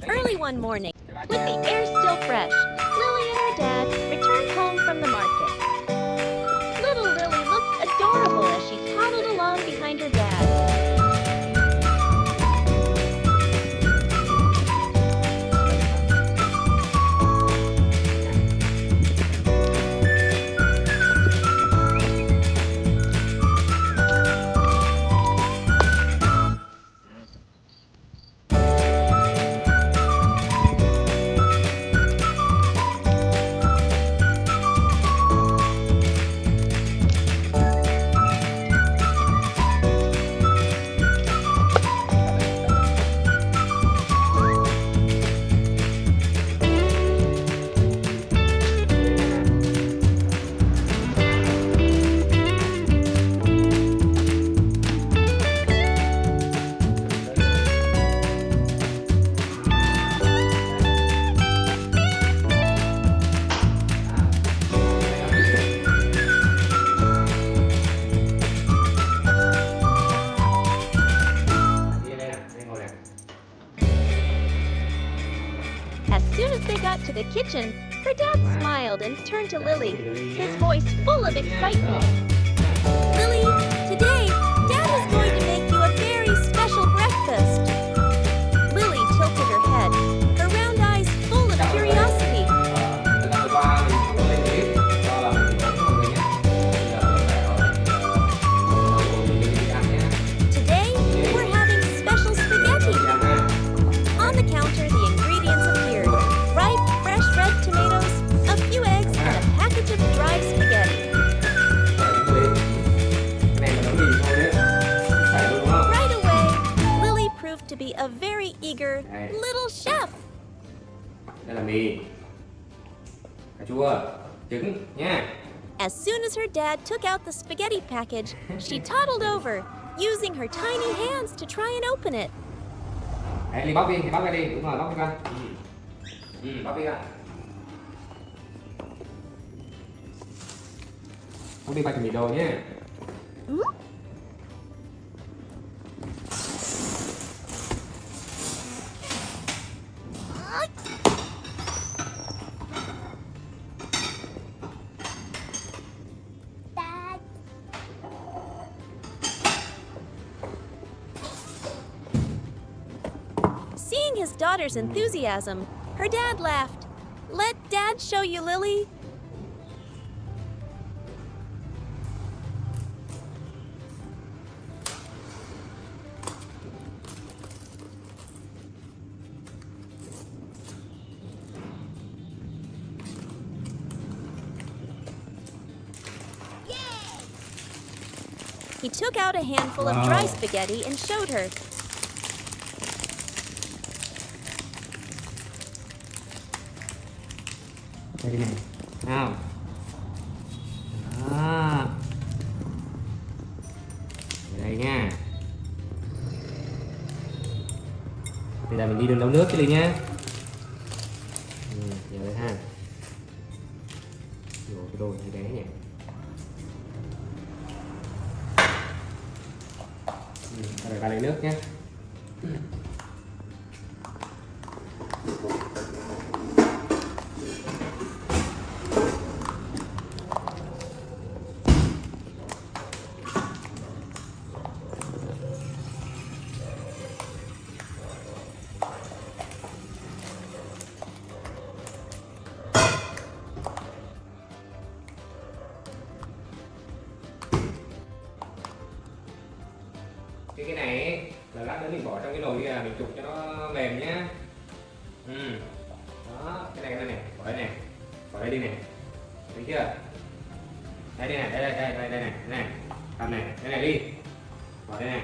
Early one morning, with the air still fresh, Lily and her dad returned home from the market. Little Lily looked adorable as she toddled along behind her dad. As soon as they got to the kitchen, her dad smiled and turned to Lily, his voice full of excitement. "Lily, today, Dad is going to make you a very special breakfast." Lily tilted her head, her round eyes full of curiosity. "Today, we're having special spaghetti." On the counter, the ingredients appeared: ripe, fresh red tomatoes, a few eggs, and a package of dried spaghetti. Right away, Lily proved to be a very eager little chef. Đây là mì, cà chua, trứng nha. As soon as her dad took out the spaghetti package, she toddled over, using her tiny hands to try and open it. Đấy, Ly bóc đi, thì bóc ra đi, đúng rồi, bóc đi con. Bóc đi con. Bóc đi ba chuẩn bị đồ nhé. Seeing his daughter's enthusiasm, her dad laughed. "Let Dad show you, Lily." He took out a handful of dry spaghetti and showed her. Đây này, nào. Đó. Đây nha. Bây giờ mình đi đường nấu nước cái Ly nhá. Giờ đây ha. Đồ cái đồ như thế nhỉ. Rồi vào lấy nước nhé. Cái này ấy, là lát nữa mình bỏ trong cái nồi kia mình trụng cho nó mềm nhá. Đó, cái này bỏ đây này, bỏ đây đi này, thấy chưa? Đây này, đây này, cầm này, đây này đi, bỏ đây này,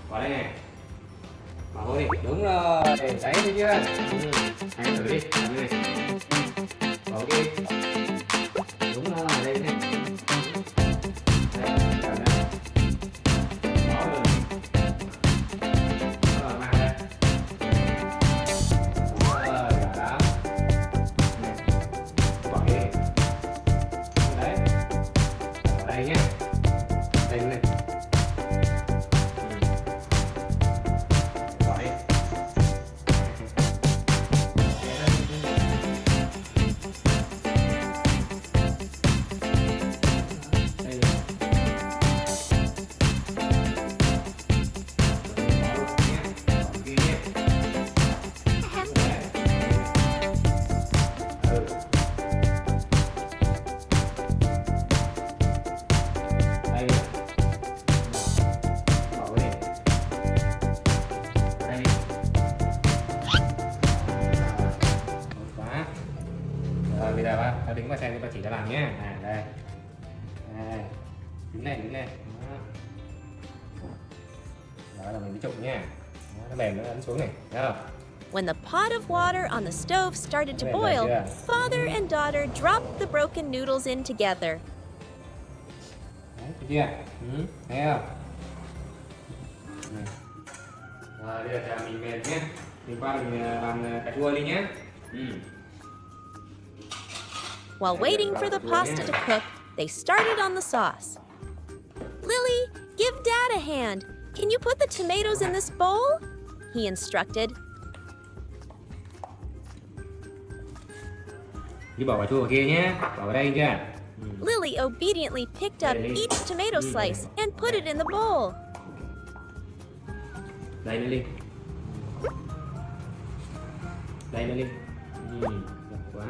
bỏ đây này, bỏ vô đi, đúng rồi, đấy thấy chưa? Hãy thử đi, làm này, bỏ đi, đúng rồi, đây này. Đây nhé, đây này. Sau đứng vào xe thì bà chỉ cho làm nhé. Đây. Đây. Đứng này. Đó. Đó là mình bị trụng nha. Đó, nó mềm nó ấn xuống này. Thấy không? When the pot of water on the stove started to boil, father and daughter dropped the broken noodles in together. Đấy, thấy chưa? Thấy không? Rồi, bây giờ mình mềm nhé. Mình qua mình làm cà chua đi nhé. While waiting for the pasta to cook, they started on the sauce. Lily, give Dad a hand. Can you put the tomatoes in this bowl? He instructed. Đi bỏ cà chua vào kia nhé. Bỏ vào đây chưa? Lily obediently picked up each tomato slice and put it in the bowl. Đây Lily. Đây Lily. Đẹp quá.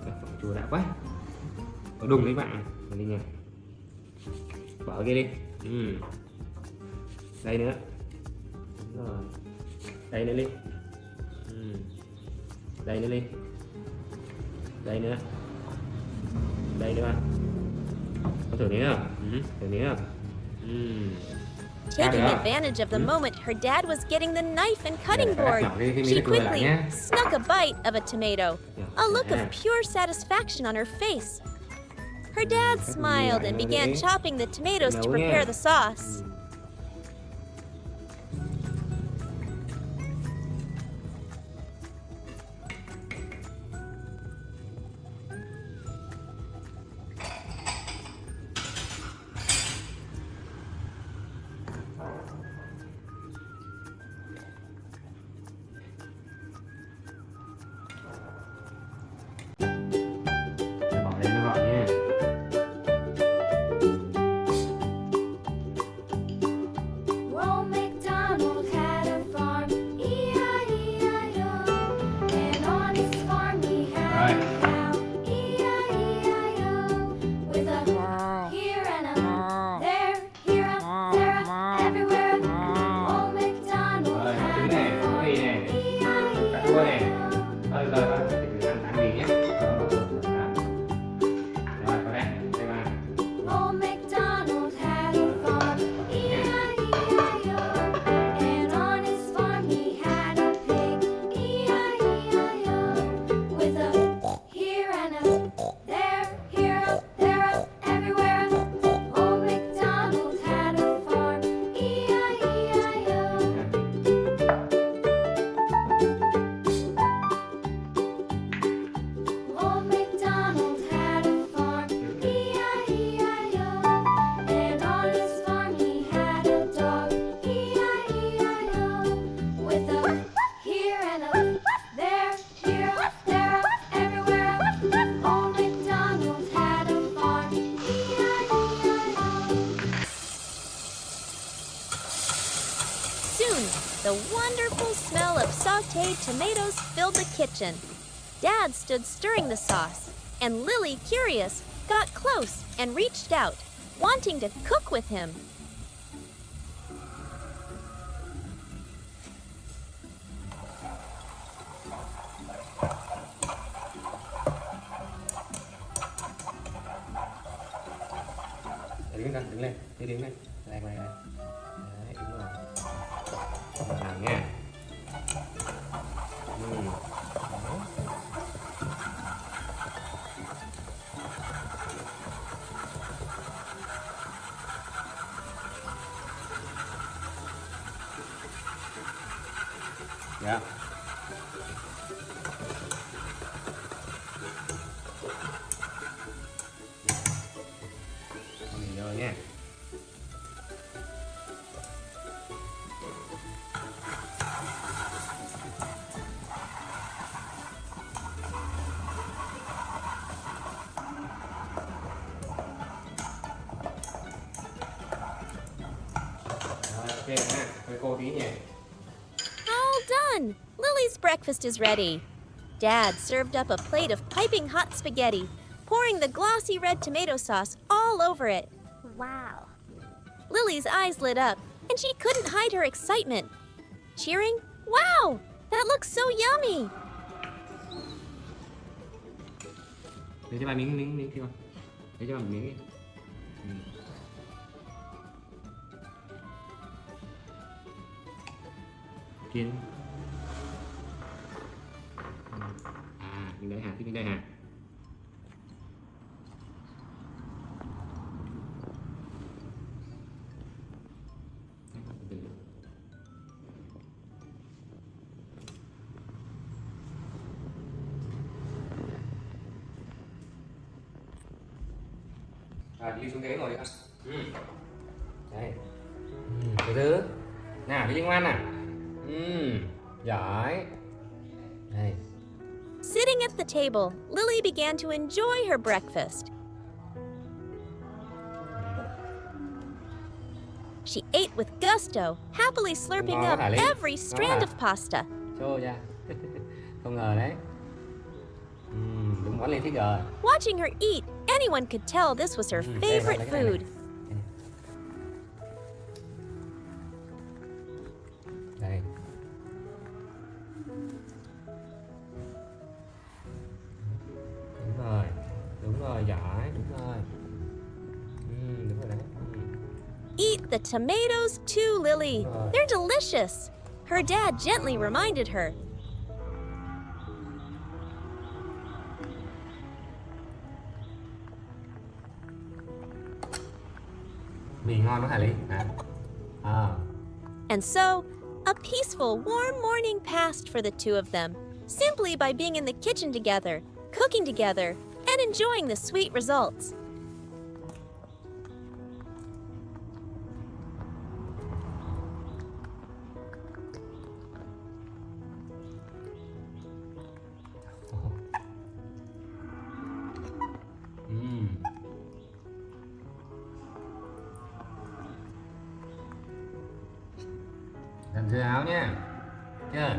Cà chua đã quá. Có đùng đấy bạn. Đi nha. Bỏ kia đi. Đây nữa. Đúng rồi. Đây nữa Lily. Đây nữa Lily. Đây nữa. Đây nữa. Có thử nữa không? Thử nữa không? Taking advantage of the moment her dad was getting the knife and cutting board, she quickly snuck a bite of a tomato, a look of pure satisfaction on her face. Her dad smiled and began chopping the tomatoes to prepare the sauce. The wonderful smell of sautéed tomatoes filled the kitchen. Dad stood stirring the sauce, and Lily, curious, got close and reached out, wanting to cook with him. Đứng lên, đứng lên. Đây. Đấy, đúng rồi. Làm nha. Dạ. Rồi nha. All done! Lily's breakfast is ready. Dad served up a plate of piping hot spaghetti, pouring the glossy red tomato sauce all over it. Wow. Lily's eyes lit up, and she couldn't hide her excitement. Cheering, "Wow! That looks so yummy. Để cho bà miếng kia con. Để cho bà miếng đi. Kiên. Miếng đây hả? Miếng đây hả? Đi xuống ghế ngồi đi con. Đây. Từ từ. Nào, đi ngoan nào. Giỏi. Đây. Sitting at the table, Lily began to enjoy her breakfast. She ate with gusto, happily slurping up every strand of pasta. Cho ra. Không ngờ đấy. Đúng món Linh thích rồi. Watching her eat, anyone could tell this was her favorite food. Đây. Đúng rồi, giỏi, đúng rồi. Đúng rồi đấy. Eat the tomatoes too, Lily. They're delicious. Her dad gently reminded her. Mì ngon quá hả Ly? And so, a peaceful, warm morning passed for the two of them, simply by being in the kitchen together, cooking together, and enjoying the sweet results. Làm dưa áo nha. Chưa?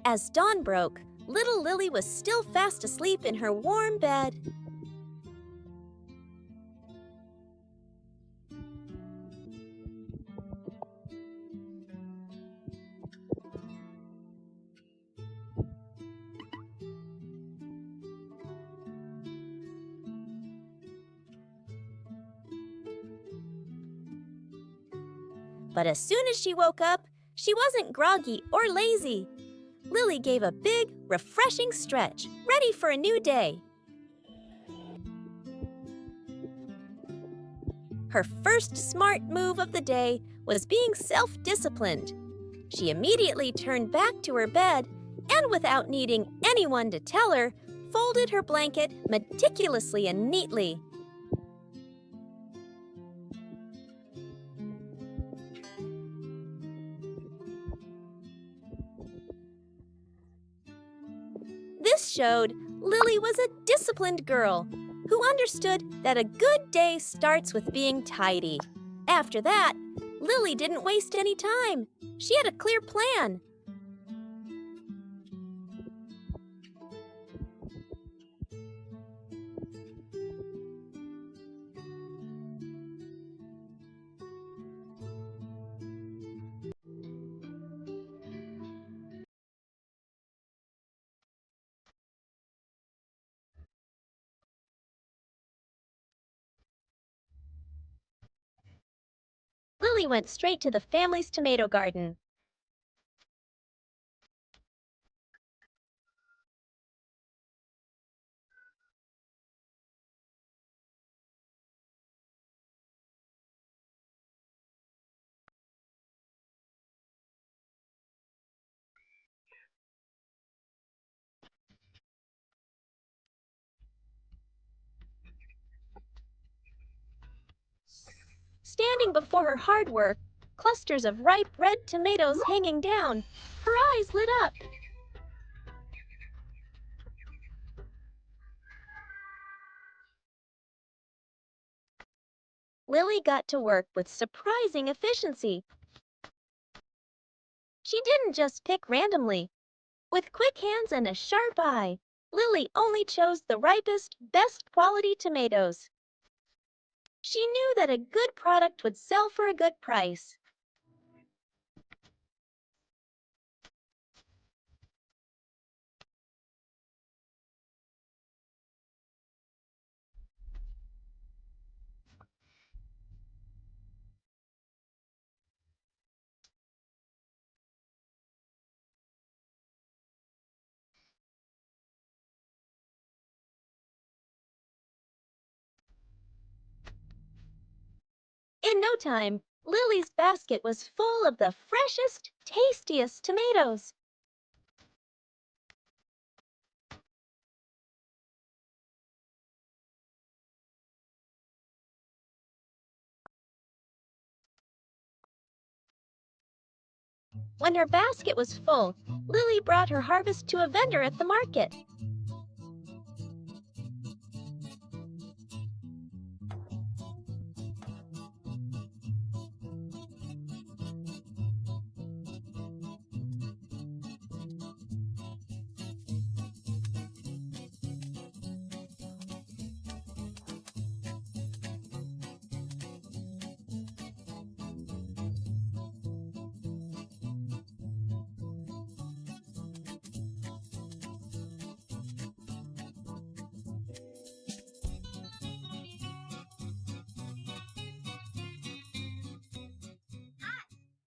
As dawn broke, little Lily was still fast asleep in her warm bed. But as soon as she woke up, she wasn't groggy or lazy. Lily gave a big, refreshing stretch, ready for a new day. Her first smart move of the day was being self-disciplined. She immediately turned back to her bed and, without needing anyone to tell her, folded her blanket meticulously and neatly. This showed Lily was a disciplined girl who understood that a good day starts with being tidy. After that, Lily didn't waste any time. She had a clear plan. Lily went straight to the family's tomato garden. Standing before her hard work, clusters of ripe red tomatoes hanging down, her eyes lit up. Lily got to work with surprising efficiency. She didn't just pick randomly. With quick hands and a sharp eye, Lily only chose the ripest, best quality tomatoes. She knew that a good product would sell for a good price. In no time, Lily's basket was full of the freshest, tastiest tomatoes. When her basket was full, Lily brought her harvest to a vendor at the market.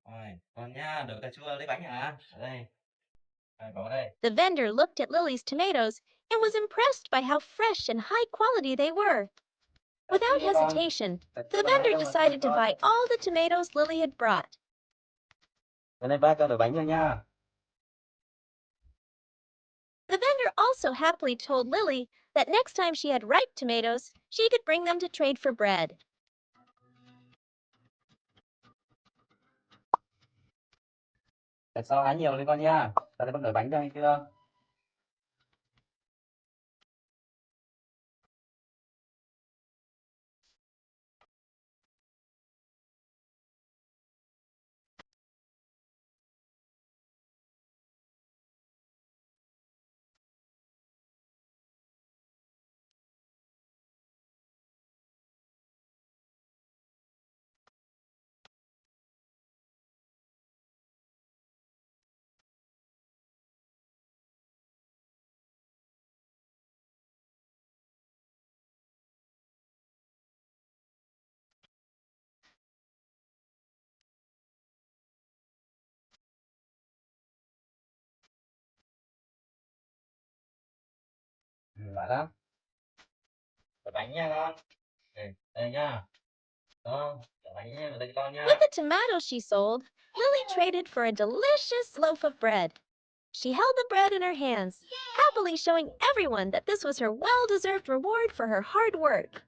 Rồi, con nhá, đổ cà chua lấy bánh hả? Ở đây. Rồi, bỏ vào đây. The vendor looked at Lily's tomatoes and was impressed by how fresh and high quality they were. Without hesitation, the vendor decided to buy all the tomatoes Lily had brought. Lên đây bác, con đổ bánh cho nha. The vendor also happily told Lily that next time she had ripe tomatoes, she could bring them to trade for bread. Tại sao hái nhiều lên con nha? Tao con đổ bánh cho anh chưa? Lại đó. Đổ bánh nha con. Đây nha. Đó, đổ bánh nha, đây cho con nha. With the tomatoes she sold, Lily traded for a delicious loaf of bread. She held the bread in her hands, happily showing everyone that this was her well-deserved reward for her hard work.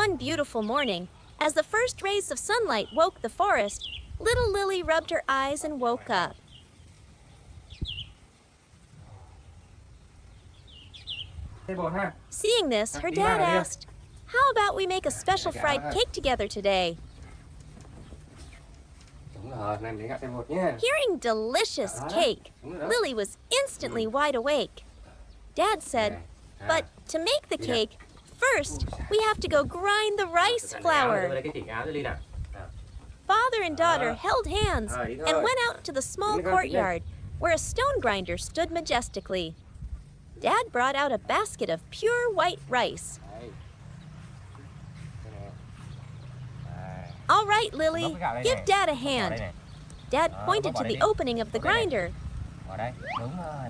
One beautiful morning, as the first rays of sunlight woke the forest, little Lily rubbed her eyes and woke up. Seeing this, her dad asked, "How about we make a special fried cake together today?" Hearing delicious cake, Lily was instantly wide awake. Dad said, "But to make the cake, first we have to go grind the rice flour." Father and daughter held hands and went out to the small courtyard where a stone grinder stood majestically. Dad brought out a basket of pure white rice. "All right, Lily, give Dad a hand." Dad pointed to the opening of the grinder.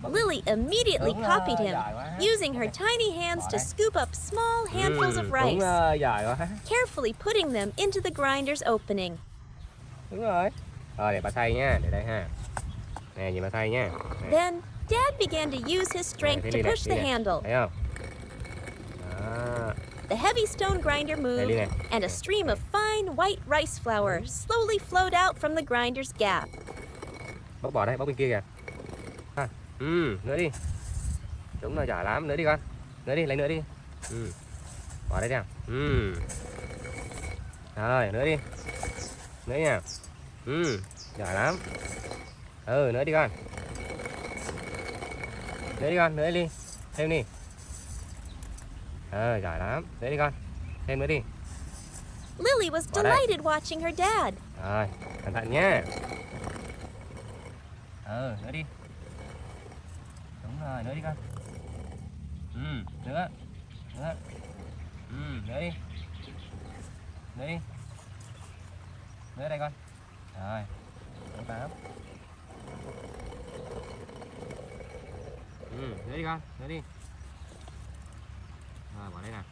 Lily immediately copied him, using her tiny hands to scoop up small handfuls of rice, carefully putting them into the grinder's opening. Đúng rồi. Rồi để bà thay nha, để đây ha. Nè, nhìn bà thay nha. Then Dad began to use his strength to push the handle. Thấy không? Đó. The heavy stone grinder moved, and a stream of fine white rice flour slowly flowed out from the grinder's gap. Bóc bỏ đây, bóc bên kia kìa. Nữa đi. Đúng rồi, giỏi lắm, nữa đi con. Nữa đi, lấy nữa đi. Bỏ đây nào. Rồi, nữa đi. Nữa nha. Giỏi lắm. Nữa đi con. Nữa đi con, nữa đi. Thêm đi. Giỏi lắm. Nữa đi con. Thêm nữa đi. Lily was delighted watching her dad. Rồi, cẩn thận nhá. Nữa đi. Đúng rồi, nữa đi con. Nữa. Nữa. Nữa đi. Nữa đi. Nữa đây con. Rồi. Tốt lắm. Nữa đi con, nữa đi. Rồi, bỏ đây nào.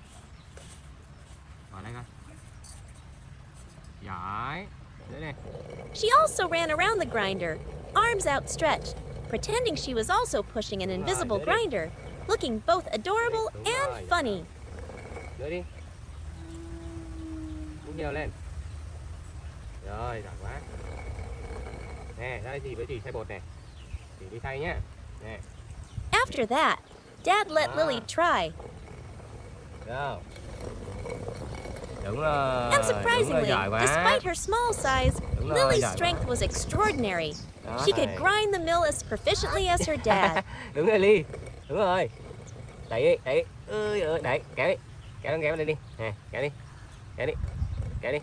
Bỏ đây con. Giỏi. Nữa đi. She also ran around the grinder, arms outstretched, pretending she was also pushing an invisible grinder, looking both adorable and funny. Nữa đi. Cũng nhiều lên. Rồi, giỏi quá. Nè, ra đây với chị xay bột này. Chị đi xay nhá. Nè. After that, Dad let Lily try. Đâu. Đúng rồi. And surprisingly, giỏi quá. despite her small size, rồi, Lily's giỏi strength quá. was extraordinary. Đó She could này. grind the mill as proficiently as her dad. Đúng rồi Ly. Đúng rồi. Đẩy đi, đẩy. Đẩy, kéo đi. Kéo lên đi. Nè, kéo đi. Kéo đi. Kéo đi.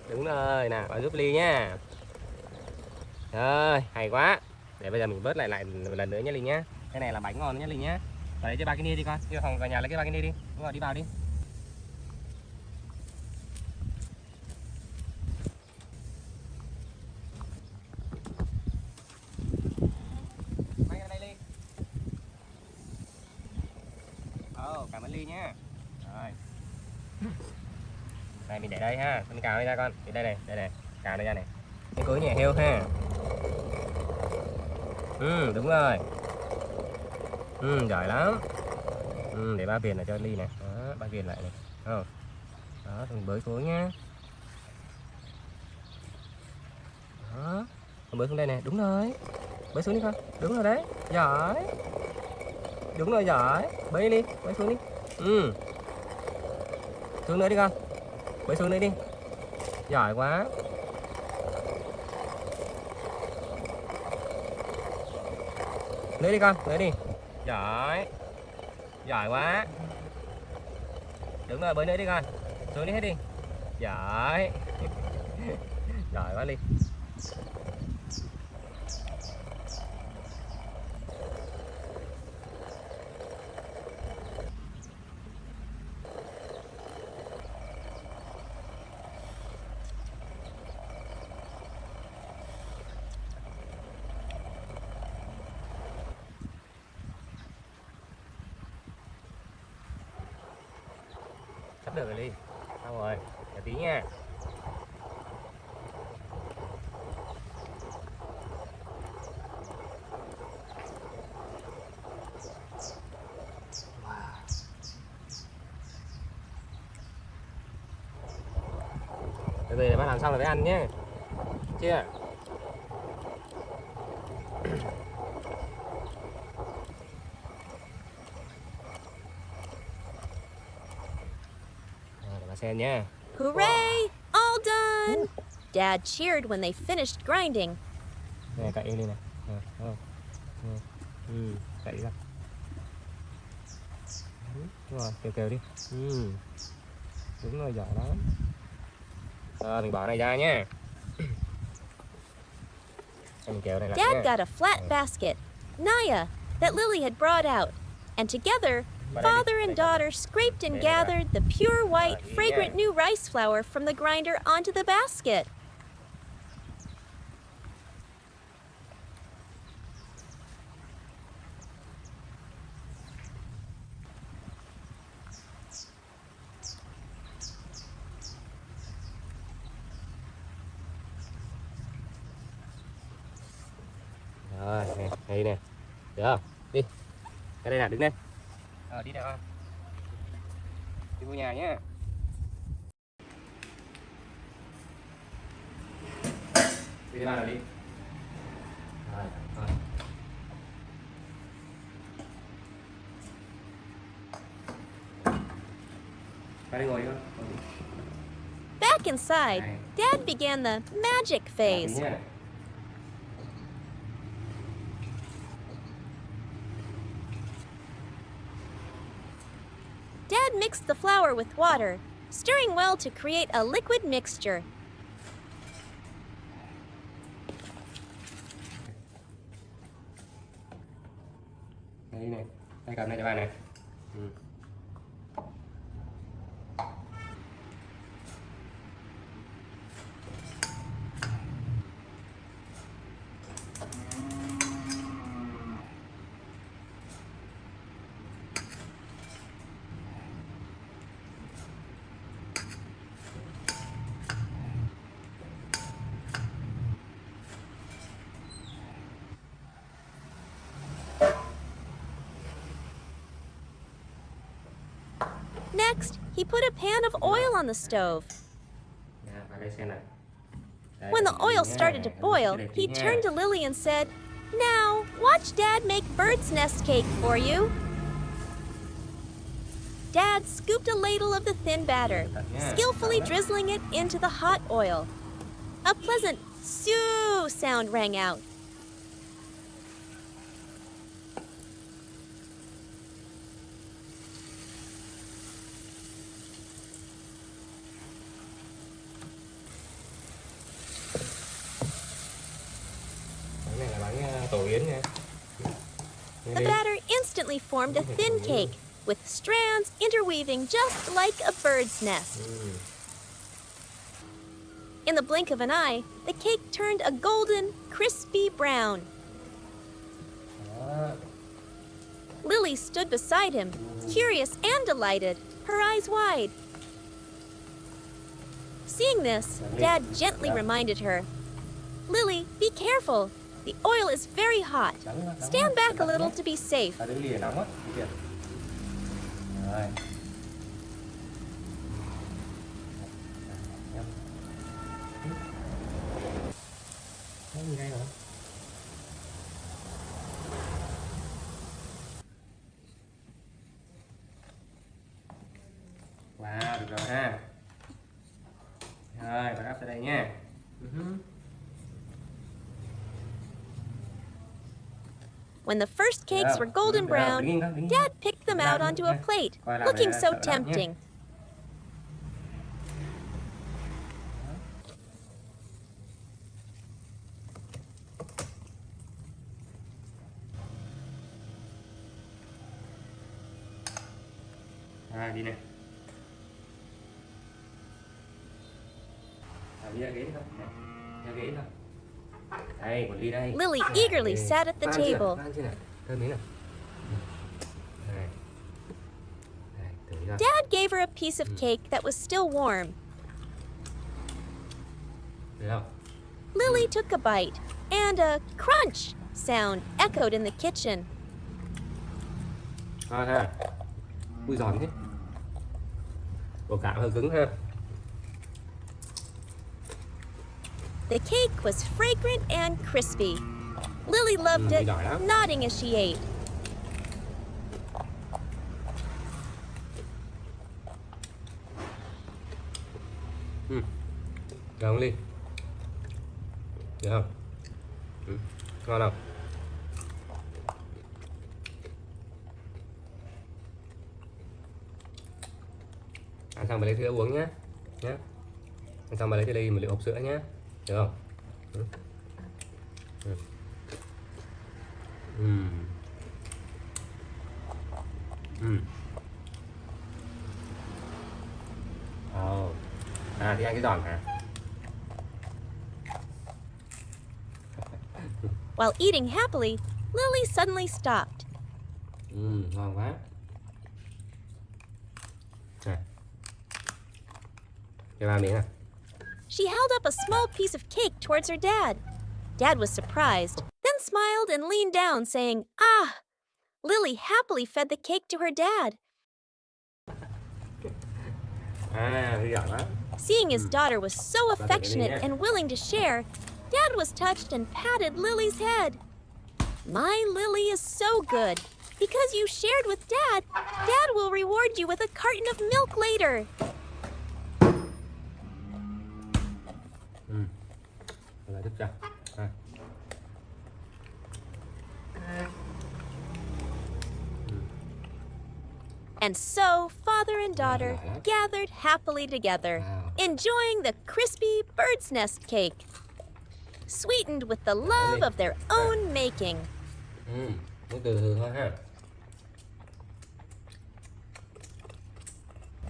Đúng rồi, nào, bà giúp Ly nha. Rồi, hay quá. Để bây giờ mình vớt lại một lần nữa nhé Ly nhá. Cái này là bánh ngon nhé Ly nhá. Vào lấy cho ba cái nia đi con. Đi vào phòng vào nhà lấy cái ba cái nia đi. Đúng rồi, đi vào đi. Mang ra đây Ly. Cảm ơn Ly nhá. Rồi. Này mình để đây ha, mình cào đây ra con. Để đây này, cào đây ra này. Cái cối nhẹ heo ha. Đúng rồi. Giỏi lắm. Để ba viền lại cho Ly này. Đó, ba viền lại này. Đó, mình bới xuống nhá. Đó, con bới xuống đây này, đúng rồi. Bới xuống đi con. Đúng rồi đấy. Giỏi. Đúng rồi, giỏi. Bới đi, bới xuống đi. Xuống nữa đi con. Bơi xuống đây đi. Giỏi quá. Nữa đi con, nữa đi. Giỏi. Giỏi quá. Đúng rồi, bơi nữa đi con. Xuống đi hết đi. Giỏi. Giỏi quá Ly. Sắp được rồi Ly. Xong rồi, để tí nha. từ từ để ba làm xong rồi mới ăn nhé. Chưa? Rồi, để ba xem nhé. Hooray! All done! Dad cheered when they finished grinding. Này cậy đi này. Cậy ra. Đúng rồi, kêu kêu đi. Đúng rồi, giỏi lắm. Rồi, mình bỏ này ra nhé. Mình kéo này lại Dad nhé. got a flat basket, Naya, that Lily had brought out, and together, father and daughter scraped and gathered the pure white, fragrant new rice flour from the grinder onto the basket. Rồi, nè, đây nè. Được không? Đi. Cái đây nào, đứng lên. Đi nào con. Đi vô nhà nhé. Đi ra nào đi. Rồi, rồi. Ra đi ngồi đi con. Back inside, Dad began the magic phase. Dad mixed the flour with water, stirring well to create a liquid mixture. Đây này, tay cầm này cho ba này. Next, he put a pan of oil on the stove. When the oil started to boil, he turned to Lily and said, "Now, watch Dad make bird's nest cake for you." Dad scooped a ladle of the thin batter, skillfully drizzling it into the hot oil. A pleasant "soo" sound rang out. The batter instantly formed a thin cake, with strands interweaving just like a bird's nest. In the blink of an eye, the cake turned a golden, crispy brown. Lily stood beside him, curious and delighted, her eyes wide. Seeing this, Dad gently reminded her, "Lily, be careful. The oil is very hot. Stand back a little to be safe." Wow, được rồi ha. Rồi, bắt áp ra đây nha. When the first cakes were golden brown, Dad picked them out onto a plate, looking so tempting. Đi nè. Đi ra ghế đi thôi. Ra ghế thôi. Đây, một ly đây. Lily eagerly sat at the table. Thơm miếng nào. Dad gave her a piece of cake that was still warm. Được không? Lily took a bite, and a crunch sound echoed in the kitchen. Ha. Ui giòn thế. Bột cải hơi cứng ha. The cake was fragrant and crispy. Lily loved it, giỏi lắm. nodding as she ate. Được không Ly? Được không? Ngon không? Ăn xong bà lấy sữa uống nhé. Ăn xong bà lấy cho Ly một liệu hộp sữa nhé. Được không? Thì ăn cái giòn hả? While eating happily, Lily suddenly stopped. Ngon quá. Này. Cho ba miếng à? She held up a small piece of cake towards her dad. Dad was surprised, then smiled and leaned down, saying, "Ah!" Lily happily fed the cake to her dad. Thì giỏi quá. Seeing his daughter was so affectionate and willing to share, Dad was touched and patted Lily's head. My Lily is so good. Because you shared with Dad, Dad will reward you with a carton of milk later. Lại tiếp cho. And so, father and daughter gathered happily together, enjoying the crispy bird's nest cake, sweetened with the love of their own making. Từ từ thôi ha.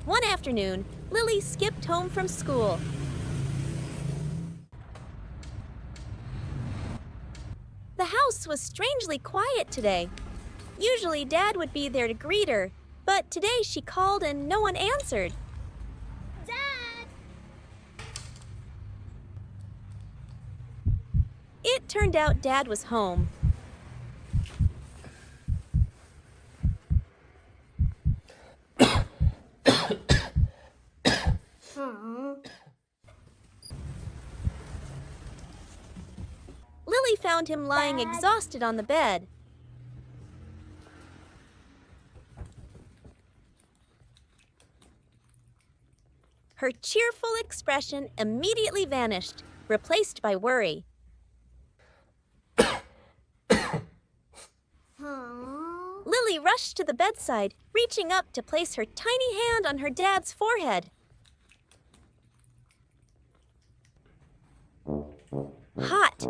One afternoon, Lily skipped home from school. The house was strangely quiet today. Usually, Dad would be there to greet her, but today she called and no one answered. Dad! It turned out Dad was home. Lily found him lying exhausted on the bed. Her cheerful expression immediately vanished, replaced by worry. Lily rushed to the bedside, reaching up to place her tiny hand on her dad's forehead. Hot.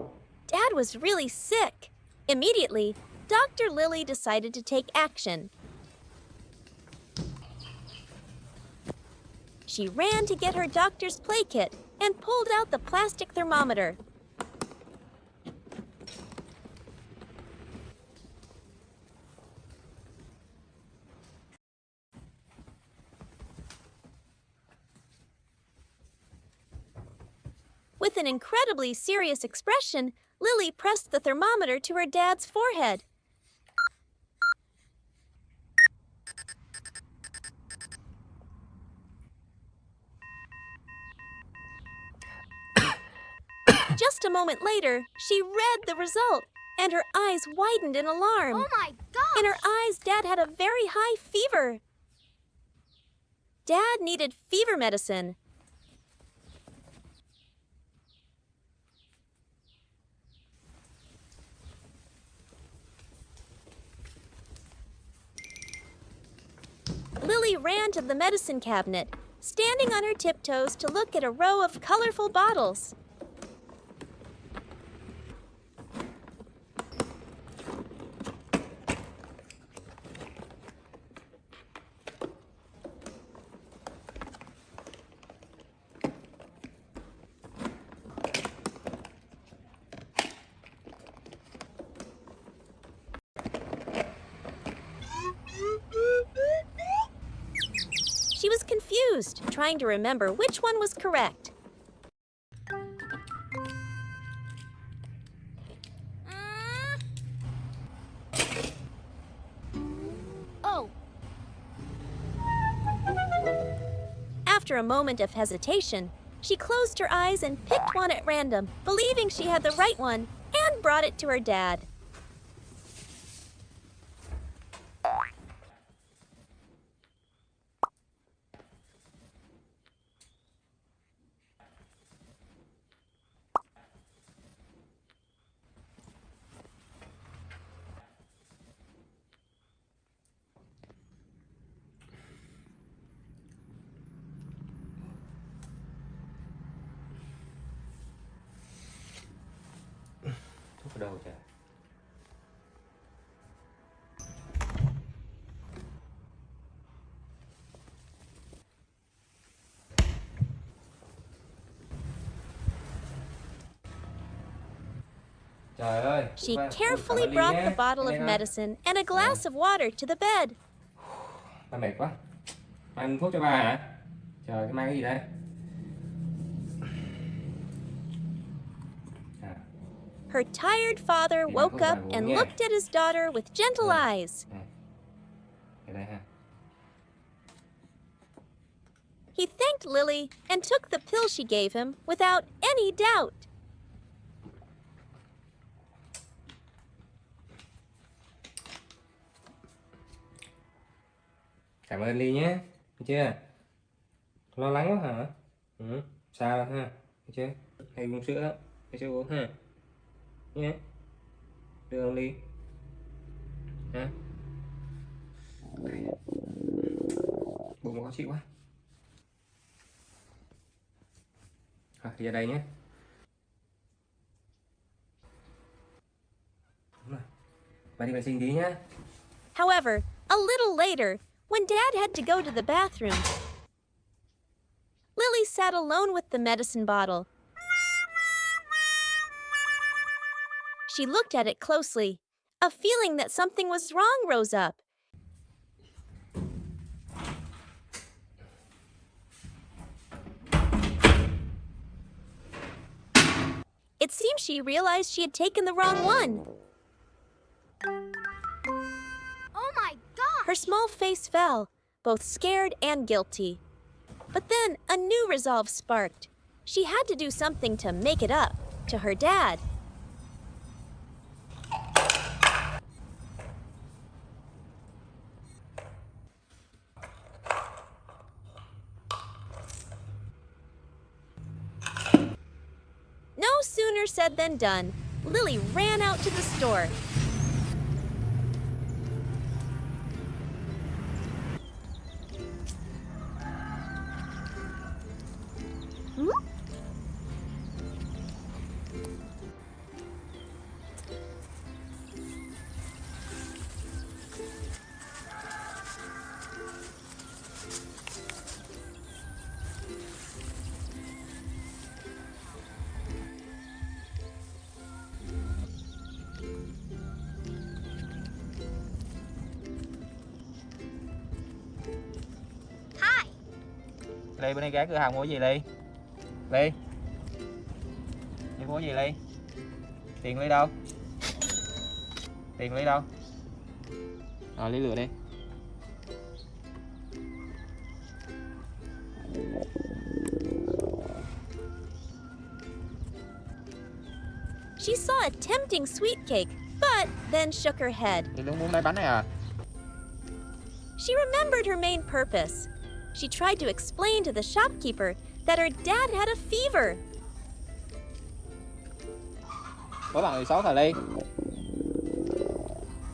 Dad was really sick. Immediately, Dr. Lily decided to take action. She ran to get her doctor's play kit and pulled out the plastic thermometer. With an incredibly serious expression, Lily pressed the thermometer to her dad's forehead. Just a moment later, she read the result, and her eyes widened in alarm. Oh my gosh! In her eyes, Dad had a very high fever. Dad needed fever medicine. Lily ran to the medicine cabinet, standing on her tiptoes to look at a row of colorful bottles. She was confused, trying to remember which one was correct. Oh. After a moment of hesitation, She closed her eyes and picked one at random, believing she had the right one, and brought it to her dad. Thuốc ở đâu trời? Trời ơi. She carefully brought the bottle of medicine and a glass of water to the bed. Ba mệt quá. Mang thuốc cho ba hả? Trời, cái mang cái gì đây? Her tired father woke up and looked at his daughter with gentle eyes. He thanked Lily and took the pill she gave him without any doubt. Cảm ơn Ly nhé. Được chưa? Lo lắng quá hả? Ừ, sao ha? Được chưa? Hay uống sữa, hay sữa uống ha? Nhé. Được không Ly? Hả? Bụng khó chịu quá. Đi ra đây nhé. Đúng rồi. Bà đi vệ sinh tí nhé. However, a little later, when Dad had to go to the bathroom, Lily sat alone with the medicine bottle. She looked at it closely. A feeling that something was wrong rose up. It seemed she realized she had taken the wrong one. Oh my God! Her small face fell, both scared and guilty. But then a new resolve sparked. She had to do something to make it up to her dad. No sooner said than done. Lily ran out to the store. Ly, bữa nay ghé cửa hàng mua cái gì Ly? Ly? Ly mua cái gì Ly? Tiền Ly đâu? Tiền Ly đâu? Ly lựa đi. She saw a tempting sweet cake, but then shook her head. Ly luôn muốn lấy bánh này à? She remembered her main purpose. She tried to explain to the shopkeeper that her dad had a fever. Bố bạn bị sốt hả Ly?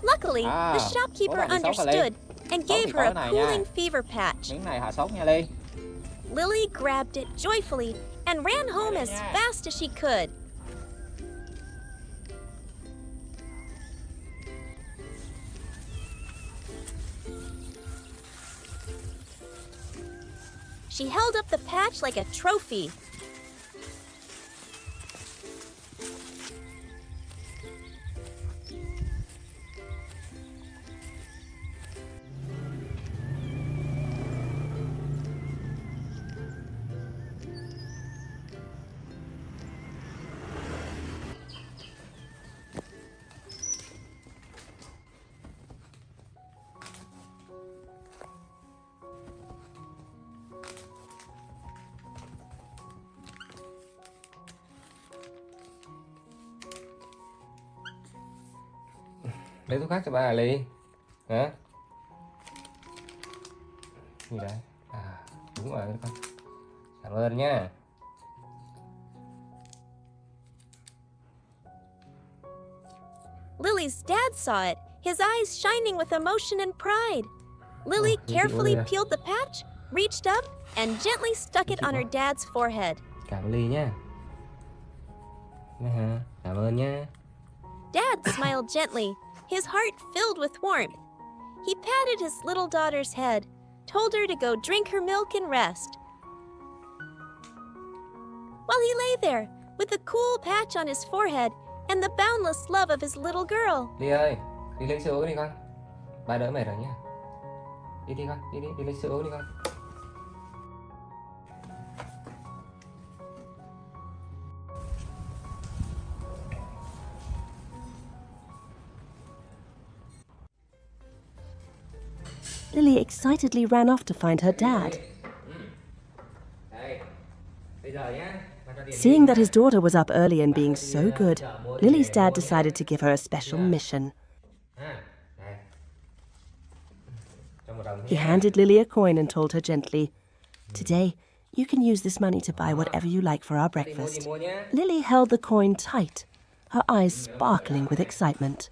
Luckily, the shopkeeper understood and gave her a cooling fever patch. Miếng này hạ sốt nha Ly. Lily grabbed it joyfully and ran home as fast as she could. She held up the patch like a trophy. Lấy thuốc khác cho ba à Ly? Hả? Gì đấy? À, đúng rồi con. Cảm ơn nha. Lily's dad saw it, his eyes shining with emotion and pride. Lily carefully peeled the patch, reached up, and gently stuck it on her dad's forehead. Cảm ơn Ly nha. Hả? Cảm ơn nha. Dad smiled gently, his heart filled with warmth. He patted his little daughter's head, told her to go drink her milk and rest. While he lay there, with the cool patch on his forehead and the boundless love of his little girl. Ly ơi, đi lấy sữa uống đi con. Ba đỡ mệt rồi nha. Đi đi con, đi lấy sữa uống đi con. Lily excitedly ran off to find her dad. Seeing that his daughter was up early and being so good, Lily's dad decided to give her a special mission. He handed Lily a coin and told her gently, "Today, you can use this money to buy whatever you like for our breakfast." Lily held the coin tight, her eyes sparkling with excitement.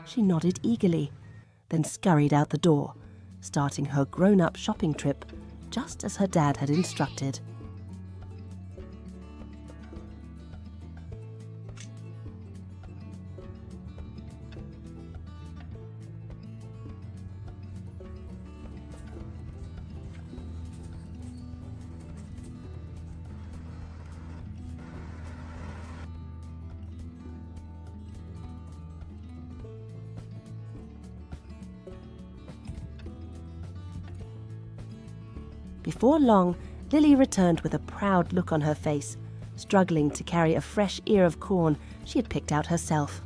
She nodded eagerly, then scurried out the door, starting her grown-up shopping trip just as her dad had instructed. Before long, Lily returned with a proud look on her face, struggling to carry a fresh ear of corn she had picked out herself.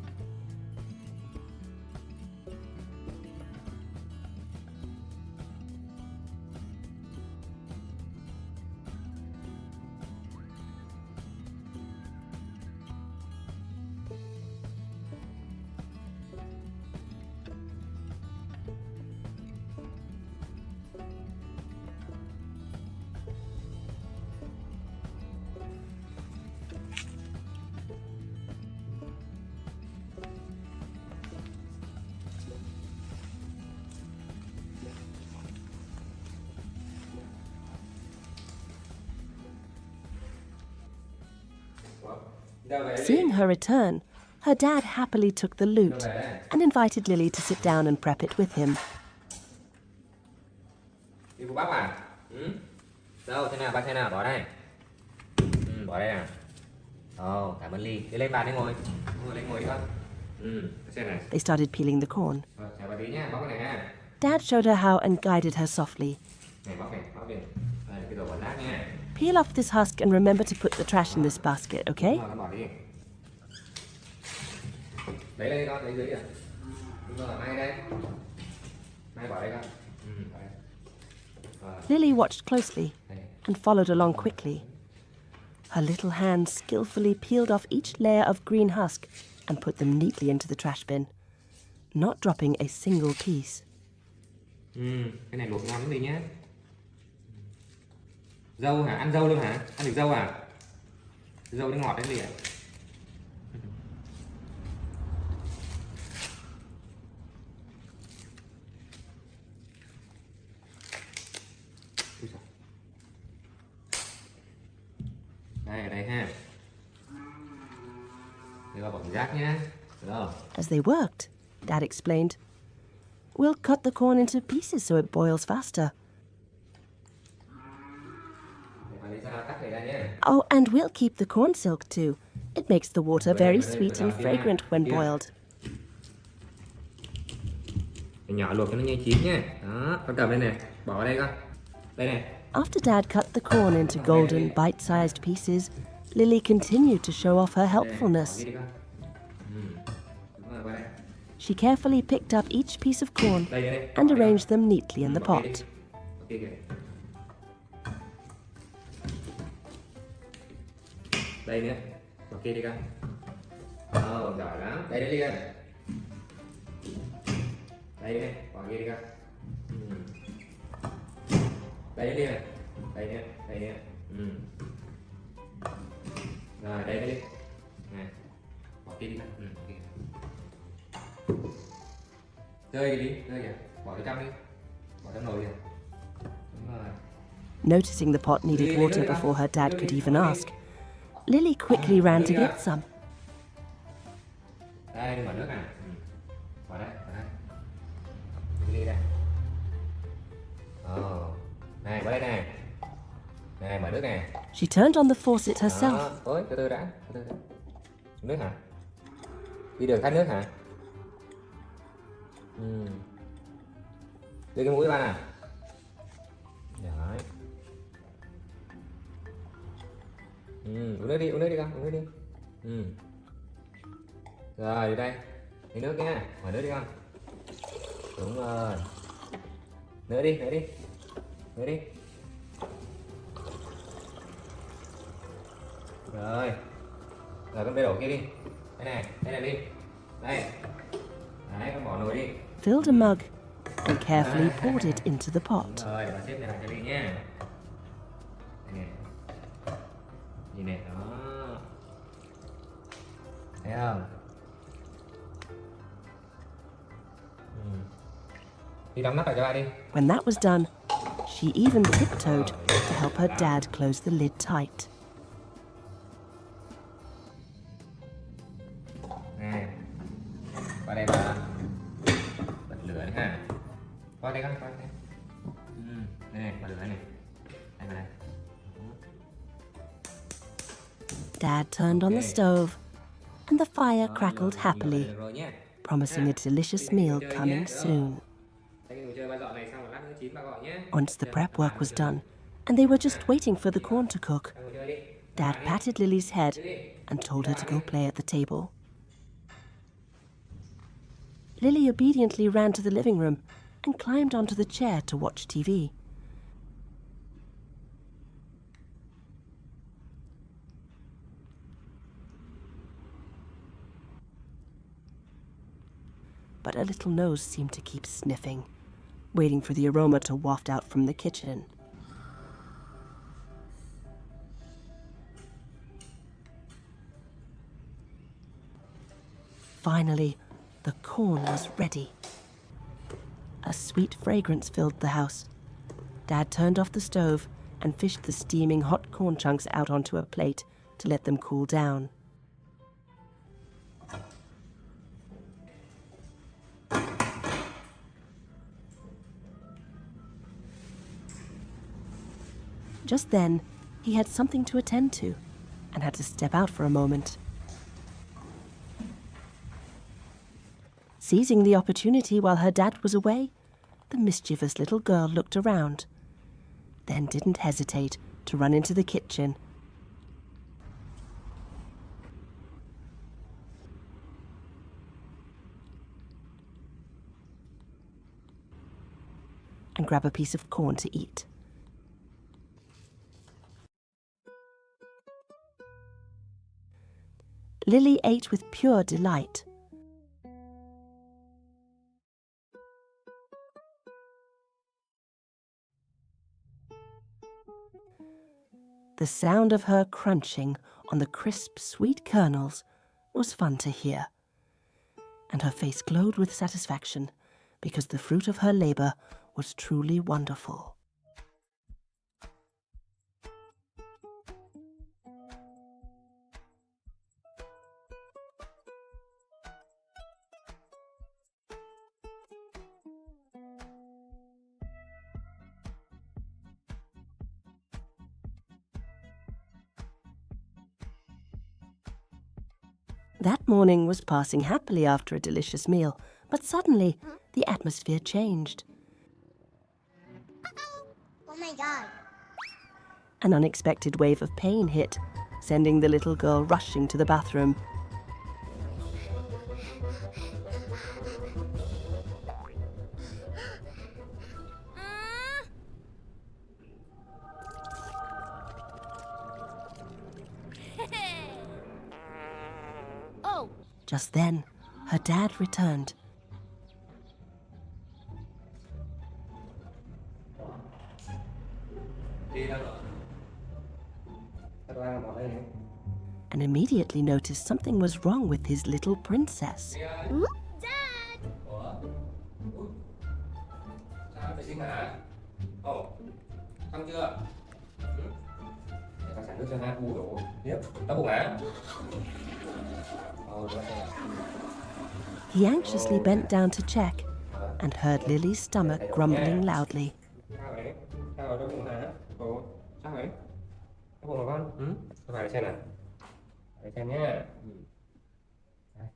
Seeing her return, her dad happily took the loot and invited Lily to sit down and prep it with him. Đi của bác à? Đâu, thế nào, bỏ đây. Bỏ đây à? Ồ, cảm ơn Ly. Đi lên bàn đi ngồi. Ngồi đi con. Xem này. They started peeling the corn. Chào bà tí nha, bóc cái này ha. Dad showed her how and guided her softly. Này, bóc đi. Đây, cái đồ bỏ nát nha. Peel off this husk and remember to put the trash in this basket, okay? Bỏ đi. Lấy đây con, lấy dưới kìa. Đúng rồi, Mai đây. Mai bỏ đây con. Bỏ đây. Lily watched closely and followed along quickly. Her little hands skillfully peeled off each layer of green husk and put them neatly into the trash bin, not dropping a single piece. Cái này luộc ngon lắm đi nhé. Dâu hả? Ăn dâu luôn hả? Ăn được dâu à? Dâu nó ngọt đấy gì ạ? Đây, ở đây ha. Đây là bỏng rác nhé. Được không? As they worked, Dad explained, "We'll cut the corn into pieces so it boils faster. Oh, and we'll keep the corn silk too. It makes the water very sweet and fragrant when boiled." Nhỏ luộc cho nó nhanh chín nhé. Đó, con cầm đây nè, bỏ vào đây con. Đây này. After Dad cut the corn into golden, bite-sized pieces, Lily continued to show off her helpfulness. She carefully picked up each piece of corn and arranged them neatly in the pot. Đây nữa, bỏ kia đi con. Giỏi lắm. Đây đi con. Đẩy đi, bỏ kia đi con. Đẩy đi này. Đẩy đi. Rồi, đẩy đi. Nè. Bỏ kia đi con. Kia. Rơi đi, rơi kìa. Bỏ vào trong đi. Bỏ trong nồi kìa. Đúng rồi. Noticing the pot needed water before her dad could even ask, Lily quickly ran to get some. Đây, đi mở nước nè. Bỏ đây. Đi đây. Này, bỏ đây nè. Này, mở nước nè. She turned on the faucet herself. Ôi, từ từ đã. Nước hả? Đi đường khát nước hả? Đưa cái mũi ba nè. Đấy. Uống nước đi con, uống nước đi. Rồi, đi đây. Lấy nước nha, mở nước đi con. Đúng rồi. Nữa đi. Rồi con bê đổ kia đi. Đây này đi. Đây. Đấy, con bỏ nồi đi. Filled a mug and carefully poured it into the pot. Rồi, để bà xếp này lại cho Ly nha. Đây nè. Nhìn nè, đó. Thấy không? Đi đóng nắp lại cho ba đi. When that was done, she even tiptoed to help her dad close the lid tight. Nè. Qua đây bà. Bật lửa đi ha. Qua đây con. Đây này, bật lửa này. Đây. Dad turned on the stove, and the fire crackled happily, promising a delicious meal coming soon. Once the prep work was done, and they were just waiting for the corn to cook, Dad patted Lily's head and told her to go play at the table. Lily obediently ran to the living room and climbed onto the chair to watch TV. But her little nose seemed to keep sniffing, waiting for the aroma to waft out from the kitchen. Finally, the corn was ready. A sweet fragrance filled the house. Dad turned off the stove and fished the steaming hot corn chunks out onto a plate to let them cool down. Just then, he had something to attend to and had to step out for a moment. Seizing the opportunity while her dad was away, the mischievous little girl looked around, then didn't hesitate to run into the kitchen and grab a piece of corn to eat. Lily ate with pure delight. The sound of her crunching on the crisp, sweet kernels was fun to hear, and her face glowed with satisfaction because the fruit of her labor was truly wonderful. That morning was passing happily after a delicious meal, but suddenly the atmosphere changed. Oh my God. An unexpected wave of pain hit, sending the little girl rushing to the bathroom. Oh. Just then, her dad returned. and immediately noticed something was wrong with his little princess. Dad! Sao vệ sinh hả? Ồ, xong chưa? Để con xả nước cho ha. Ui dồi, tiếp. Đau bụng hả? Ồ, đứa xem. He anxiously bent down to check and heard Lily's stomach grumbling loudly. Sao vậy? Sao rồi, đau bụng hả? Ồ, sao vậy? Đau bụng hả con? Con phải để xem nào. Để xem nhé. Đây.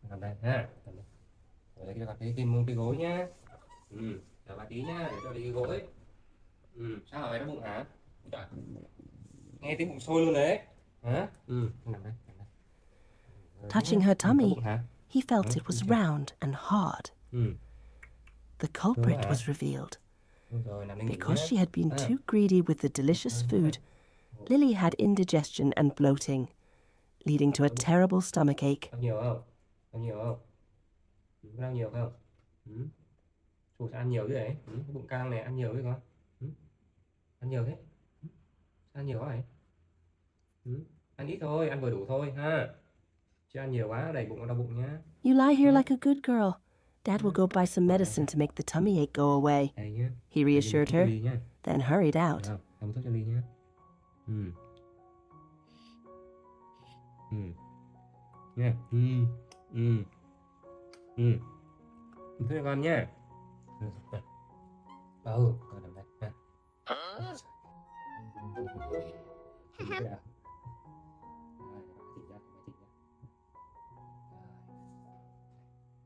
Làm đây ha. Rồi đây cho cái kim cái gối nhá. Chờ bà tí nhá, để cho đi cái gối. Sao rồi, đau bụng hả? Trời. Nghe tiếng bụng sôi luôn đấy. Hả? Nằm đây. Touching her tummy, he felt it was round and hard. The culprit was revealed. Because she had been too greedy with the delicious food, Lily had indigestion and bloating, leading to a terrible stomachache. Đau nhiều không? Đau nhiều không? Có đau nhiều không? Ủa sao ăn nhiều thế đấy? Cái bụng căng này ăn nhiều thế con? Ăn nhiều thế? Sao ăn nhiều quá vậy? Ăn ít thôi, ăn vừa đủ thôi ha. Chứ ăn nhiều quá đầy bụng đau bụng nhá. You lie here like a good girl. Dad will go buy some medicine to make the tummy ache go away. Đây nhá. He reassured her, then hurried out. Làm thuốc cho Ly nhá. Nha. Thuốc cho con nhá. Con nằm đây ha.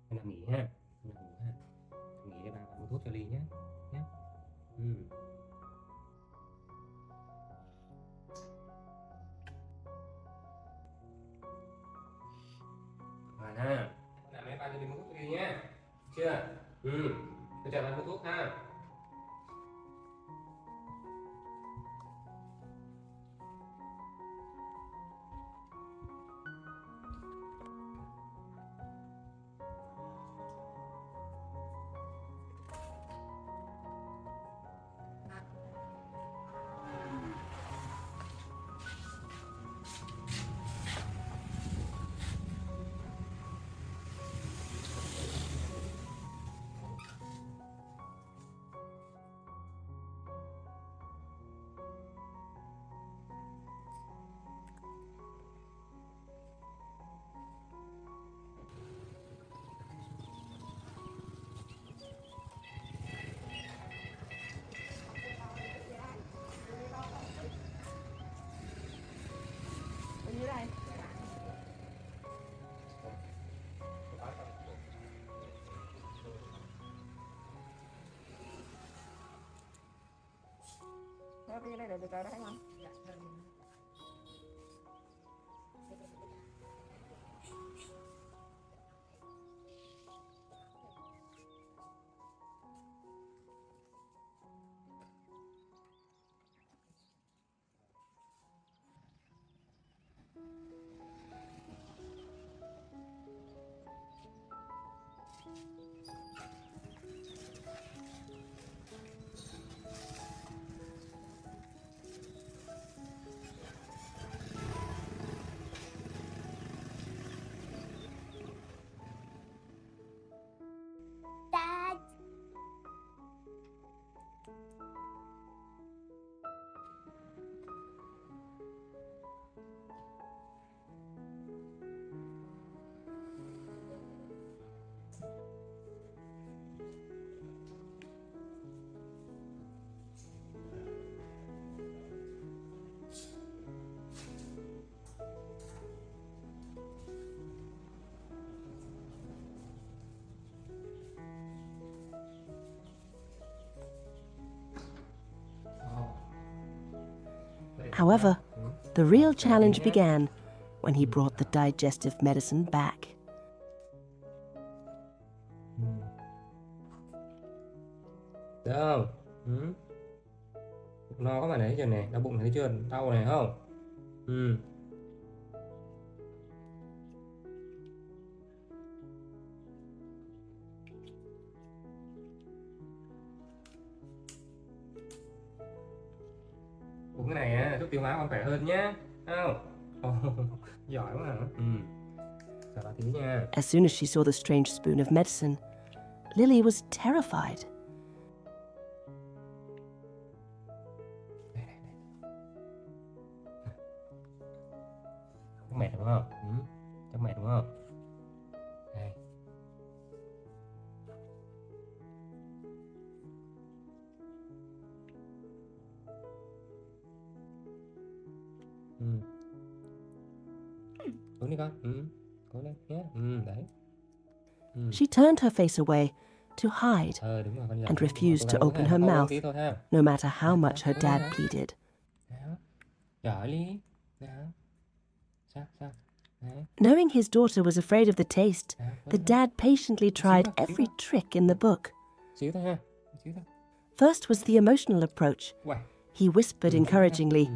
Nằm nghỉ ha, nằm ngủ ha, nghỉ để bà mua thuốc cho Ly nhé, nhé. Rồi ha, làm mấy bà cho mình mua thuốc cho Ly nhé, chưa? Tôi chờ bà mua thuốc ha. Đi đây để được rồi đấy không? Dad! However, the real challenge began when he brought the digestive medicine back. Được không? Bụng no có mà thấy chưa này, đau bụng thấy chưa, đau này không? Uống cái này á, giúp tiêu hóa con khỏe hơn nhá. Không? Giỏi quá hả? Chờ tí nha. As soon as she saw the strange spoon of medicine, Lily was terrified. Chắc mệt đúng không? Chắc mệt đúng không? Đây. Uống đi con. Cố lên nhé. Đấy. She turned her face away to hide Đúng rồi, con giỏi. and refused to open her mouth, no matter how much her dad pleaded. Nào. Giỏi đi. Nào. Sao? Đấy. Knowing his daughter was afraid of the taste, the dad patiently tried every trick in the book. Xíu thôi ha. Xíu thôi. First was the emotional approach. Uầy. He whispered encouragingly,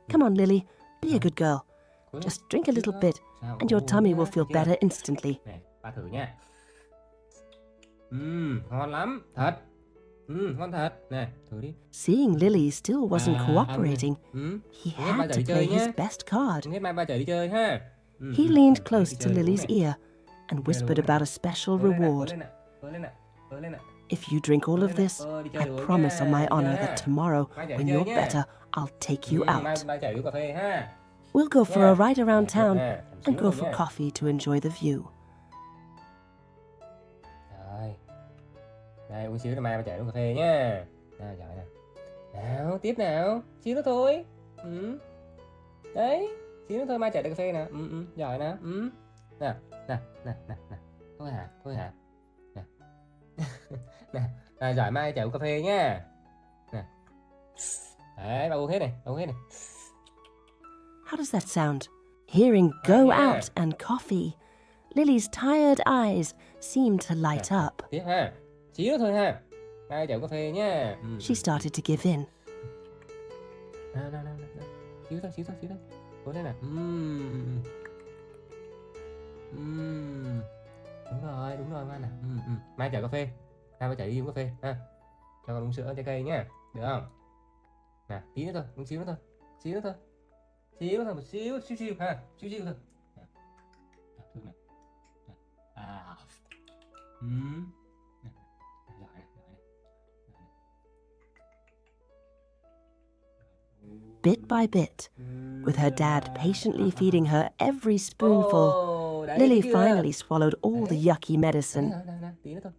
"Come on, Lily, be a good girl. Just drink a little bit, and your tummy will feel better instantly." Này, ba thử nha. Ngon lắm, thật. Ngon thật. Nè, thử đi. Seeing Lily still wasn't cooperating, he Ba had chở to đi play chơi his nhé. best card. Ngày mai ba chở đi chơi ha. He leaned close to Lily's ear and whispered about a special reward. "If you drink all of this, I promise on my honor that tomorrow, when you're better, I'll take you out. Ba chở đi cà phê ha. We'll go for a ride around town and go for coffee to enjoy the view." Rồi. Đây, uống xíu rồi mai ba chở đi cà phê nhá. Nào, giỏi nè. Nào, tiếp nào. Xíu nữa thôi. Đấy. Xíu nữa thôi mai chở đi cà phê nè. Giỏi nè. Nào. Thôi hả. Nè. Nè, giỏi mai chở uống cà phê nhá. Nè. Đấy, ba uống hết này. How does that sound? Hearing "go out" and "coffee," Lily's tired eyes seemed to light up. Tiếp ha. Xíu nữa thôi ha. Mai chở uống cà phê nhá. She started to give in. Nào. Xíu thôi. Cố lên nào. Đúng rồi, ngoan nào. Mai chở cà phê. Mai chở đi uống cà phê ha. Cho con uống sữa trái cây nhá. Được không? Nào, tí nữa thôi, uống xíu nữa thôi. Một xíu ha. Xíu thôi. Thương nào. Giỏi này. Bit by bit, with her dad patiently feeding her every spoonful, Lily finally swallowed all the yucky medicine. Nào, tí nữa thôi.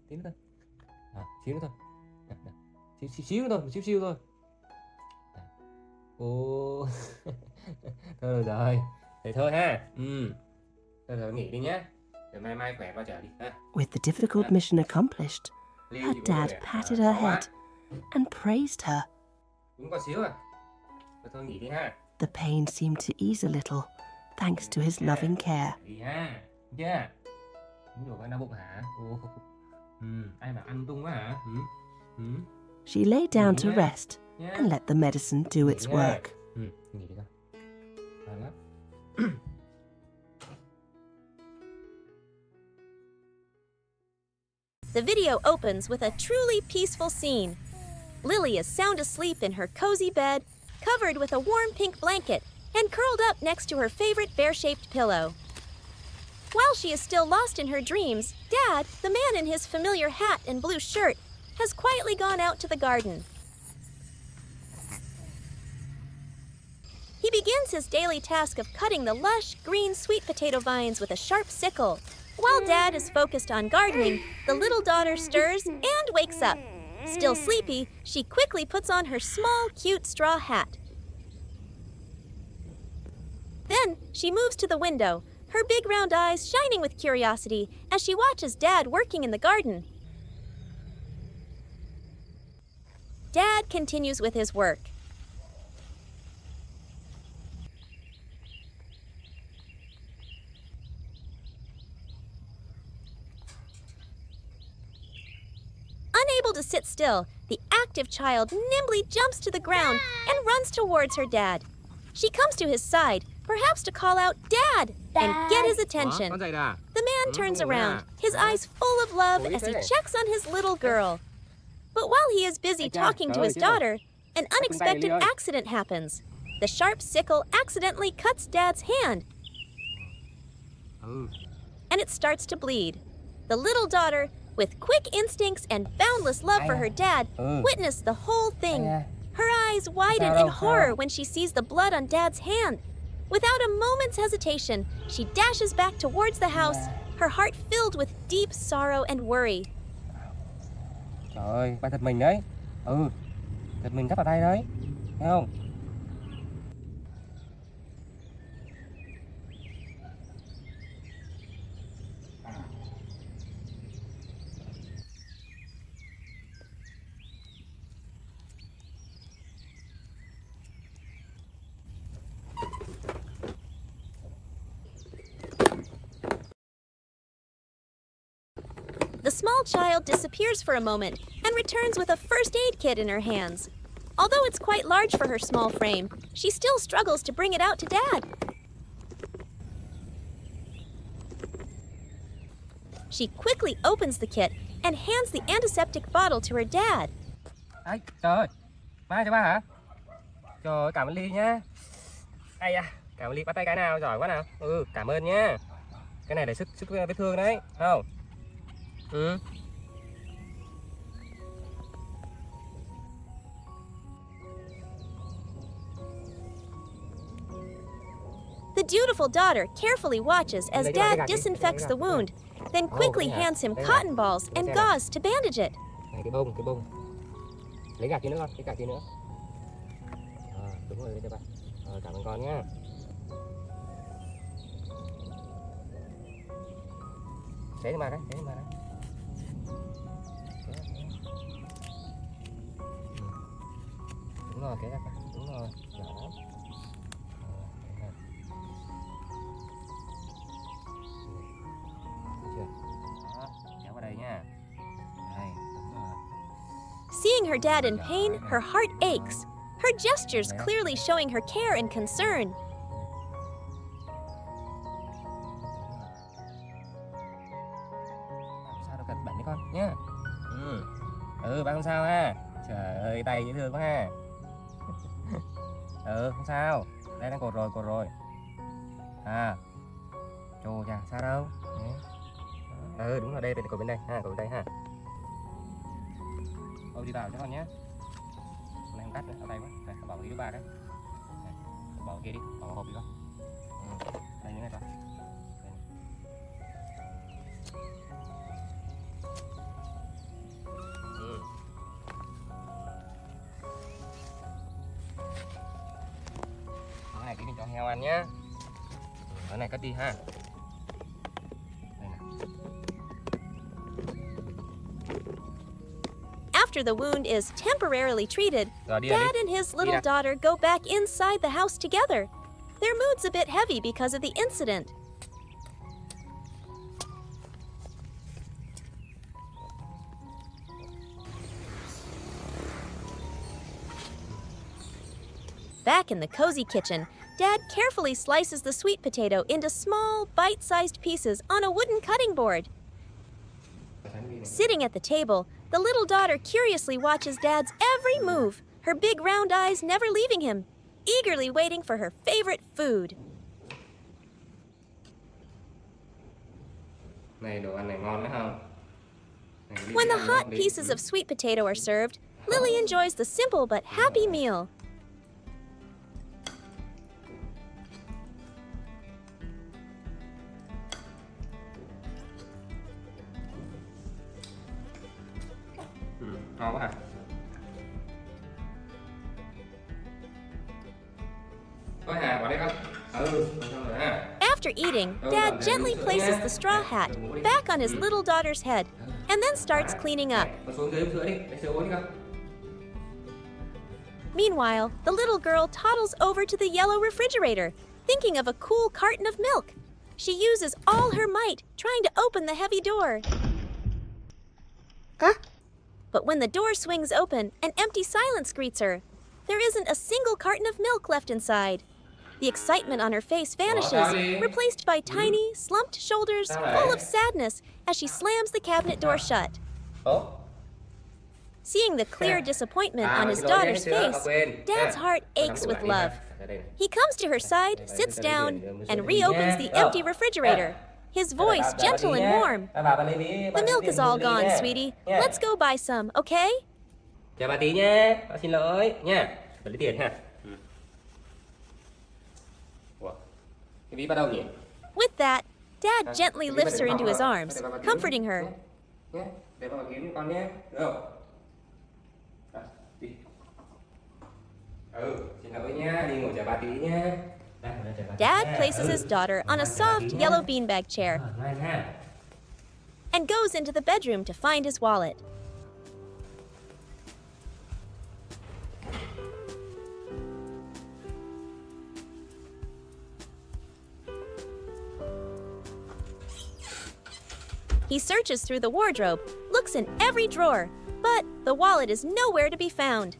Xíu nữa thôi. Xíu thôi. Thôi được rồi. Thế thôi ha. Thôi nghỉ đi nhé. Rồi mai khỏe qua chở đi ha. With the difficult mission accomplished, her dad patted her head and praised her. Uống con xíu à? Thôi nghỉ đi ha. The pain seemed to ease a little, thanks to his loving care. Đi ha. Yeah. Uống rồi đau bụng hả? Ai bảo ăn tung quá hả? She lay down to rest and let the medicine do its work. Nghỉ đi con. Ngon lắm. The video opens with a truly peaceful scene. Lily is sound asleep in her cozy bed, covered with a warm pink blanket, and curled up next to her favorite bear-shaped pillow. While she is still lost in her dreams, Dad, the man in his familiar hat and blue shirt, has quietly gone out to the garden. He begins his daily task of cutting the lush, green sweet potato vines with a sharp sickle. While Dad is focused on gardening, the little daughter stirs and wakes up. Still sleepy, she quickly puts on her small, cute straw hat. Then she moves to the window, her big round eyes shining with curiosity as she watches Dad working in the garden. Dad continues with his work. Unable to sit still, the active child nimbly jumps to the ground and runs towards her dad. She comes to his side, perhaps to call out "Dad" and get his attention. Con dậy à? The man turns around, his eyes full of love as he checks on his little girl. But while he is busy talking to his daughter, an unexpected accident happens. The sharp sickle accidentally cuts Dad's hand, and it starts to bleed. The little daughter, with quick instincts and boundless love for her dad, witnessed the whole thing. Her eyes widen in horror when she sees the blood on Dad's hand. Without a moment's hesitation, she dashes back towards the house, her heart filled with deep sorrow and worry. Trời ơi, ba thịt mình đấy. Thịt mình cắt vào tay đấy. Thấy không? The small child disappears for a moment and returns with a first aid kit in her hands. Although it's quite large for her small frame, she still struggles to bring it out to Dad. She quickly opens the kit and hands the antiseptic bottle to her dad. Đấy, trời ơi. Ba cho ba hả? Trời ơi, cảm ơn Ly nhá. Ai da, cảm ơn Ly, bắt tay cái nào, giỏi quá nào. Cảm ơn nhá. Cái này để sức vết thương đấy, không? The dutiful daughter carefully watches as Dad disinfects the wound, then quickly hands him cotton balls and gauze to bandage it. Này, cái bông. Lấy gạt kia nữa con, lấy gạt kia nữa. Đúng rồi, lấy cho bạn. Cảm ơn con nhá. Xé cho bà đấy, Đúng rồi, cái ra con, đúng rồi, giỏi lắm. Kéo vào đây nha. Đây, đúng rồi. Seeing her dad in pain, her heart aches. Her gestures clearly showing her care and concern. Sao đâu cần bẩn đấy con nhá. Ba không sao ha. Trời ơi, tay dễ thương quá ha. Không sao. Đây đang cột rồi. Chồ chà, sao đâu. Đúng rồi, đây cột bên đây ha, cột bên đây ha. Đi vào cho con nhé. Này không cắt nữa, ở đây quá. Đây, bỏ cái thứ ba đấy. Đây, bỏ kia đi, bỏ hộp đi con. Đây như này con. Cái này mình cho heo ăn nhá. Cái này cắt đi ha. Đây này. After the wound is temporarily treated, Dad and his little daughter go back inside the house together. Their mood's a bit heavy because of the incident. Back in the cozy kitchen, Dad carefully slices the sweet potato into small, bite-sized pieces on a wooden cutting board. Sitting at the table, the little daughter curiously watches Dad's every move, her big round eyes never leaving him, eagerly waiting for her favorite food. Này, đồ ăn này ngon đấy không? When the hot pieces of sweet potato are served, Lily enjoys the simple but happy meal. Ngon quá hả? Thôi Hà, bỏ đây con. Xong rồi ha. After eating, Dad gently places the straw hat back on his little daughter's head and then starts cleaning up. Xuống dưới sữa đi, lấy sữa uống đi con. Meanwhile, the little girl toddles over to the yellow refrigerator, thinking of a cool carton of milk. She uses all her might, trying to open the heavy door. But when the door swings open, an empty silence greets her. There isn't a single carton of milk left inside. The excitement on her face vanishes, replaced by tiny, slumped shoulders full of sadness as she slams the cabinet door shut. Seeing the clear disappointment on his daughter's face, Dad's heart aches with love. He comes to her side, sits down, and reopens the empty refrigerator. His voice gentle and warm. The milk is all gone, sweetie. Let's go buy some, okay? Chào bà tí nhé, bà xin lỗi nha. Phải lấy tiền ha. Ủa, cái ví bắt đầu nhỉ? With that, Dad gently lifts her into his arms, comforting her. Nhé, để bà kiếm con nhé, được không? Đi. Xin lỗi nhé, đi ngủ chờ bà tí nhé. Dad places his daughter on a soft yellow beanbag chair Ngoan ha. and goes into the bedroom to find his wallet. He searches through the wardrobe, looks in every drawer, but the wallet is nowhere to be found.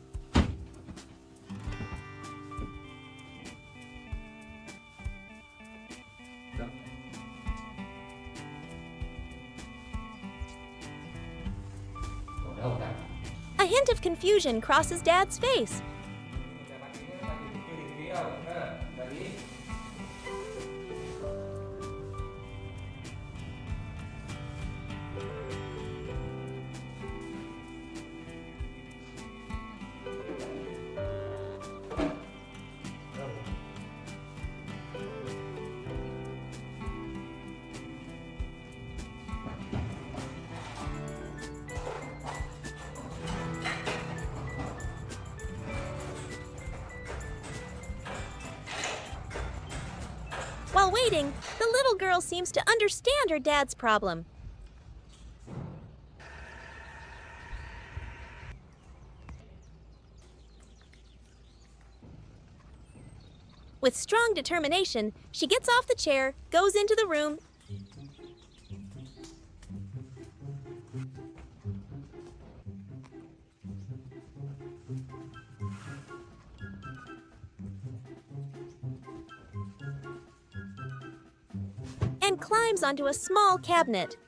A hint of confusion crosses Dad's face. While waiting, the little girl seems to understand her dad's problem. With strong determination, she gets off the chair, goes into the room, and climbs onto a small cabinet.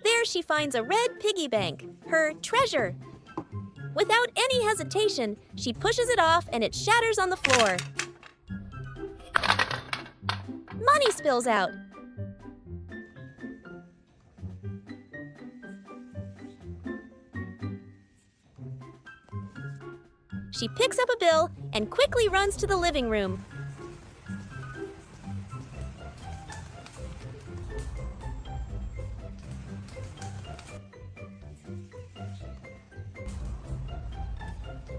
There she finds a red piggy bank, her treasure. Without any hesitation, she pushes it off and it shatters on the floor. Money spills out. She picks up a bill and quickly runs to the living room.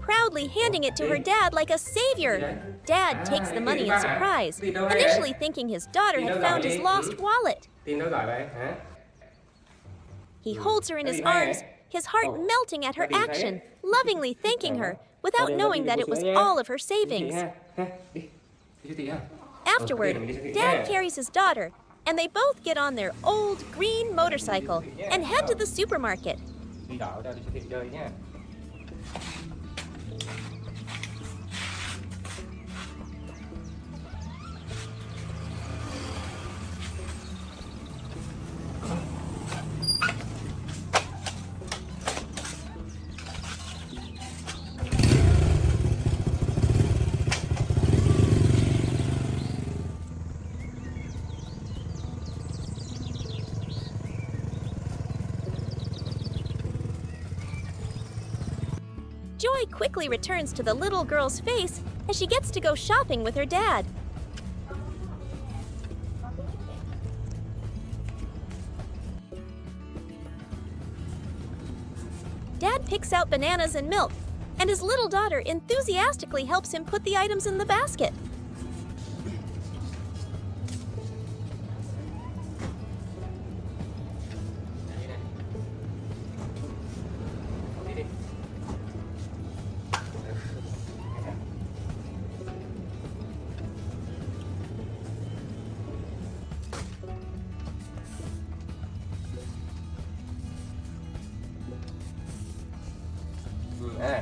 Proudly handing it to her dad like a savior. Dad takes the money in surprise, initially thinking his daughter had found his lost wallet. Tìm đâu gọi vậy hả? He holds her in his arms, his heart melting at her action, lovingly thanking her, without knowing that it was all of her savings. Afterward, Dad carries his daughter, and they both get on their old green motorcycle and head to the supermarket. Đi đỏ ra đi siêu thị chơi nha. Joy quickly returns to the little girl's face as she gets to go shopping with her dad. Dad picks out bananas and milk, and his little daughter enthusiastically helps him put the items in the basket.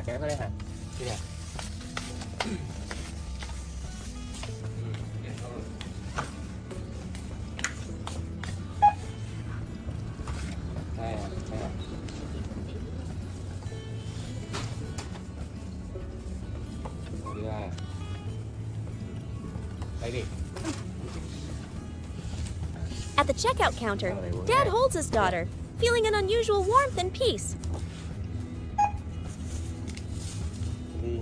Kéo vào đây hả? Đi nè. Đây. Đây đi. At the checkout counter, Dad holds his daughter, feeling an unusual warmth and peace. Đi.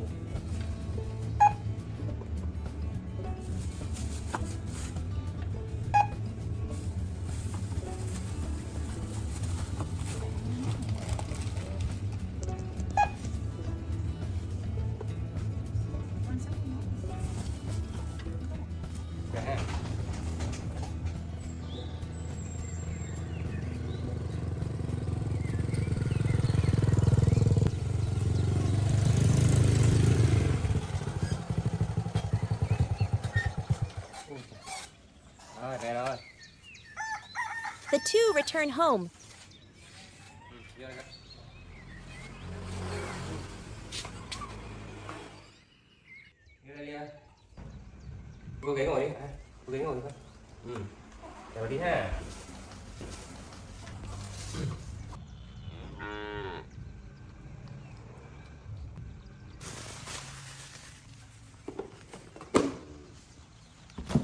Rồi, về rồi. The two return home. Vô đây. Vô đây đi ơi. Vô ghế ngồi đi. Vô ghế ngồi đi con. Chào đi ha.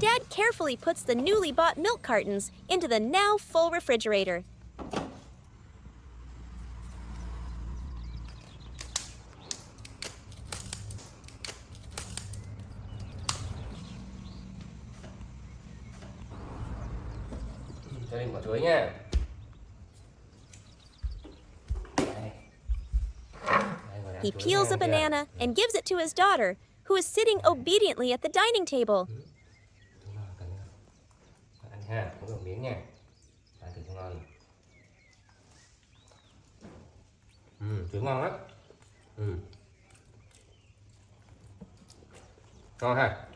Dad carefully puts the newly bought milk cartons into the now full refrigerator. Cho lên quả chuối nha. Đây. He peels a banana and gives it to his daughter, who is sitting obediently at the dining table. Ăn ha, cũng một miếng nha. Ăn thử cho ngon. Chuối ngon lắm. Ngon ha.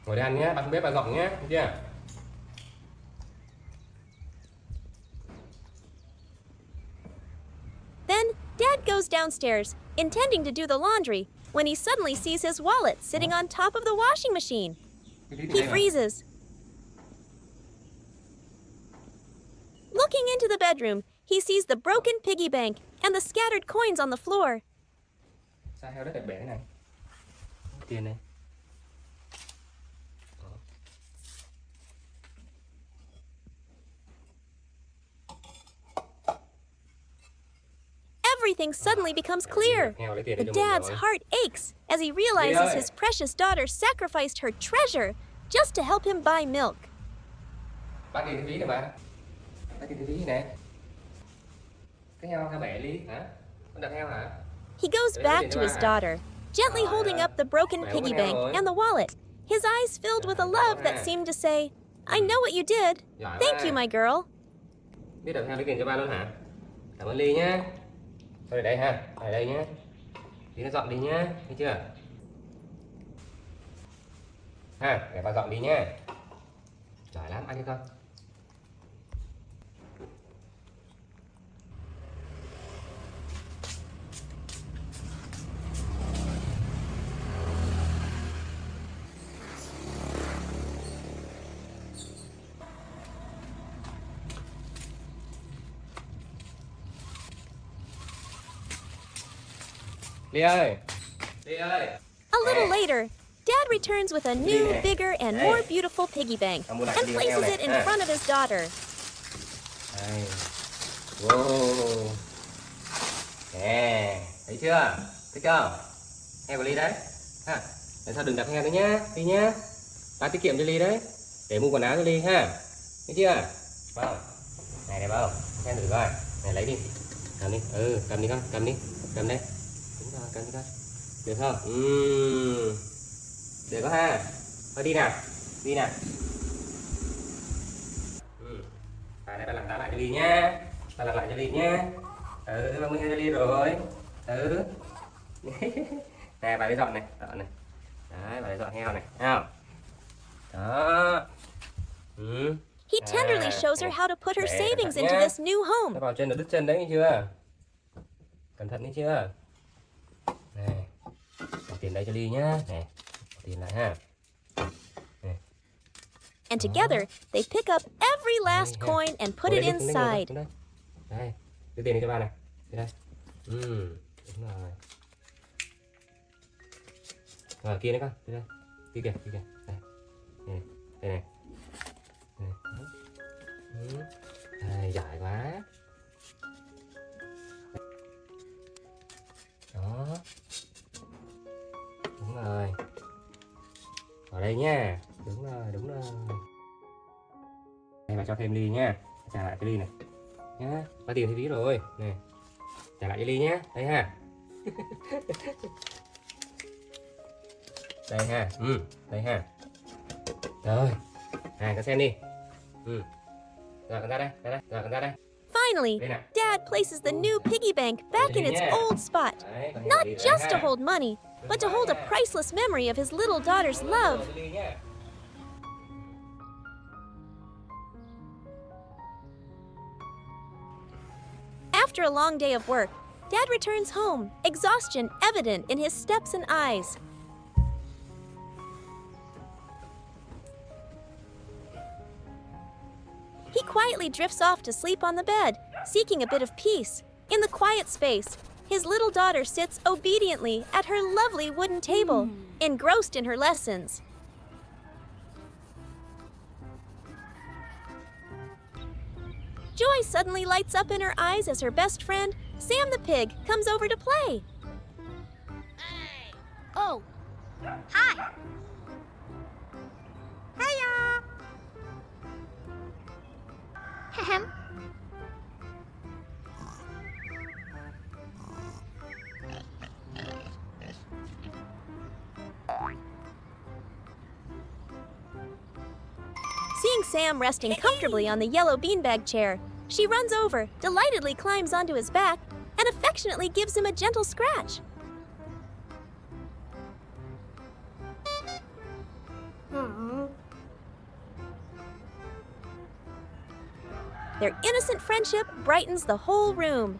Ngồi đây ăn nhé, bắt bếp bà dọn nhé, thấy chưa? Then, Dad goes downstairs, intending to do the laundry, when he suddenly sees his wallet sitting on top of the washing machine. He freezes. Looking into the bedroom, he sees the broken piggy bank and the scattered coins on the floor. Sao heo đất đẹp bể thế này? Tiền này. Everything suddenly becomes clear. But Dad's heart aches as he realizes his precious daughter sacrificed her treasure just to help him buy milk. Bắt đi cái ví này mà. Bắt đi cái ví này. Cái heo heo bể ly hả? Con đặt heo hả? He goes back to his daughter, gently holding up the broken piggy bank and the wallet, his eyes filled with a love that seemed to say, I know what you did. Thank you, my girl. Biết đặt heo lấy tiền cho ba luôn hả? Cảm ơn Ly nhá. Thôi để đây ha, để đây nhé. Tí nó dọn đi nhá, thấy chưa? Ha, để ba dọn đi nhá. Giỏi lắm, ăn đi con. Ly ơi! Ly ơi! A little later, Dad returns with a new, bigger, and more beautiful piggy bank and places it in front of his daughter. Đây. Wow! Nè, thấy chưa? Thích không? Heo của Ly đấy. Ha. Để sao đừng đặt heo nữa nhá, Ly nhá. Ba tiết kiệm cho Ly đấy. Để mua quần áo cho Ly ha. Thấy chưa? Vâng. Này đẹp không? Xem thử coi. Này lấy đi. Cầm đi. Cầm đi con, cầm đi. Cầm đây. Đúng rồi, cầm đi con. Được không? Được có ha. Thôi đi nào. Đi nào. Này ba làm lại cho Ly nhá. Ba làm lại cho Ly nhá. Ba mới cho Ly rồi. Nè bà đi dọn này, dọn này. Đấy, bà đi dọn heo này, thấy không? Đó. He tenderly shows her how to put her savings into this new home. Nó vào chân nó đứt chân đấy, nghe chưa? Cẩn thận đi chưa? Này, bỏ tiền đây cho Ly nhá. Này, bỏ tiền lại ha. And together, they pick up every last coin and put it inside. Đây, đưa tiền đi cho ba này. Đây. Đúng rồi. Rồi kia nữa con, kia đây. Kia kìa, kia kìa. Đây. Đây này. Đây này. Đây, giỏi quá. Đó. Đúng rồi. Vào đây nha. Đúng rồi, đúng rồi. Đây bà cho thêm ly nha. Trả lại cái ly này. Nhá. Có tiền thì ví rồi. Này. Trả lại cái ly nhá. Đây ha. Đây ha. Đây ha. Rồi. Con xem đi. Rồi con ra đây, ra đây, rồi con ra đây. Finally, Đây nè. Dad places the new piggy bank back in its old spot. Đấy, con Not đi just đây to ha. hold money, but to hold a priceless memory of his little daughter's love. Cái ly nhá. After a long day of work, Dad returns home, exhaustion evident in his steps and eyes. He quietly drifts off to sleep on the bed, seeking a bit of peace. In the quiet space, his little daughter sits obediently at her lovely wooden table, engrossed in her lessons. Joy suddenly lights up in her eyes as her best friend, Sam the pig, comes over to play. Oh. Hi. Hiya! Ahem. Seeing Sam resting comfortably on the yellow beanbag chair, she runs over, delightedly climbs onto his back, and affectionately gives him a gentle scratch. Their innocent friendship brightens the whole room.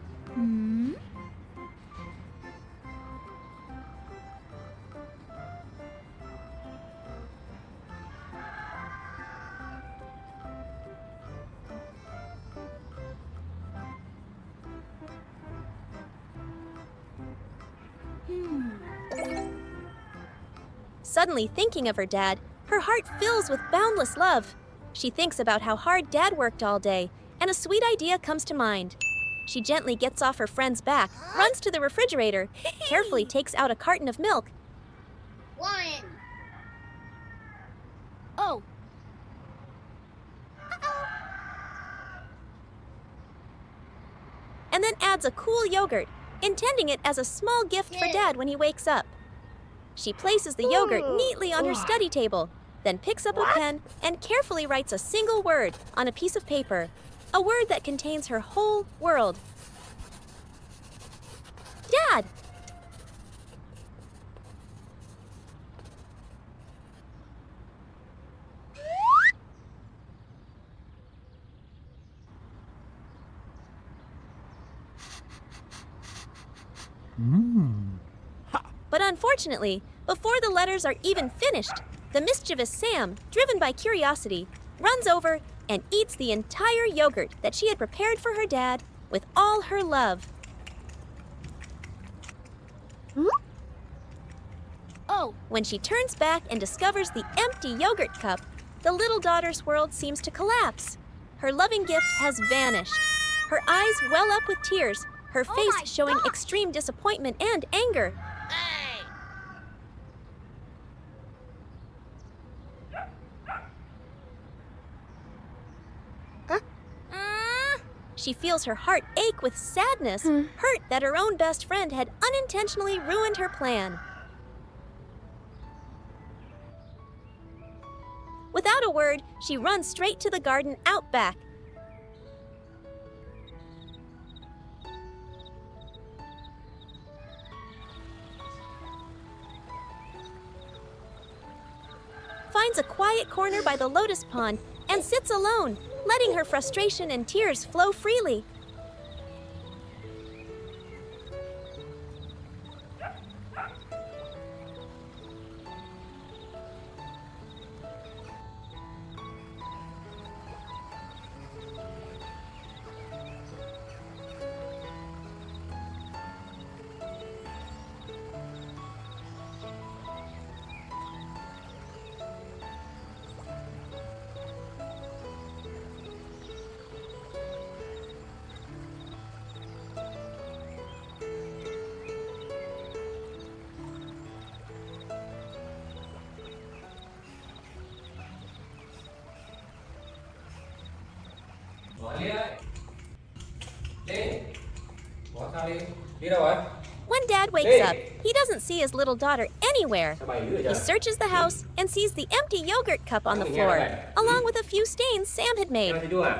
Suddenly thinking of her dad, her heart fills with boundless love. She thinks about how hard Dad worked all day, and a sweet idea comes to mind. She gently gets off her friend's back, runs to the refrigerator, carefully takes out a carton of milk, One. Oh. and then adds a cool yogurt, intending it as a small gift for Dad when he wakes up. She places the yogurt neatly on her study table, then picks up a pen and carefully writes a single word on a piece of paper, a word that contains her whole world. Dad! But unfortunately, before the letters are even finished, the mischievous Sam, driven by curiosity, runs over and eats the entire yogurt that she had prepared for her dad with all her love. Oh. When she turns back and discovers the empty yogurt cup, the little daughter's world seems to collapse. Her loving gift has vanished. Her eyes well up with tears, her my face showing gosh. extreme disappointment and anger. Hey. She feels her heart ache with sadness, hurt that her own best friend had unintentionally ruined her plan. Without a word, she runs straight to the garden out back. Finds a quiet corner by the lotus pond and sits alone, letting her frustration and tears flow freely. Ly, ủa sao Ly? Đi đâu rồi? When Dad wakes up, he doesn't see his little daughter anywhere. Sao bay dữ vậy He trời? searches the house and sees the empty yogurt cup on the floor, along with a few stains Sam had made. Em thấy đua à?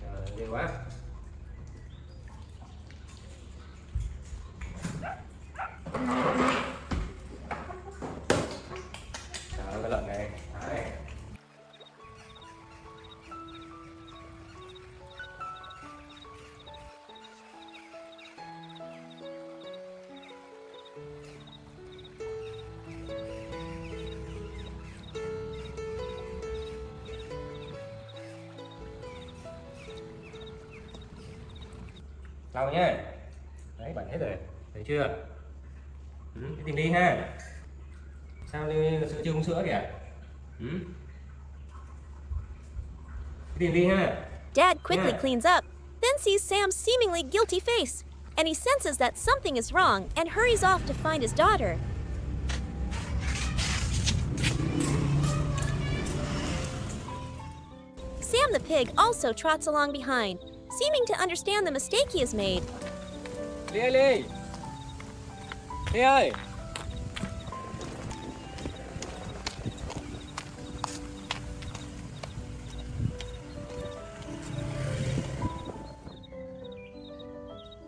Trời, ghê quá. Trời, cái lợn này. Đấy. Lau nhá. Đấy, bẩn hết rồi. Thấy chưa? Đi tìm đi ha. Sao sữa chưa uống sữa kìa? Đi tìm đi ha. Dad quickly Yeah. cleans up, then sees Sam's seemingly guilty face, and he senses that something is wrong and hurries off to find his daughter. Sam the pig also trots along behind, seeming to understand the mistake he has made. Ly ơi, Ly. Ly ơi.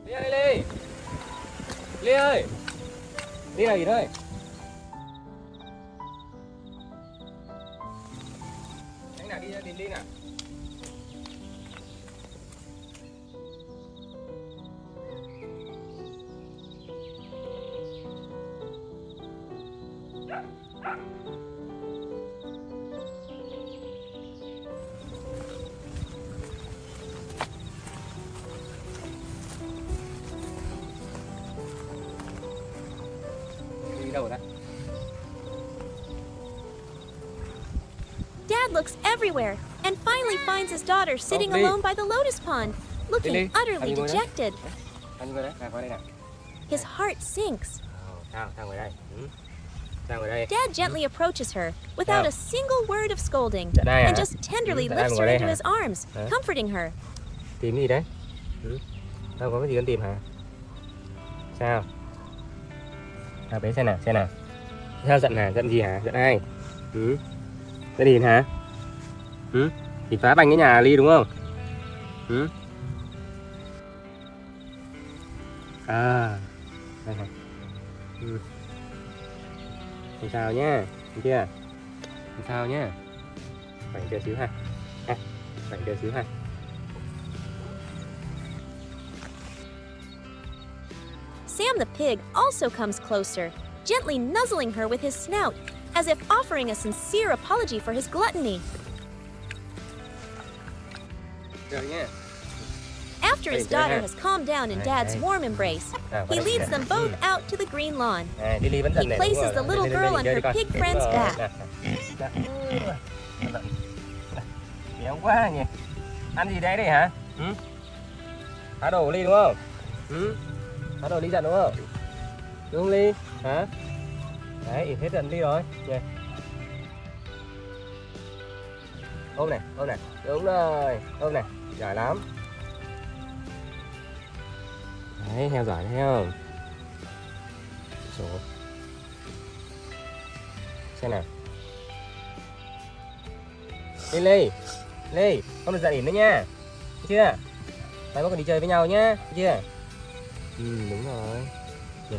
Ly ơi, Ly. Ly ơi. Ly là gì đây? Anh nào đi tìm Ly nào. Đi đâu rồi đấy? Dad looks everywhere and finally finds his daughter sitting Ly. alone by the lotus pond, looking Ly, utterly anh ngồi đây. dejected. Anh ngồi đây, qua đây nào. His heart sinks. Sao ngồi đây? Sao ngồi đây? Dad gently approaches her without a single word of scolding Đây and hả? just tenderly Tại em lifts ngồi her đây into hả? his arms, Hả? comforting her. Tìm gì đấy? Sao có cái gì cần tìm hả? Sao? Sao bé xem nào, xem nào. Sao giận hả? Giận gì hả? Giận ai? Giận Điền hả? Thì phá banh cái nhà Ly đúng không? À, đây hả? Không sao nhá, thấy chưa? Không sao nhá. Phải chờ xíu ha. Phải chờ xíu ha. Sam the pig also comes closer, gently nuzzling her with his snout, as if offering a sincere apology for his gluttony. Rồi nhá. After his Hey, daughter Dad. has calmed down in Hey, Dad's hey. warm embrace, Qua he đây leads kìa. them both out to the green lawn. Ly Ly vẫn giận He này. places đúng rồi. the little Lên, lên, girl lên, on chơi her đi con. pig Đúng friend's rồi. back. Béo quá nhỉ. Ăn gì đấy đây hả? Phá đồ Ly đúng không? Phá đồ Ly giận đúng không? Đúng không Ly? Hả? Đấy, hết giận Ly rồi. Nhỉ? Ôm này, ôm này. Đúng rồi, ôm này. Giỏi lắm. Đấy, heo giỏi thấy không? Số. Xem nào. Ly Ly, Ly, không được giận ỉn nữa nha. Thấy chưa? Mai mốt còn đi chơi với nhau nhá. Thấy chưa? Đúng rồi. Nè.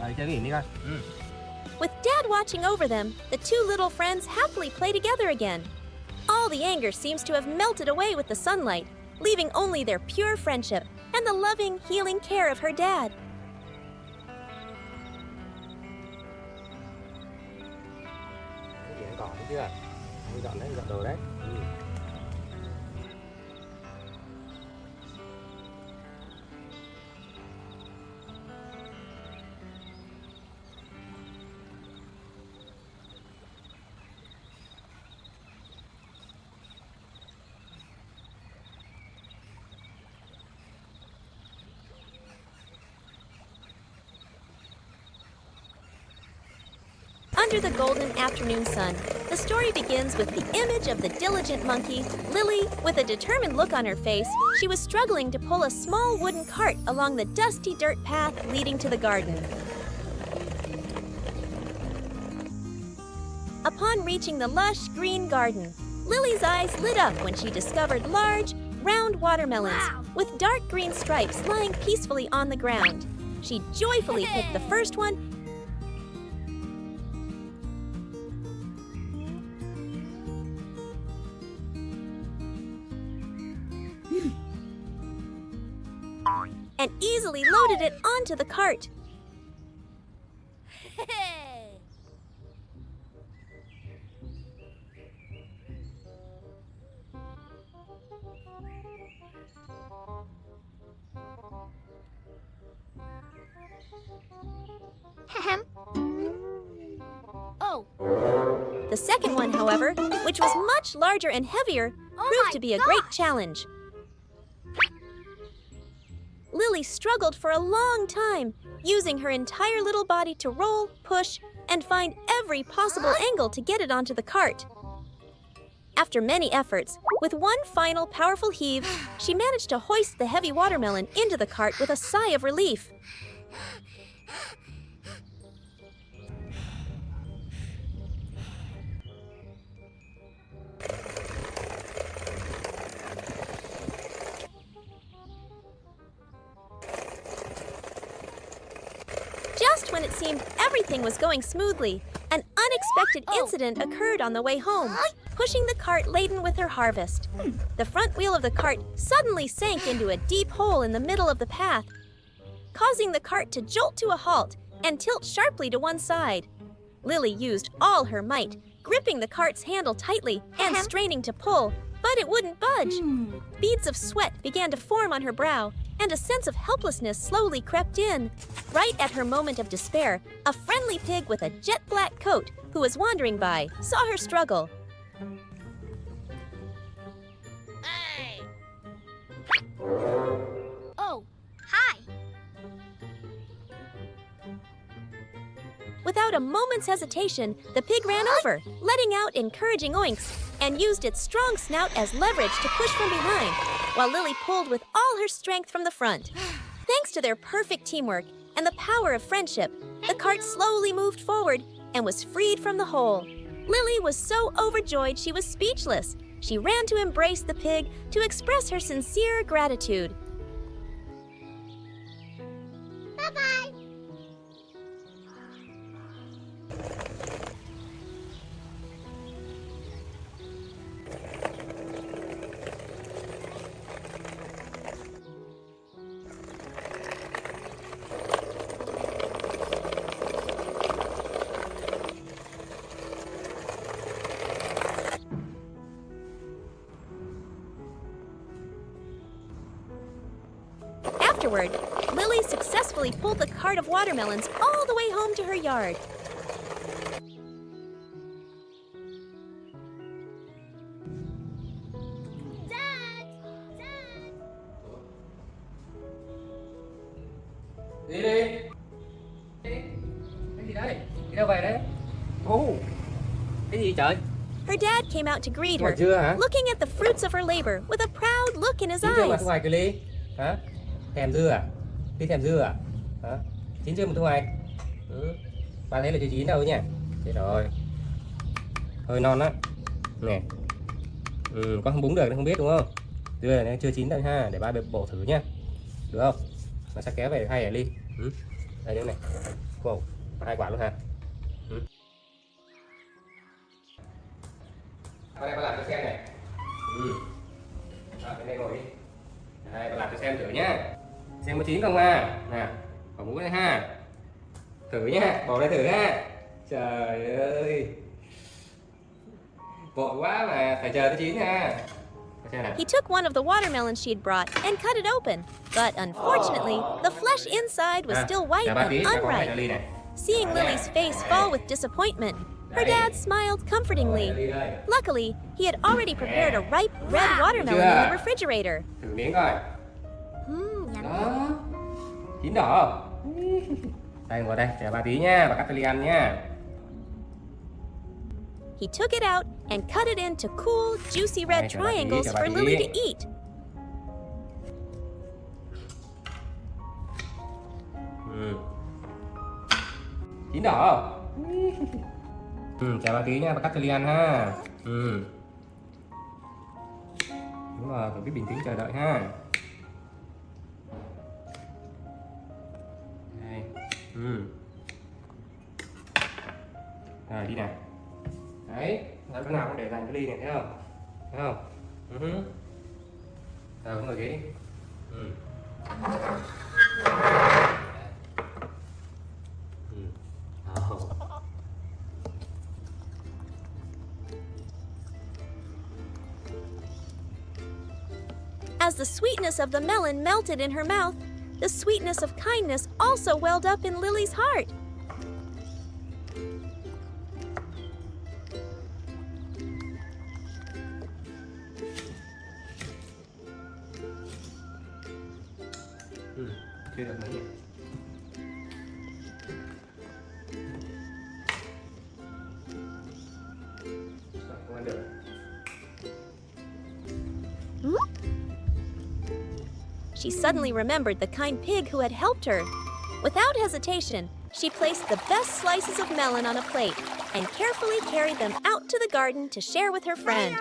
Rồi chơi cái ỉn đi con. With Dad watching over them, the two little friends happily play together again. All the anger seems to have melted away with the sunlight, leaving only their pure friendship and the loving, healing care of her dad. Cái gì cỏ thấy chưa? Đi dọn đấy, dọn đồ đấy. Under the golden afternoon sun, the story begins with the image of the diligent monkey, Lily. With a determined look on her face, she was struggling to pull a small wooden cart along the dusty dirt path leading to the garden. Upon reaching the lush green garden, Lily's eyes lit up when she discovered large, round watermelons with dark green stripes lying peacefully on the ground. She joyfully picked the first one and easily loaded it onto the cart. Hey! Ahem. Oh, The second one, however, which was much larger and heavier, proved to be a great challenge. Lily struggled for a long time, using her entire little body to roll, push, and find every possible angle to get it onto the cart. After many efforts, with one final powerful heave, she managed to hoist the heavy watermelon into the cart with a sigh of relief. Just when it seemed everything was going smoothly, an unexpected incident occurred on the way home, pushing the cart laden with her harvest. The front wheel of the cart suddenly sank into a deep hole in the middle of the path, causing the cart to jolt to a halt and tilt sharply to one side. Lily used all her might, gripping the cart's handle tightly and straining to pull, but it wouldn't budge. Beads of sweat began to form on her brow, and a sense of helplessness slowly crept in. Right at her moment of despair, a friendly pig with a jet-black coat who was wandering by saw her struggle. hey! Oh, hi! Without a moment's hesitation, the pig ran over, letting out encouraging oinks, and used its strong snout as leverage to push from behind, while Lily pulled with all her strength from the front. Thanks to their perfect teamwork and the power of friendship, the cart slowly moved forward and was freed from the hole. Lily was so overjoyed she was speechless. She ran to embrace the pig to express her sincere gratitude. Bye-bye! Afterward, Lily successfully pulled the cart of watermelons all the way home to her yard. Dad! Dad! Đi đi. Đi. Cái gì đấy? Đi đâu về đấy? Ô, cái gì trời? Her dad came out to greet Thu hoạch her, chưa hả? looking at the fruits of her labor with a proud look in his Chín chưa mà eyes. thu hoạch rồi Ly? Hả? Thèm dưa à? Ly thèm dưa à? Hả? Chín chưa mà thu hoạch? Ba thấy là chưa chín đâu nhỉ? Thế rồi. Hơi non á. Nè. Con không búng được nên không biết đúng không? Dưa này chưa chín đâu ha, để ba bộ thử nhá. Được không? Nó sẽ kéo về hay hả Ly? Đây đây này. Wow, 2 quả luôn hả? Qua đây ba làm cho xem này. Bên đây ngồi đi. Đây, ba làm cho xem thử nhá. Xem có chín không ha. Nè, bỏ muỗng đây ha. Thử nhá, bỏ đây thử ha. Trời ơi. Vội quá mà, phải chờ tới chín ha. Xem nào. He took one of the watermelons she'd brought and cut it open, but unfortunately, the flesh inside was still white Chào ba tí, and cho con hai cho unripe. Ly này. Seeing Lily's face fall with disappointment, her dad smiled comfortingly. Ly đây. Luckily, he had already prepared a ripe red watermelon in the refrigerator. Thử miếng coi. Đó. Chín đỏ không? Đây ngồi đây, chào ba tí nha, bà cắt cho Ly ăn nha. he took it out and cut it into cool, juicy red Này, cho bà tí, triangles cho bà for tí. Lily to eat. Chín đỏ không? Chờ bà tí nha, bà cắt cho Ly ăn ha. Đúng rồi, phải biết bình tĩnh chờ đợi ha. Đây. Rồi đi nào. Đấy, làm cái nào cũng để dành cái ly này, thấy không? Thấy không? Rồi cũng ngồi ghế đi. As the sweetness of the melon melted in her mouth, the sweetness of kindness also welled up in Lily's heart. Chưa được mấy nhỉ? Không ăn được. She suddenly remembered the kind pig who had helped her. Without hesitation, she placed the best slices of melon on a plate and carefully carried them out to the garden to share with her friend.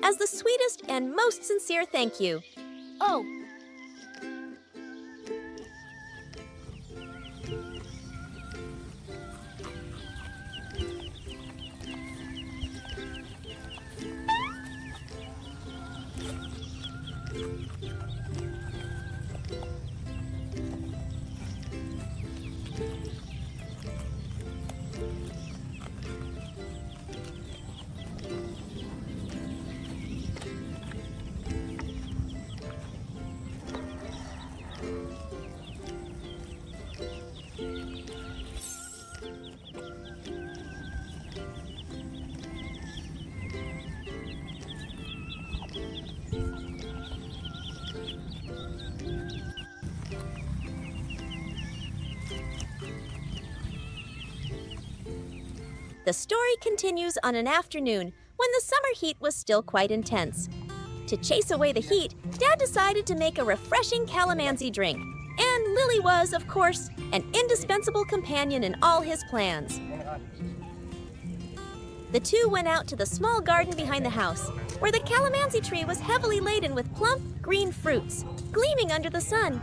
As the sweetest and most sincere thank you. Oh, The story continues on an afternoon when the summer heat was still quite intense. To chase away the heat, Dad decided to make a refreshing calamanzy drink. And Lily was, of course, an indispensable companion in all his plans. The two went out to the small garden behind the house, where the calamanzy tree was heavily laden with plump, green fruits, gleaming under the sun.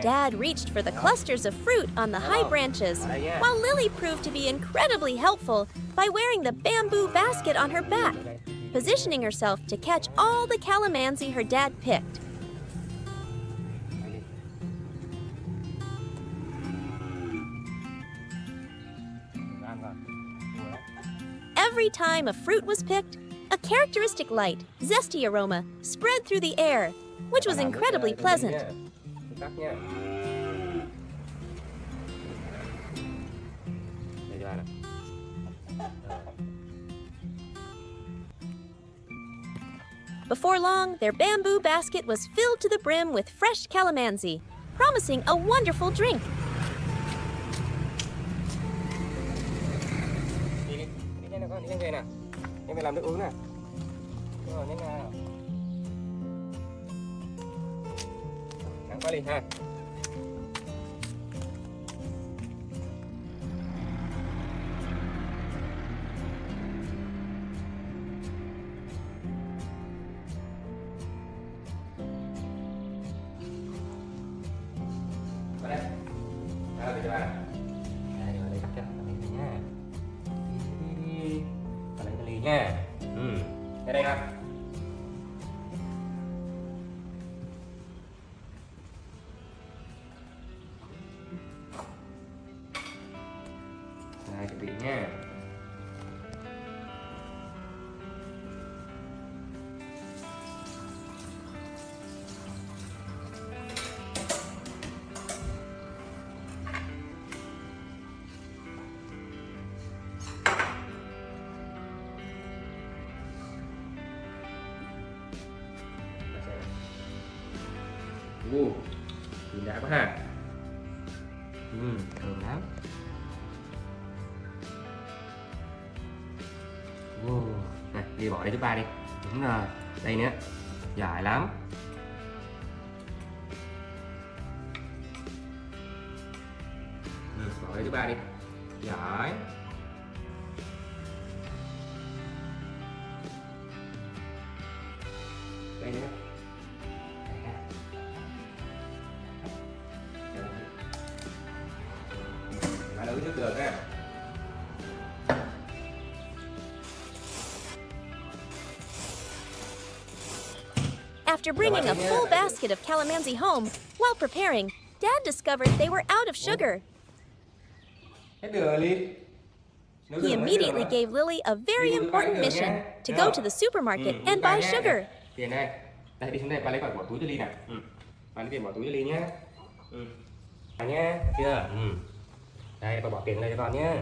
Dad reached for the clusters of fruit on the high branches, while Lily proved to be incredibly helpful by wearing the bamboo basket on her back, positioning herself to catch all the calamanzy her dad picked. Every time a fruit was picked, a characteristic light, zesty aroma spread through the air, which was incredibly pleasant. Before long, their bamboo basket was filled to the brim with fresh calamanzy, promising a wonderful drink. Em phải làm nước uống nè. Rồi, nhanh nào. Nắng quá đi ha. Vào đây. Nào, để cho bà. Đây, vào đây cắt cho. Vào đây nha. Đi. Vào đây cái ly nha. Đây đây ha. Đây, chuẩn bị nha. Nhìn đã quá ha. Thơm lắm. Này, đi bỏ đây giúp ba đi. Đúng rồi, đây nữa. Dài lắm. Bỏ đây giúp ba đi. Giỏi. Đây nữa. Ba nấu trước được ha. After bringing a full basket of calamanzy home, while preparing, Dad discovered they were out of sugar. Hết đường rồi, Ly. He immediately gave Lily a very important mission to go to the supermarket and buy sugar. Tiền đây. Đây, đi xuống đây, ba lấy quả bỏ túi cho Ly này. Ba lấy tiền bỏ túi cho Ly nhé. Nhé, chưa? Đây, ba bỏ tiền đây cho con nhé.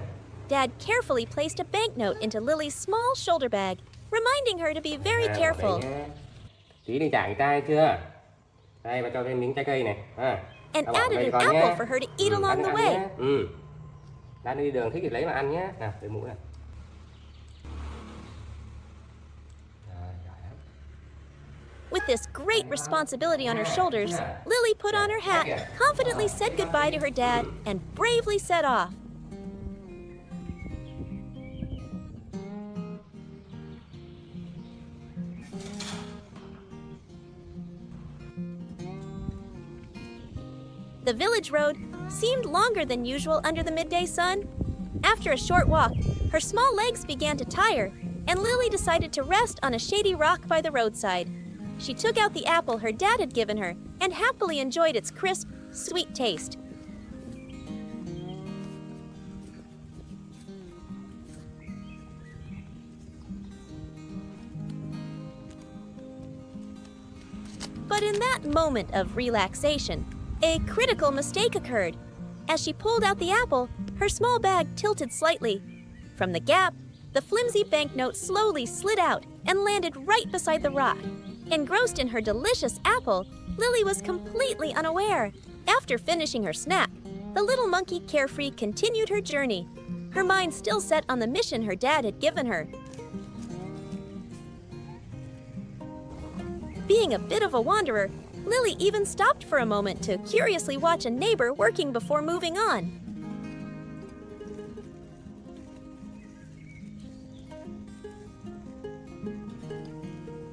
Dad carefully placed a banknote into Lily's small shoulder bag, reminding her to be very careful. Tí đừng trả người ta chưa? Đây, ba cho thêm miếng trái cây này. And added an apple for her to eat along the way. Đang đi đường thích thì lấy mà ăn nhé. Nào, lấy mũ này. With this great responsibility on her shoulders, Lily put on her hat, confidently said goodbye to her dad, and bravely set off. The village road seemed longer than usual under the midday sun. After a short walk, her small legs began to tire, and Lily decided to rest on a shady rock by the roadside. She took out the apple her dad had given her and happily enjoyed its crisp, sweet taste. But in that moment of relaxation, a critical mistake occurred. As she pulled out the apple, her small bag tilted slightly. From the gap, the flimsy banknote slowly slid out and landed right beside the rock. Engrossed in her delicious apple, Lily was completely unaware. After finishing her snack, the little monkey carefree continued her journey, her mind still set on the mission her dad had given her. Being a bit of a wanderer, Lily even stopped for a moment to curiously watch a neighbor working before moving on.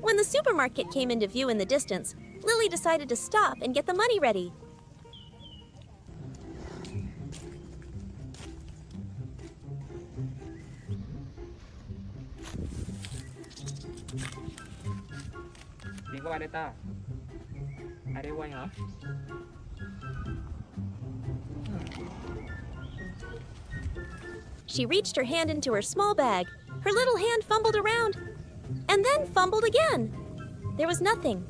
When the supermarket came into view in the distance, Lily decided to stop and get the money ready. Đi qua đây ta. Ai đây quay hả? She reached her hand into her small bag. Her little hand fumbled around and then fumbled again. There was nothing.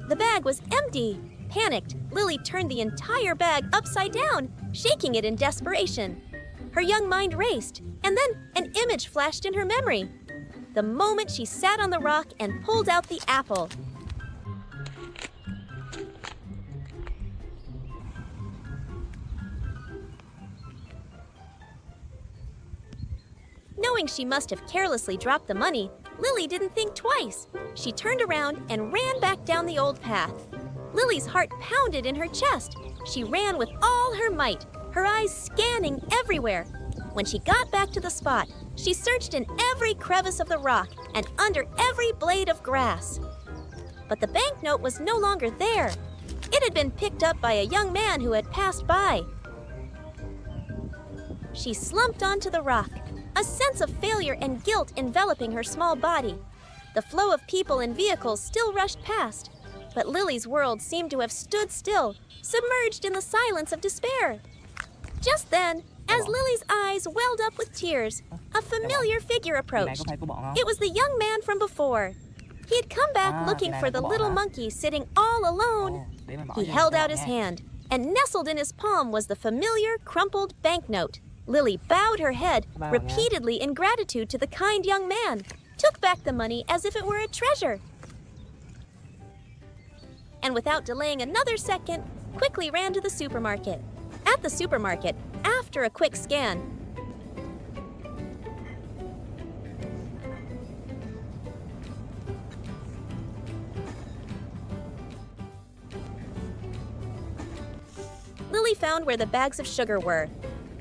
The bag was empty. Panicked, Lily turned the entire bag upside down, shaking it in desperation. Her young mind raced, and then an image flashed in her memory. The moment she sat on the rock and pulled out the apple. Knowing she must have carelessly dropped the money, Lily didn't think twice. She turned around and ran back down the old path. Lily's heart pounded in her chest. She ran with all her might, her eyes scanning everywhere. When she got back to the spot, she searched in every crevice of the rock and under every blade of grass. But the banknote was no longer there. It had been picked up by a young man who had passed by. She slumped onto the rock, a sense of failure and guilt enveloping her small body. The flow of people and vehicles still rushed past, but Lily's world seemed to have stood still, submerged in the silence of despair. Just then, as Lily's eyes welled up with tears, a familiar figure approached. It was the young man from before. He had come back looking for the little monkey sitting all alone. He held out his hand, and nestled in his palm was the familiar crumpled banknote. Lily bowed her head repeatedly in gratitude to the kind young man, took back the money as if it were a treasure. and without delaying another second, quickly ran to the supermarket. At the supermarket, after a quick scan, Lily found where the bags of sugar were.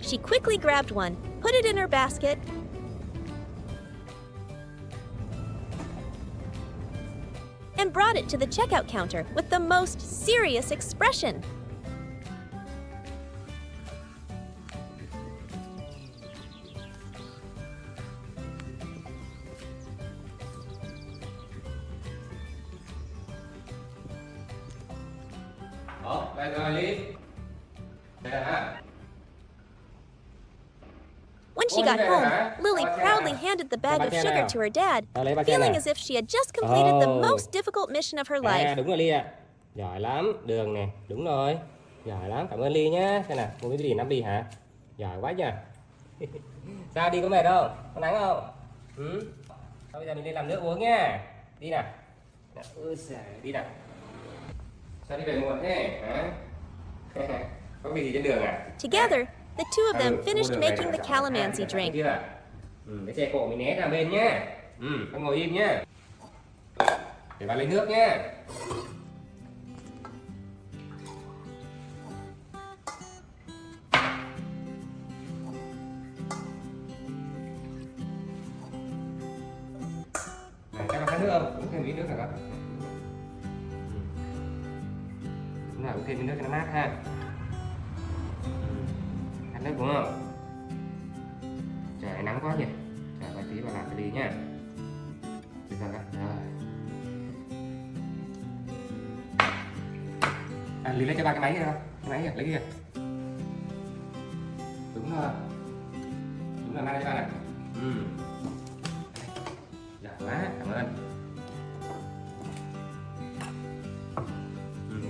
She quickly grabbed one, put it in her basket, and brought it to the checkout counter with the most serious expression. Đây rồi Ly. Đây là ha. When she got home, Lily proudly handed the bag of sugar to her dad, feeling as if she had just completed the most difficult mission of her life. Đúng rồi Ly ạ. Giỏi lắm, đường này, đúng rồi. Giỏi lắm, cảm ơn Ly nhá. Xem nào, mua cái gì 5 bì hả? Giỏi quá nhỉ. Sao đi có mệt không? Có nắng không? Ừ. Thôi bây giờ mình lên làm nước uống nhá. Đi nào. Đi nào. Sao đi về muộn thế? Hả? Có cái gì trên đường à? Together, the two of them finished making the calamanzy drink. Cái xe cộ mình né ra bên nhá. Con ngồi im nhá. Để bà lấy nước nhá. Này, các bạn khát nước không? Uống thêm ít nước nào các. Đúng rồi, uống thêm nước cho nó mát ha. Khát nước đúng không? Trời nắng quá nhỉ. Trời vài tí vào làm cái đi nhá. Được rồi các. Rồi. À, Lý lấy cho ba cái máy kìa. Cái máy kìa, lấy kìa. Đúng rồi. Đúng rồi, mang đây cho ba này. Giỏi quá, cảm ơn.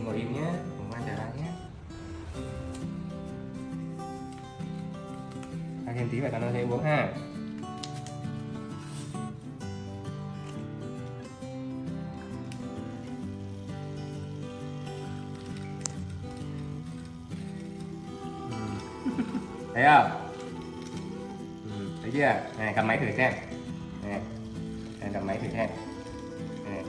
Ngồi im nhé, cùng ăn trả lại nhé. Ăn thêm tí vậy tao nó sẽ uống ha. Thấy không? Thấy chưa? Này, cầm máy thử xem. Này, cầm máy thử xem. Này.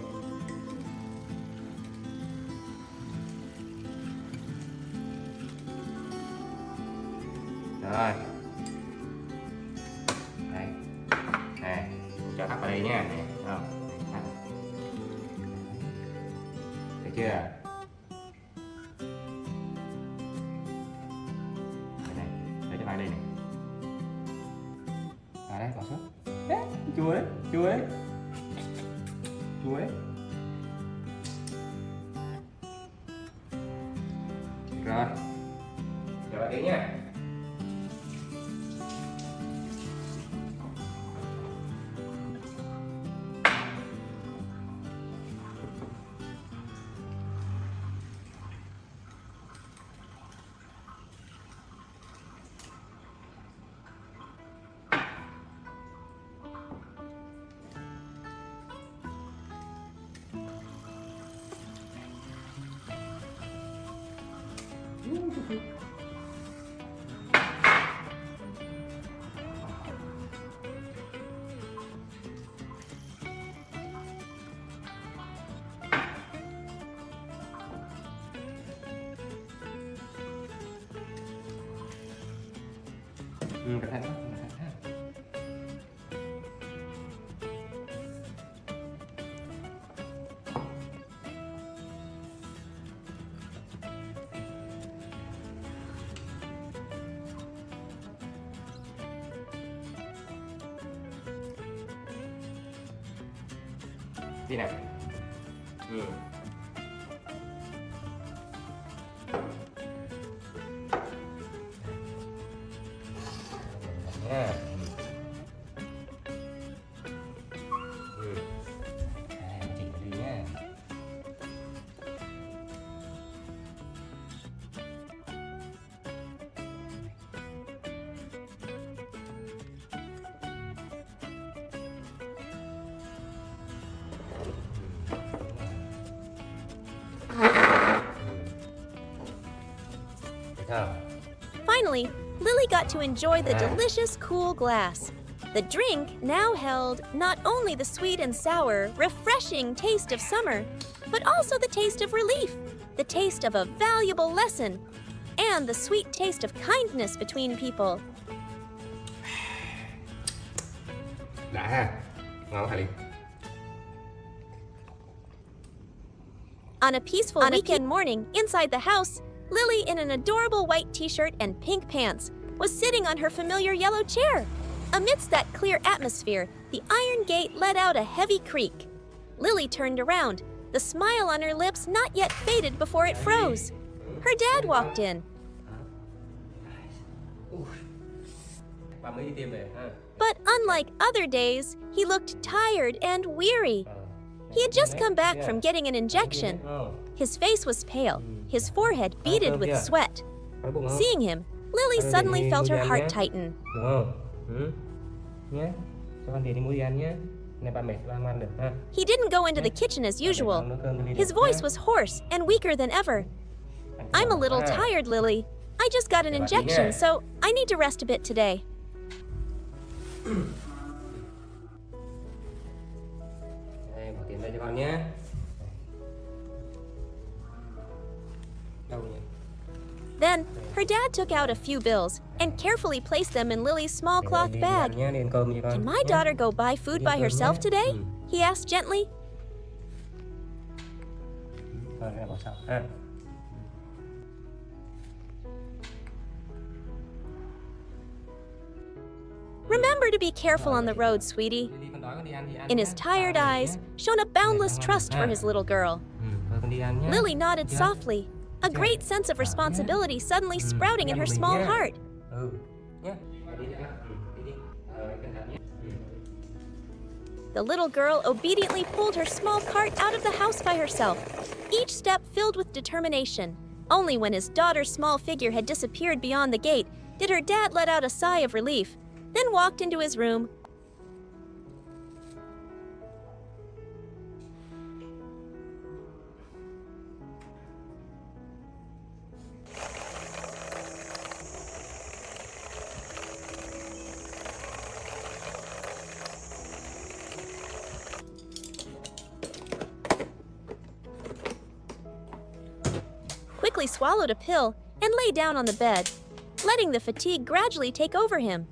Rồi. Đấy. Này, cho thắp vào đây nhá. Này, không? Thấy chưa? Đây này, lấy cho vào đây này. Vào đây, bỏ xuống. Chuối, chuối. Chuối. Rồi. Cho vào đây nhá. Cẩn thận, cẩn thận ha. Đi nào. Yeah. Chỉnh đi nhé. Lily got to enjoy the delicious, cool glass. The drink now held not only the sweet and sour, refreshing taste of summer, but also the taste of relief, the taste of a valuable lesson, and the sweet taste of kindness between people. Đã ha. Ngon hả Ly? On a peaceful weekend morning inside the house, Lily, in an adorable white t-shirt and pink pants, was sitting on her familiar yellow chair. Amidst that clear atmosphere, the iron gate let out a heavy creak. Lily turned around, the smile on her lips not yet faded before it froze. Her dad walked in. Bà mới đi tiêm về ha. But unlike other days, he looked tired and weary. He had just come back from getting an injection. His face was pale, his forehead beaded with sweat. Seeing him, Lily suddenly felt her heart tighten. Đúng không? Nhé. Cho con tiền đi mua gì ăn nhé. Này bà mệt bà ăn được ha. He didn't go into the kitchen as usual. His voice was hoarse and weaker than ever. I'm a little tired, Lily. I just got an injection, so I need to rest a bit today. Đây, bỏ tiền đây cho con nhé. Đâu nhỉ? Then, her dad took out a few bills and carefully placed them in Lily's small cloth bag. Can my daughter go buy food by herself today? He asked gently. Rồi, bỏ sau ha. Remember to be careful on the road, sweetie. In his tired eyes shone a boundless trust for his little girl. Lily nodded softly, a great sense of responsibility suddenly sprouting in her small heart. The little girl obediently pulled her small cart out of the house by herself, each step filled with determination. Only when his daughter's small figure had disappeared beyond the gate did her dad let out a sigh of relief, then walked into his room. Quickly swallowed a pill and lay down on the bed, letting the fatigue gradually take over him.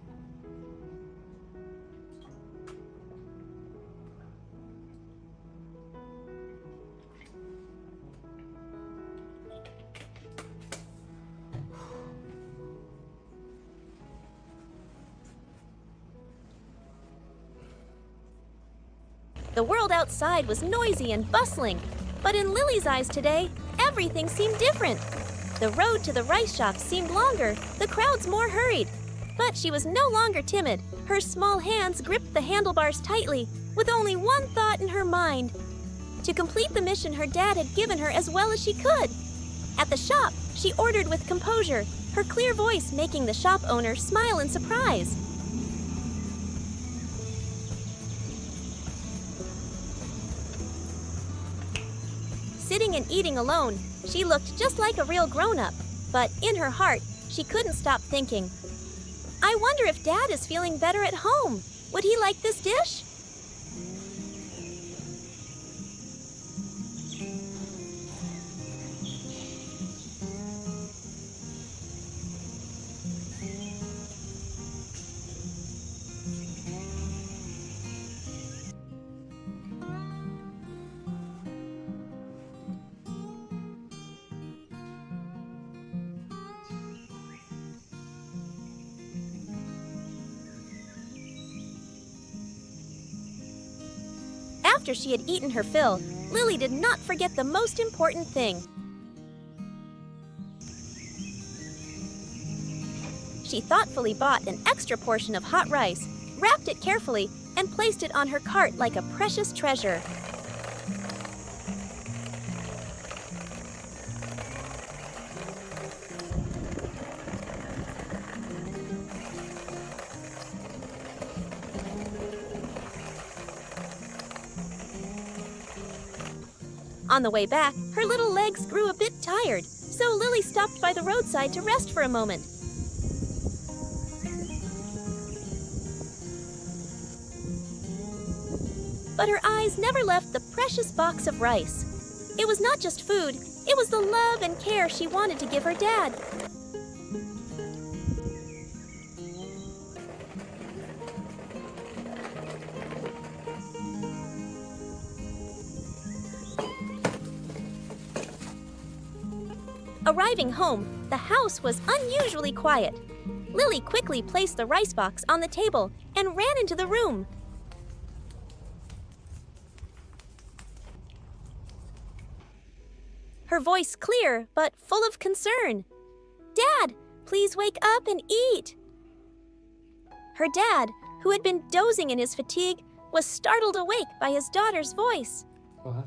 The world outside was noisy and bustling, but in Lily's eyes today, everything seemed different. The road to the rice shop seemed longer, the crowds more hurried. But she was no longer timid. Her small hands gripped the handlebars tightly, with only one thought in her mind: to complete the mission her dad had given her as well as she could. At the shop, she ordered with composure, her clear voice making the shop owner smile in surprise. Sitting and eating alone, she looked just like a real grown-up. But in her heart, she couldn't stop thinking, I wonder if Dad is feeling better at home. Would he like this dish? After she had eaten her fill, Lily did not forget the most important thing. She thoughtfully bought an extra portion of hot rice, wrapped it carefully, and placed it on her cart like a precious treasure. On the way back, her little legs grew a bit tired, so Lily stopped by the roadside to rest for a moment. but her eyes never left the precious box of rice. It was not just food, it was the love and care she wanted to give her dad. Arriving home, the house was unusually quiet. Lily quickly placed the rice box on the table and ran into the room. Her voice clear but full of concern. "Dad, please wake up and eat." Her dad, who had been dozing in his fatigue, was startled awake by his daughter's voice. Ủa hả?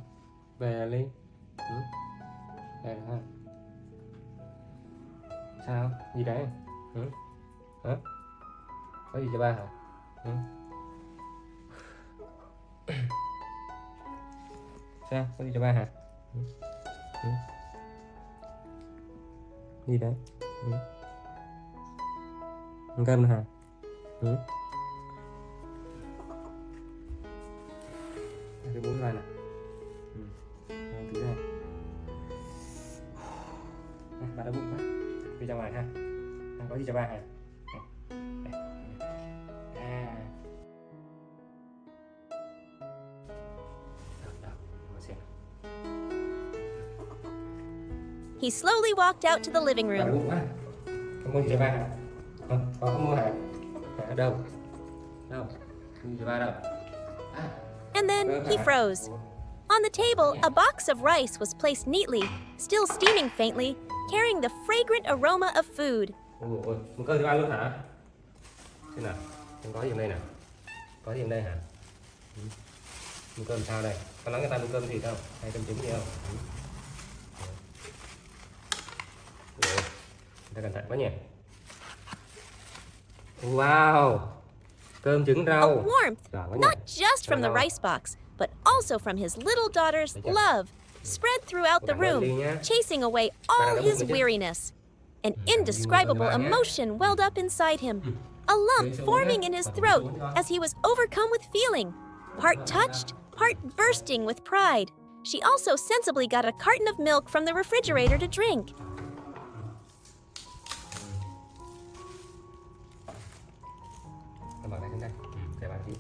Về à, Ly? Về hả? Sao? Gì đấy? Hả? Có gì cho ba hả? Sao? Có gì cho ba hả? Gì đấy? Ăn cơm nữa hả? Cái bún này nè. Ăn thứ này. Ba đói bụng quá. Đi ra ngoài ha. Có gì cho ba hả? He slowly walked out to the living Ba đói room. bụng quá. Có mua gì cho ba hả? Không mua hả? Đâu? Đâu? Mua gì cho ba đâu? And then he froze. On the table, a box of rice was placed neatly, still steaming faintly, carrying the fragrant aroma of food. Ôi, muốn cơm cho ba luôn hả? Xem nào, xem có gì trong đây nào? Có gì trong đây hả? Muốn cơm sao đây? Có nói người ta muốn cơm gì không? Hay cơm trứng gì không? Ủa, người ta cẩn thận quá nhỉ? Wow! Cơm trứng A rau. warmth, Giỏi quá nhỉ? not just from the rice box, but also from his little daughter's love, spread throughout the room, chasing away all his weariness. An indescribable emotion welled up inside him, a lump forming in his throat as he was overcome with feeling, part touched, part bursting with pride. She also sensibly got a carton of milk from the refrigerator to drink. Mở ra trên đây. Để bạn tí.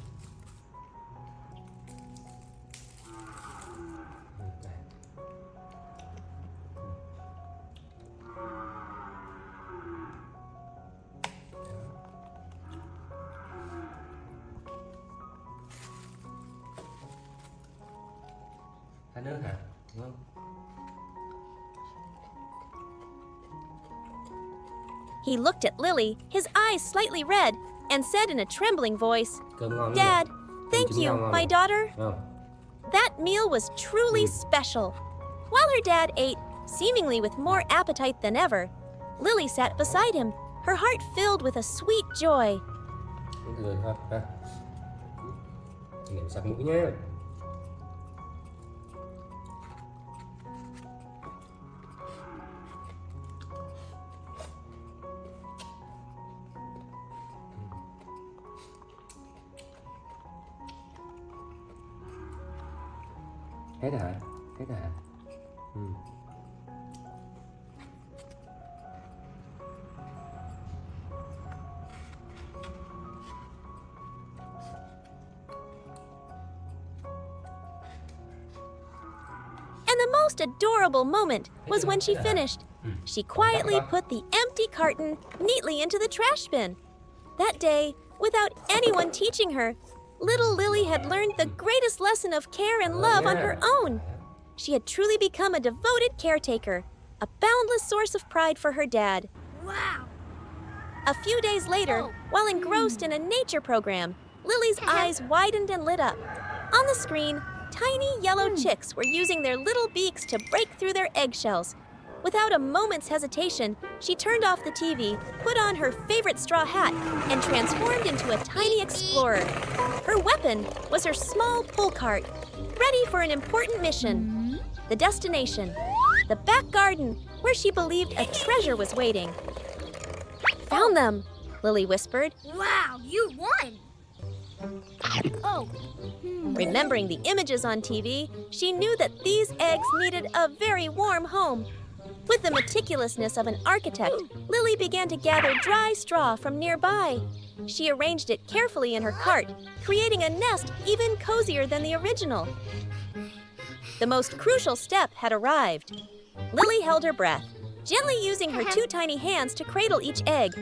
Pha nước hả? Đúng không? He looked at Lily, his eyes slightly red, and said in a trembling voice, Cơm ngon "Dad, thank trứng rau you, ngon my nhỉ? daughter." Không? That meal was truly special. While her dad ate, seemingly with more appetite than ever, Lily sat beside him, her heart filled with a sweet joy. Uống từ từ thôi ha. Nghiệm sạc mũi nhé. Hết rồi hả? Hết rồi hả? And the most adorable moment was when she finished. She quietly put the empty carton neatly into the trash bin. That day, without anyone teaching her, little Lily had learned the greatest lesson of care and love on her own. She had truly become a devoted caretaker, a boundless source of pride for her dad. Wow. A few days later, while engrossed in a nature program, Lily's eyes widened and lit up. On the screen, tiny yellow chicks were using their little beaks to break through their eggshells. Without a moment's hesitation, she turned off the TV, put on her favorite straw hat, and transformed into a tiny explorer. Her weapon was her small pull cart, ready for an important mission. The destination, the back garden, where she believed a treasure was waiting. "Found them," Lily whispered. Wow, you won. Oh. Remembering the images on TV, she knew that these eggs needed a very warm home. With the meticulousness of an architect, Lily began to gather dry straw from nearby. She arranged it carefully in her cart, creating a nest even cozier than the original. The most crucial step had arrived. Lily held her breath, gently using her two tiny hands to cradle each egg.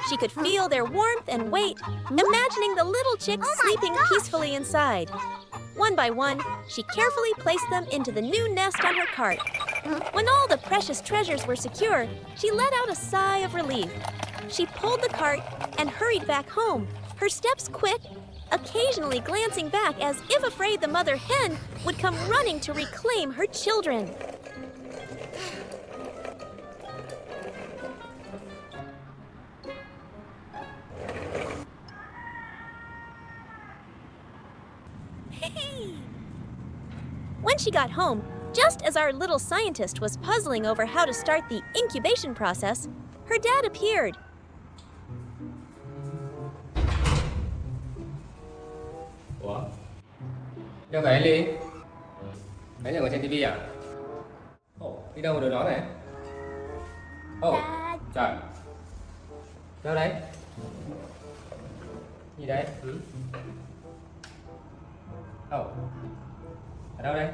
She could feel their warmth and weight, imagining the little chicks sleeping peacefully inside. One by one, she carefully placed them into the new nest on her cart. When all the precious treasures were secure, she let out a sigh of relief. She pulled the cart and hurried back home, her steps quick, occasionally glancing back as if afraid the mother hen would come running to reclaim her children. When she got home, just as our little scientist was puzzling over how to start the incubation process, her dad appeared. Ủa? Đâu phải Ly? Nãy giờ ngồi xem TV à? Ồ, đi đâu mà đồ đó này? Ồ, trời. Đâu đấy? Gì đấy? Ồ, ở đâu đây?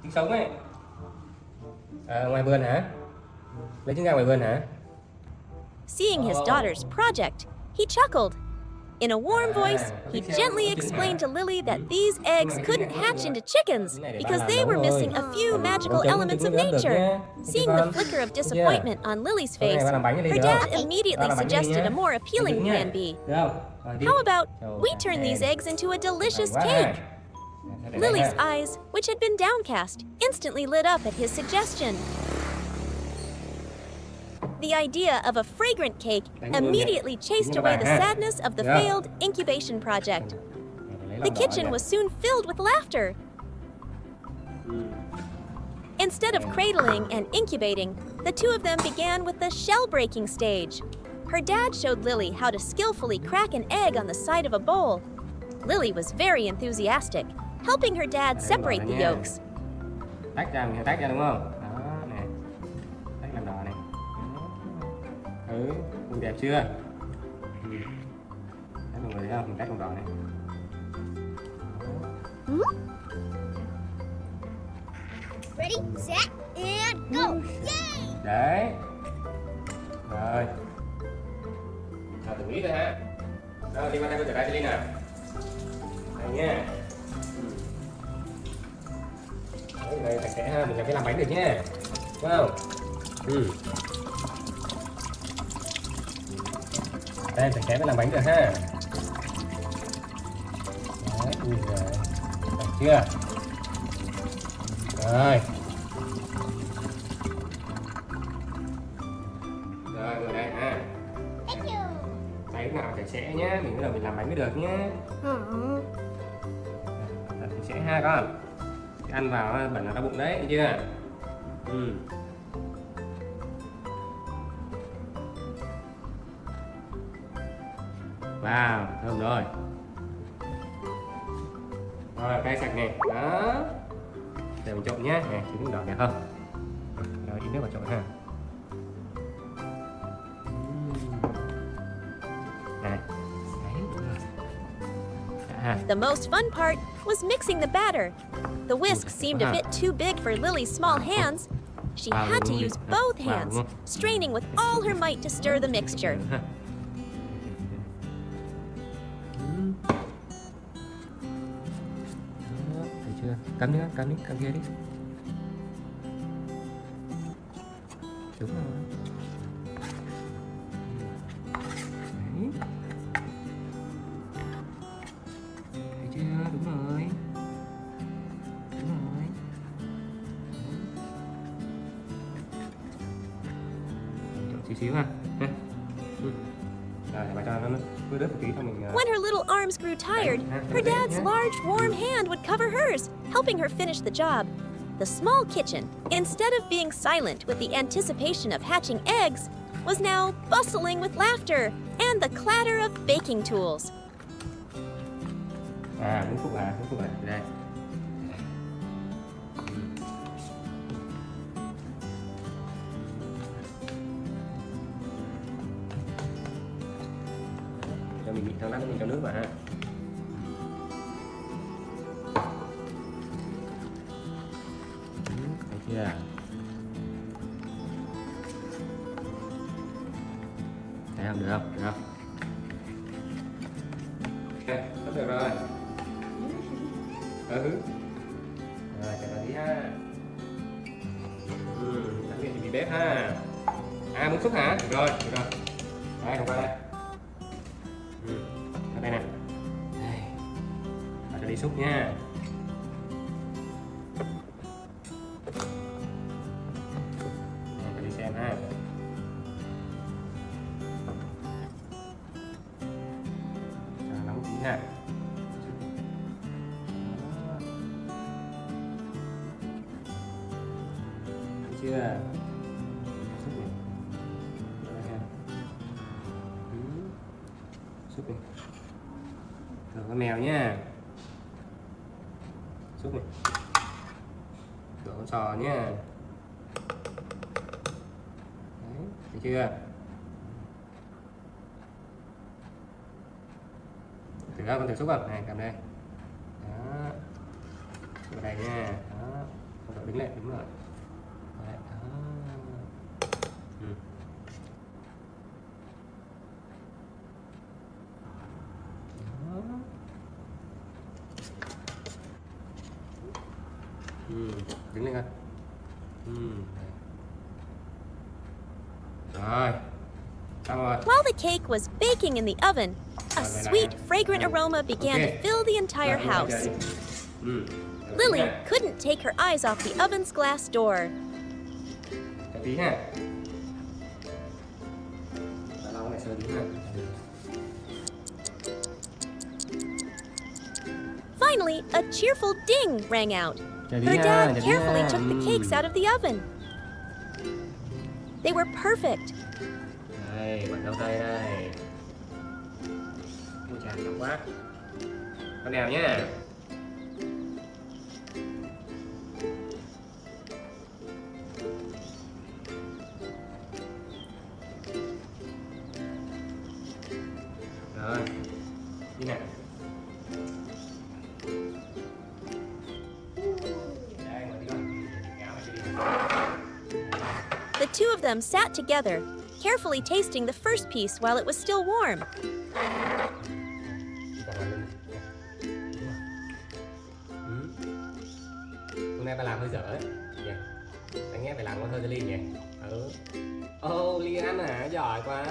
Trứng sống ấy. À, ngoài vườn hả? Lấy trứng gà ngoài vườn hả? Seeing his daughter's project, he chuckled. In a warm voice, he gently explained to Lily that these eggs couldn't hatch into chickens because they were missing a few magical elements of nature. Seeing the flicker of disappointment on Lily's face, her dad immediately suggested a more appealing plan B. How about we turn these eggs into a delicious cake? Lily's eyes, which had been downcast, instantly lit up at his suggestion. The idea of a fragrant cake immediately chased away the sadness of the failed incubation project. The kitchen was soon filled with laughter. Instead of cradling and incubating, the two of them began with the shell-breaking stage. Her dad showed Lily how to skillfully crack an egg on the side of a bowl. Lily was very enthusiastic, helping her dad separate the yolks. Tách ra, mình phải tách ra đúng không? Đó, này. Tách làm đỏ này. Đẹp chưa? Đấy, mọi người thấy không? Mình tách làm đỏ này. Ready, set, and go! Yay! Đấy. Rồi. Nào từng ít thôi ha. Rồi, đi qua đây cô trở lại cho Linh nào. Đây nha. Đấy, đây sạch sẽ ha, mình sẽ làm bánh được nhé. Đúng không? Đây, sạch sẽ mới làm bánh được ha. Đấy, ui giời. Được chưa? Rồi. Rồi, ngồi đây ha. Thank you! Tay lúc nào sạch sẽ nhé, mình bắt đầu mình làm bánh mới được nhé. Sạch sẽ ha con. Ăn vào bẩn là đau bụng đấy, thấy chưa? Wow, thơm rồi. Rồi, cây sạch này. Đó. Để mình trộn nhé. Này, trứng đỏ đẹp không? Rồi, ít nước vào trộn ha. Này. Đấy, đúng rồi. À. The most fun part was mixing the batter. The whisk seemed a bit too big for Lily's small hands. She had to use both hands, straining with all her might to stir the mixture. Thấy chưa? Cắm nữa, cắm kia đi. Đúng rồi. Đấy. Thấy chưa? Đúng rồi. Đúng rồi. Trộn xíu xíu ha. Rồi, bà cho nó bớt đất một tí xong mình. When her little arms grew tired, her dad's large, warm hand would cover hers, helping her finish the job. The small kitchen, instead of being silent with the anticipation of hatching eggs, was now bustling with laughter and the clatter of baking tools. À, muốn phúc à, đây. Cho mình bị thằng lát mình cho nước vào ha. Thấy chưa? Thấy không? Được không? Được không? Ok, sắp được rồi. Rồi, chạy vào đi ha. Tắt điện thì bị bếp ha. À, muốn xúc hả? Được rồi, được rồi. Đây, không qua đây. Ở đây nè. Đây. Và cho đi xúc nha. Đây, cho đi xem ha. Cho nóng tí ha. Thấy chưa? Xúc này. Đây ha. Xúc này. Rồi con mèo nha. Xúc này. Rồi con sò nha. Đấy, thấy chưa? Thử ra con thử xúc không? Này, cầm đây. Đó. Xúc vào đây nha. Đó. Con đợi đứng lại, đúng rồi. Đấy, đó. Đứng lên coi. Rồi. Xong rồi. While the cake was baking in the oven, a sweet, fragrant aroma began to fill the entire house. Lily couldn't take her eyes off the oven's glass door. Để tí ha. Lau cái này sơ tí ha. Finally, a cheerful ding rang out. Her dad carefully took the cakes out of the oven. They were perfect. Đây, bận đâu tay đây. Ôi chà, nóng quá. Con đèo nhá. Rồi, đi nè. The two of them sat together, carefully tasting the first piece while it was still warm. Hôm nay bà làm hơi dở đấy. Nhỉ? Anh nghe phải làm con hơi cho Ly nhỉ? Ly ăn hả? Giỏi quá.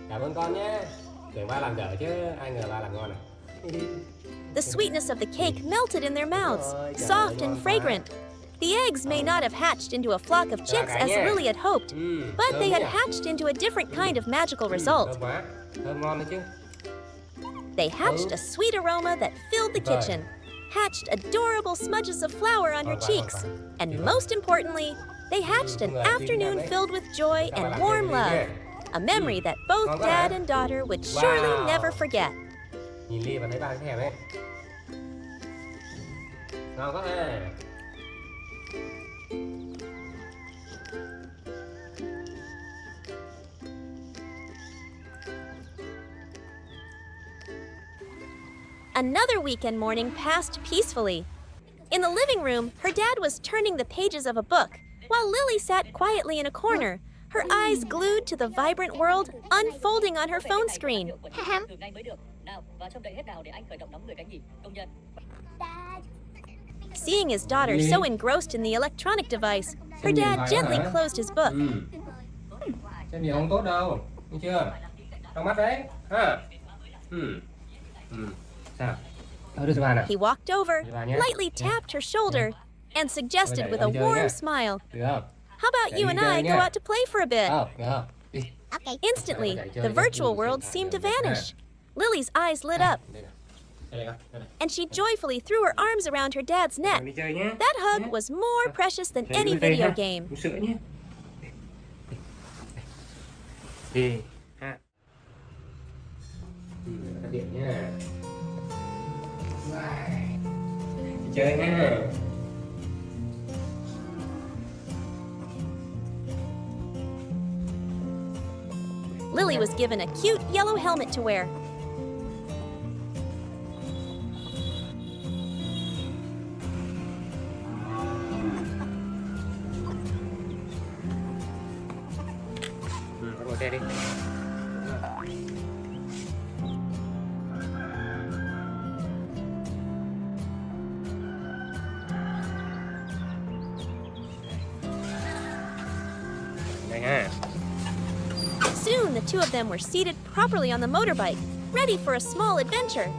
Cảm ơn con nhé. Tưởng ba làm dở chứ, ai ngờ ba làm ngon à. The sweetness of the cake melted in their mouths, soft and fragrant. The eggs may not have hatched into a flock of chicks as Lily had hoped, but they had hatched into a different kind of magical result. Thơm quá. Thơm ngon đấy chứ. They hatched a sweet aroma that filled the kitchen, hatched adorable smudges of flour on her cheeks, and most importantly, they hatched an afternoon filled with joy and warm love, a memory that both dad and daughter would surely never forget. Nhìn Ly và thấy ba thèm đấy. Ngon quá ha. Another weekend morning passed peacefully. In the living room, her dad was turning the pages of a book, while Lily sat quietly in a corner, her eyes glued to the vibrant world unfolding on her phone screen. Seeing his daughter so engrossed in the electronic device, her dad gently closed his book. Xem nhiều không tốt đâu, nghe chưa? Trong mắt đấy, ha. Sao? Đưa cho bà nào. He walked over, lightly tapped her shoulder, and suggested with a warm smile, Được không? "How about you and I go out to play for a bit?" Được không? Đi. Instantly, the virtual world seemed to vanish. Lily's eyes lit up, and she joyfully threw her arms around her dad's neck. Đi chơi nhé. That hug was more precious than any video game. Uống sữa nhé. Đi. Ha. Tắt điện nha. chơi nha. Lily was given a cute yellow helmet to wear. Con ngồi xe đi. Đây ha. Soon, the two of them were seated properly on the motorbike, ready for a small adventure.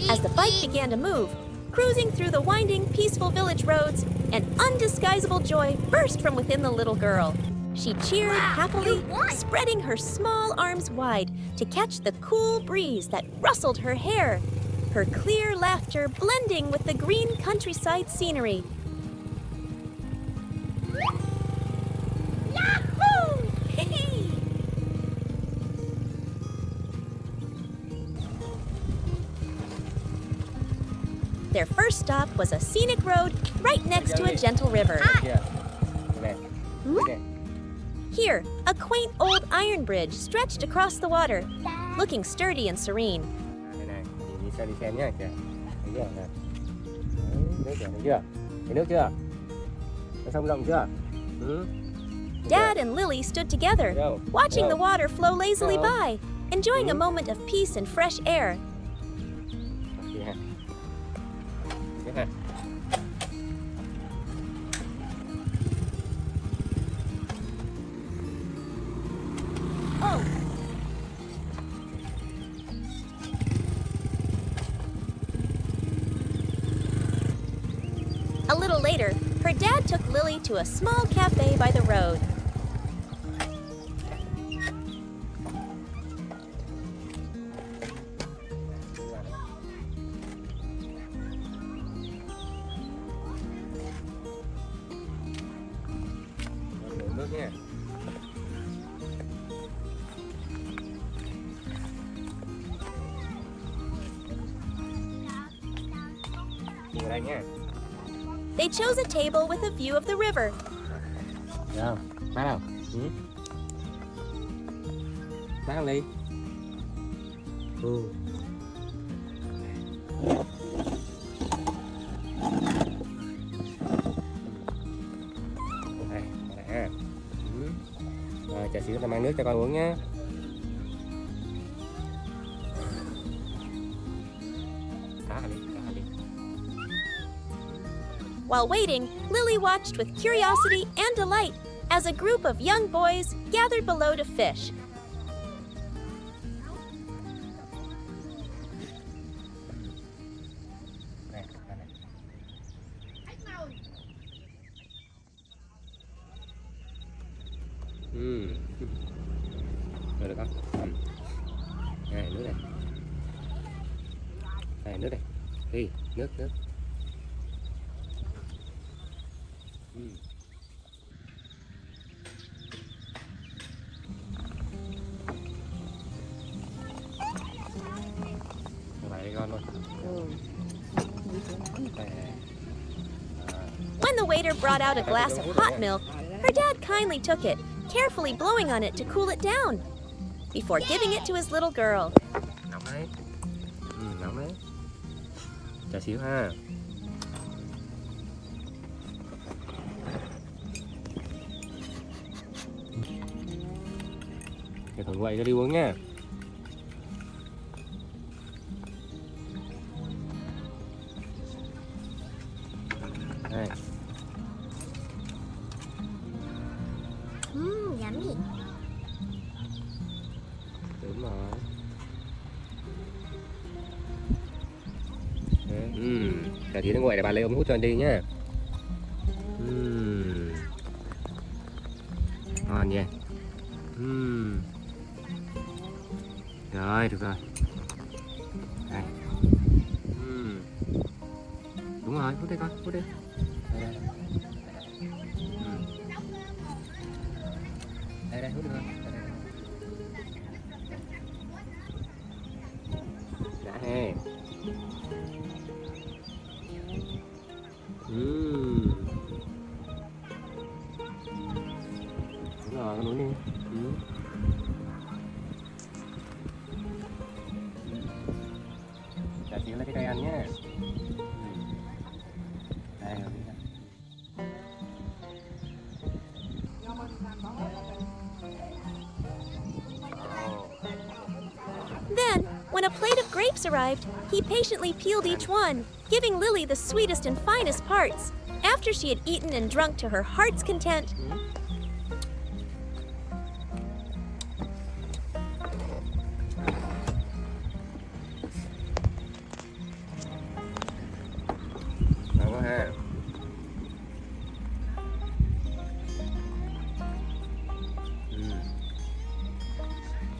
As the bike began to move, cruising through the winding, peaceful village roads, an undisguisable joy burst from within the little girl. She cheered happily, spreading her small arms wide to catch the cool breeze that rustled her hair, her clear laughter blending with the green countryside scenery. Yahoo! Their first stop was a scenic road right next to a gentle river. Kìa. Đây này. Đây. Here, a quaint old iron bridge stretched across the water, looking sturdy and serene. Đây này, đi xem nhá, kìa. Thấy chưa? Này. Đấy, kìa, thấy chưa? Thấy nước chưa? Nó sông rộng chưa? Ừ. Dad and Lily stood together, watching the water flow lazily by, enjoying a moment of peace and fresh air. Kìa. Thế ha. Oh! A little later, her dad took Lily to a small cafe by the road. Đổ nước nha. Ngồi đây nha. They chose a table with a view of the river. Được không? Bác đâu? Ừ. Bác ăn ly. Ừ. Đây, đây ha. Ừ. Rồi, chờ xíu ta mang nước cho con uống nhé. Cá đi, cá đi. While waiting, Lily watched with curiosity and delight as a group of young boys gathered below to fish. Này, này, này. Rồi được không? Này, nước này. Này, nước này. Đi, nước, nước. Vậy đi con luôn. When the waiter brought out a glass of hot milk, her dad kindly took it, carefully blowing on it to cool it down, before giving it to his little girl. Nóng đấy. Nóng đấy. Chờ xíu ha. Để thổi nguội cho đi uống nha. Đây. Yummy. Đúng rồi. Để tí nó nguội để bà lấy ống hút cho anh đi nhá. Ngon nha. Rồi, được rồi. Đây. Đúng rồi, hút đi con, hút đi. Đây, đây. vào núi đi. Trả xíu lấy cái cây ăn nhé. Đây rồi. Then, when a plate of grapes arrived, he patiently peeled each one, giving Lily the sweetest and finest parts. After she had eaten and drunk to her heart's content, Ngon quá ha.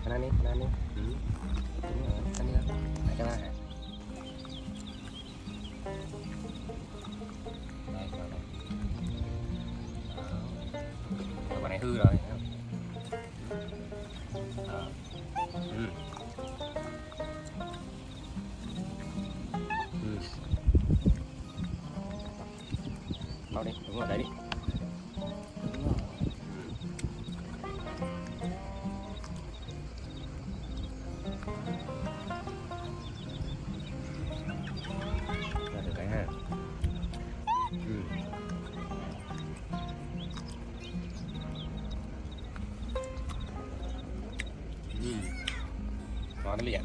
Ăn đi, ăn đi. Đúng rồi, ăn đi đâu. Để cho ba hả? Đây, rồi đây. Quả này hư rồi. Mau đi, đúng rồi, đấy đi. Ra thử cái ha. Ngon cái liền.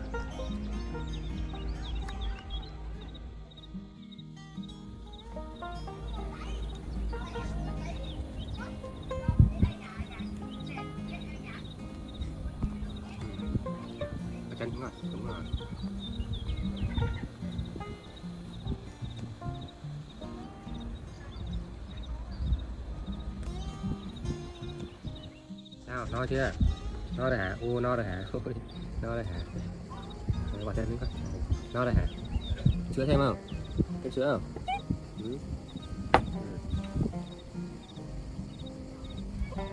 Chân đúng rồi, đúng rồi. Sao, no chưa? No rồi hả? No rồi hả? Ôi, no rồi hả? Rồi, bỏ thêm miếng coi. No rồi hả? Sữa thêm không? Thêm sữa không?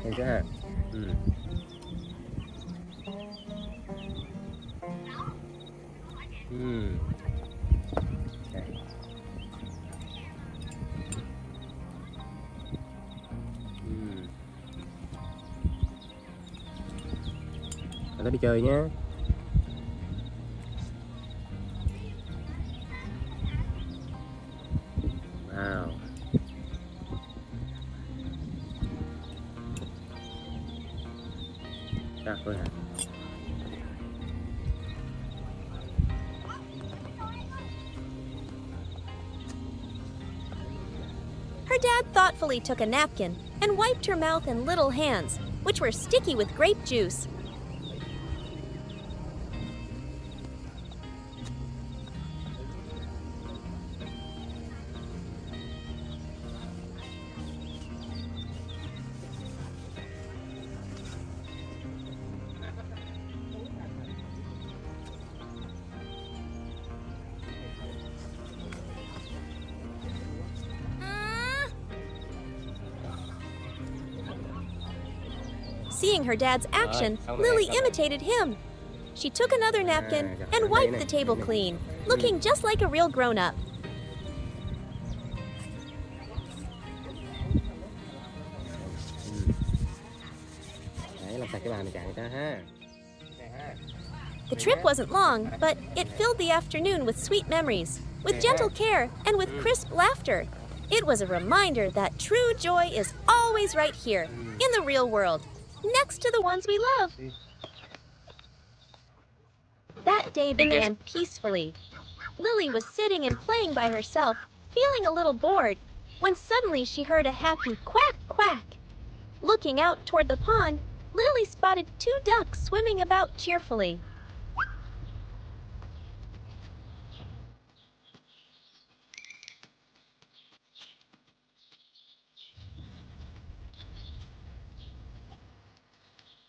Thêm sữa hả? Okay. Nó đi chơi nhé. Wow. Ra thôi hả? her dad thoughtfully took a napkin and wiped her mouth and little hands, which were sticky with grape juice. Seeing her dad's action, Lily imitated him. She took another napkin and wiped the table clean, looking just like a real grown-up. The trip wasn't long, but it filled the afternoon with sweet memories, with gentle care, and with crisp laughter. It was a reminder that true joy is always right here, in the real world, next to the ones we love. That day began peacefully. Lily was sitting and playing by herself, feeling a little bored, when suddenly she heard a happy quack, quack. Looking out toward the pond, Lily spotted 2 ducks swimming about cheerfully.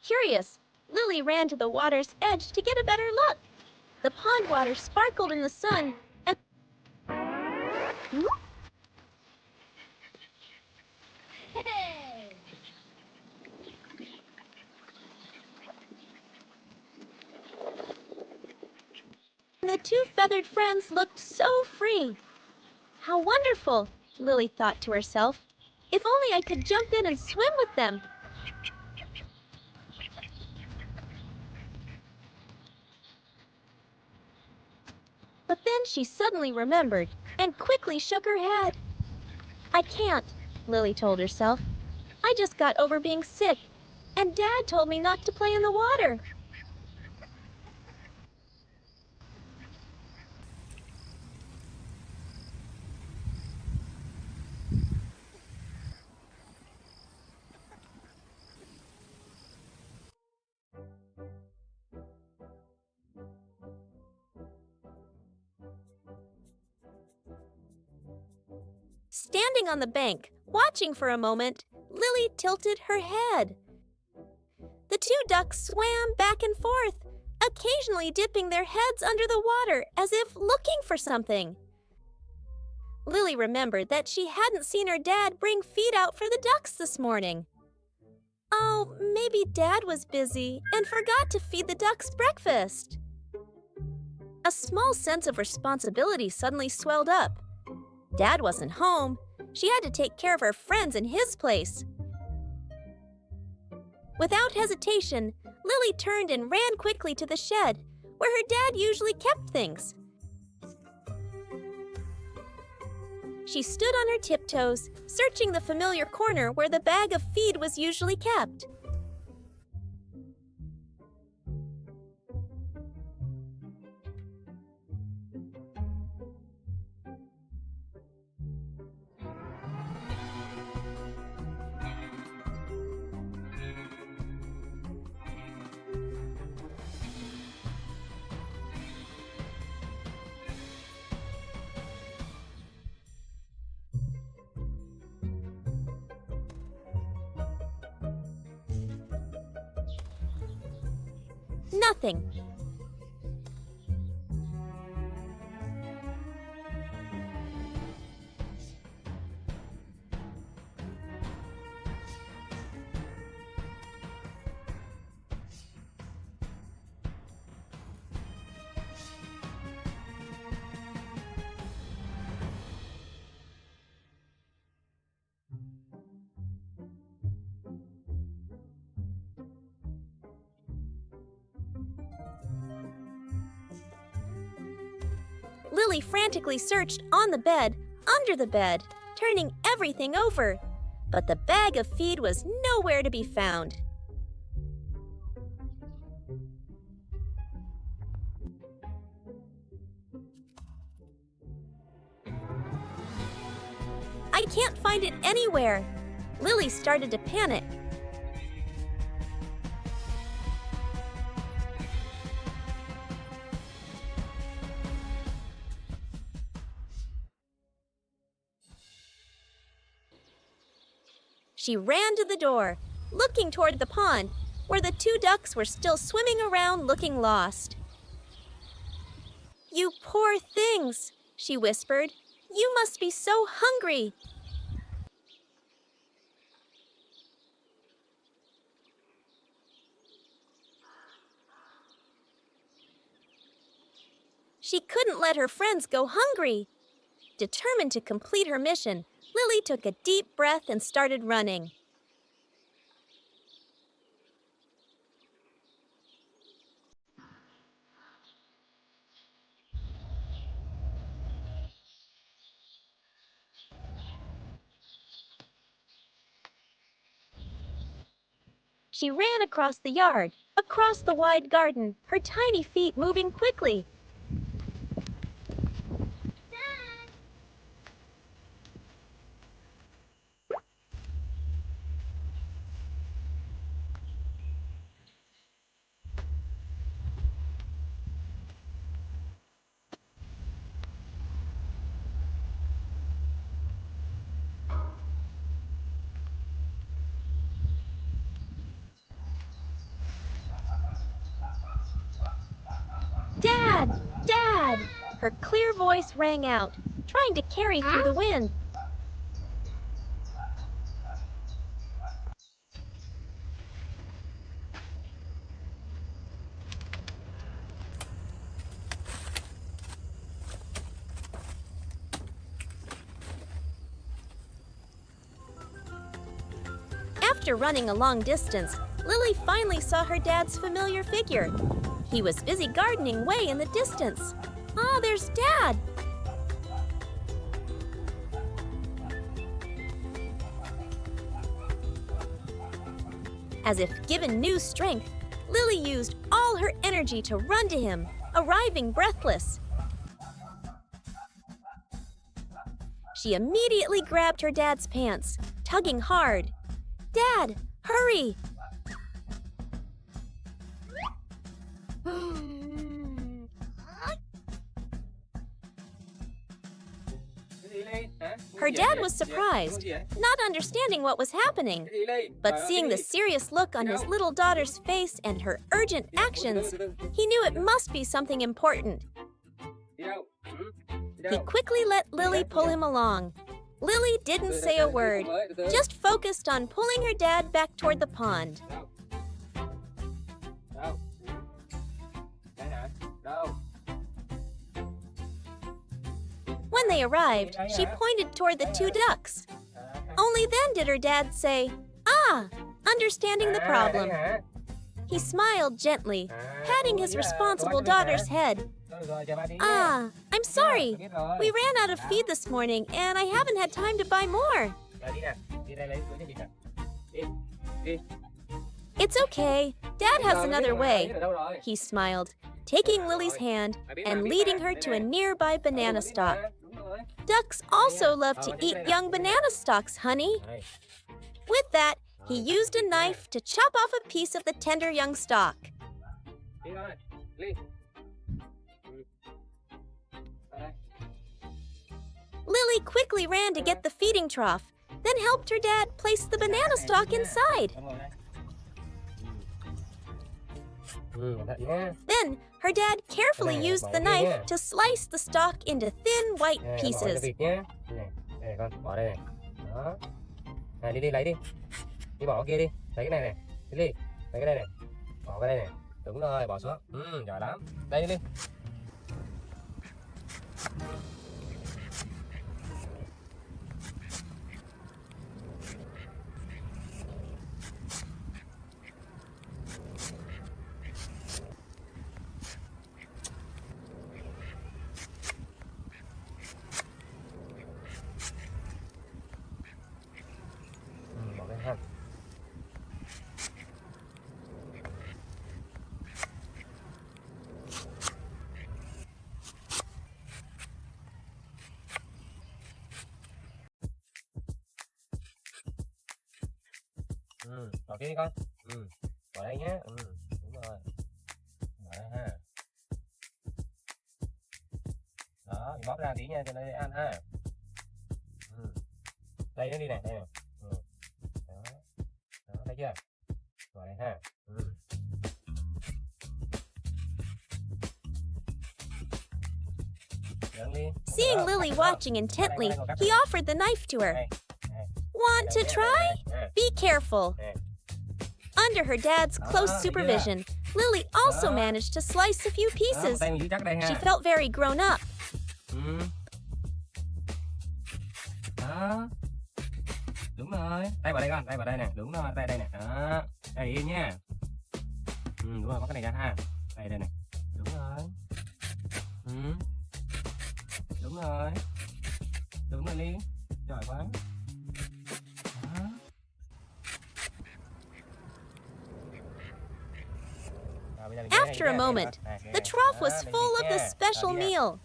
Curious, Lily ran to the water's edge to get a better look. The pond water sparkled in the sun, and the 2 feathered friends looked so free. How wonderful, Lily thought to herself. If only I could jump in and swim with them. But then she suddenly remembered and quickly shook her head. I can't, Lily told herself. I just got over being sick, and Dad told me not to play in the water. Standing on the bank, watching for a moment, Lily tilted her head. The two ducks swam back and forth, occasionally dipping their heads under the water as if looking for something. Lily remembered that she hadn't seen her dad bring feed out for the ducks this morning. Oh, maybe Dad was busy and forgot to feed the ducks breakfast. A small sense of responsibility suddenly swelled up. Dad wasn't home. She had to take care of her friends in his place. Without hesitation, Lily turned and ran quickly to the shed, where her dad usually kept things. She stood on her tiptoes, searching the familiar corner where the bag of feed was usually kept. Nothing. Lily frantically searched on the bed, under the bed, turning everything over. But the bag of feed was nowhere to be found. I can't find it anywhere. Lily started to panic. She ran to the door, looking toward the pond, where the two ducks were still swimming around looking lost. "You poor things," she whispered. "You must be so hungry." She couldn't let her friends go hungry. Determined to complete her mission, Lily took a deep breath and started running. She ran across the yard, across the wide garden, her tiny feet moving quickly. "Dad! Dad!" Her clear voice rang out, trying to carry through the wind. After running a long distance, Lily finally saw her dad's familiar figure. He was busy gardening way in the distance. Ah, there's Dad! As if given new strength, Lily used all her energy to run to him, arriving breathless. She immediately grabbed her dad's pants, tugging hard. Dad, hurry! Her dad was surprised, not understanding what was happening. But seeing the serious look on his little daughter's face and her urgent actions, he knew it must be something important. He quickly let Lily pull him along. Lily didn't say a word, just focused on pulling her dad back toward the pond. When they arrived, she pointed toward the two ducks. Only then did her dad say, "Ah," understanding the problem. He smiled gently, patting his responsible daughter's head. "Ah, I'm sorry. We ran out of feed this morning, and I haven't had time to buy more." "It's okay. Dad has another way." He smiled, taking Lily's hand and leading her to a nearby banana stalk. "Ducks also love to eat young banana stalks, honey." With that, he used a knife to chop off a piece of the tender young stalk. Lily quickly ran to get the feeding trough, then helped her dad place the banana stalk inside. Then, her dad carefully used the knife to slice the stalk into thin white pieces. Lily lấy đi. Đi bỏ kia đi. Lấy cái này này. Lily, lấy cái này này. Bỏ cái này này. Đúng rồi, bỏ xuống. Giỏi lắm. Đây Lily. Bỏ cái hạt. Bỏ kia đi con. Bỏ đây nhé. Đúng rồi. Bỏ đây ha. Đó, thì bóp ra tí nha cho nó dễ ăn ha. Đây nó đi này, đây này. Đó. Đó, thấy chưa? Bỏ đây ha. Seeing Lily watching intently, he offered the knife to her. "Want to try? Be careful." Under her dad's close supervision, Lily also managed to slice a few pieces. She felt very grown up. Đó. Đúng rồi. Tay vào đây con, tay vào đây nè. Đúng rồi, tay đây nè. Đó. Đây yên nha. Đúng rồi, có cái này ra ha. Đây đây này. Đúng rồi. Đúng rồi. Đúng rồi Ly. Giỏi quá. Đó. After a moment, the trough was full of the special meal.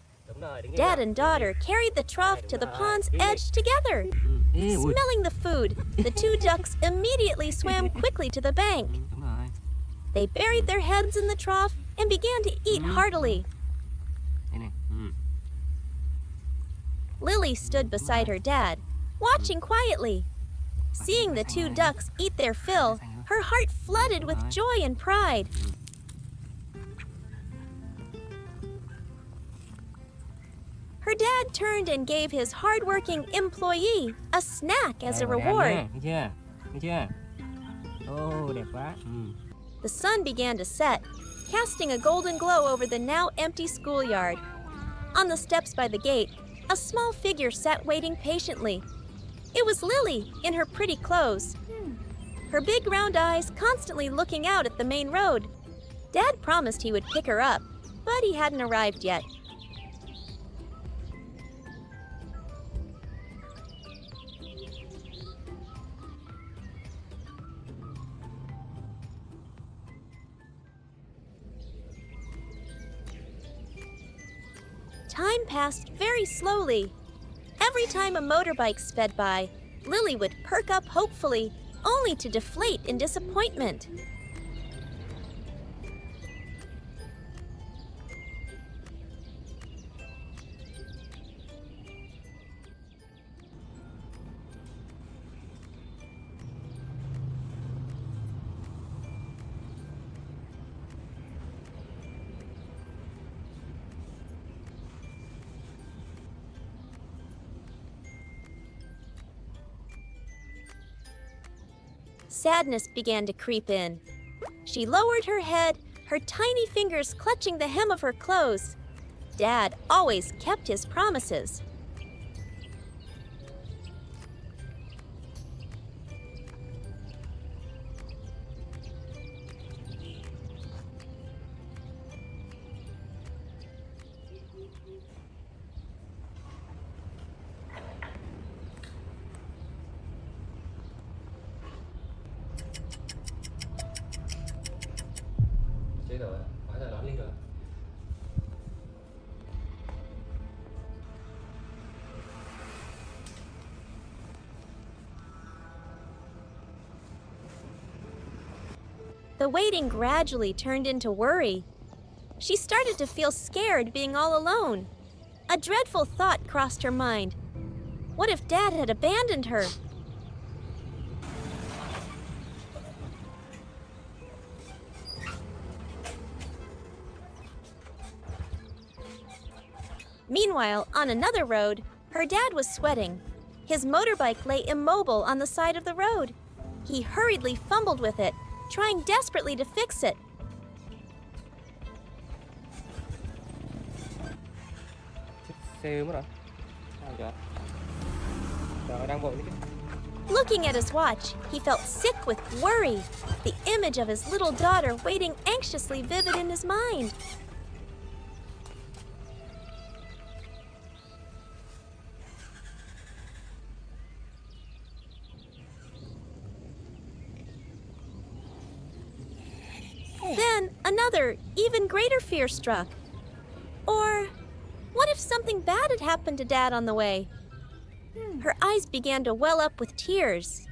Dad and daughter carried the trough to the pond's edge together. Smelling the food, the two ducks immediately swam quickly to the bank. They buried their heads in the trough and began to eat heartily. Lily stood beside her dad, watching quietly. Seeing the two ducks eat their fill, her heart flooded with joy and pride. Her dad turned and gave his hard-working employee a snack as a reward. The sun began to set, casting a golden glow over the now empty schoolyard. On the steps by the gate, a small figure sat waiting patiently. It was Lily in her pretty clothes. Her big round eyes constantly looking out at the main road. Dad promised he would pick her up, but he hadn't arrived yet. Time passed very slowly. Every time a motorbike sped by, Lily would perk up hopefully, only to deflate in disappointment. Sadness began to creep in. She lowered her head, her tiny fingers clutching the hem of her clothes. Dad always kept his promises. Chết rồi, hóa ra đón Linh rồi. The waiting gradually turned into worry. She started to feel scared being all alone. A dreadful thought crossed her mind. What if Dad had abandoned her? Meanwhile, on another road, her dad was sweating. His motorbike lay immobile on the side of the road. He hurriedly fumbled with it, trying desperately to fix it. Xe mất rồi. Sao vậy? Trời, đang vội đấy chứ. Looking at his watch, he felt sick with worry. The image of his little daughter waiting anxiously vivid in his mind. Then another, even greater fear struck. Or what if something bad had happened to Dad on the way? Her eyes began to well up with tears.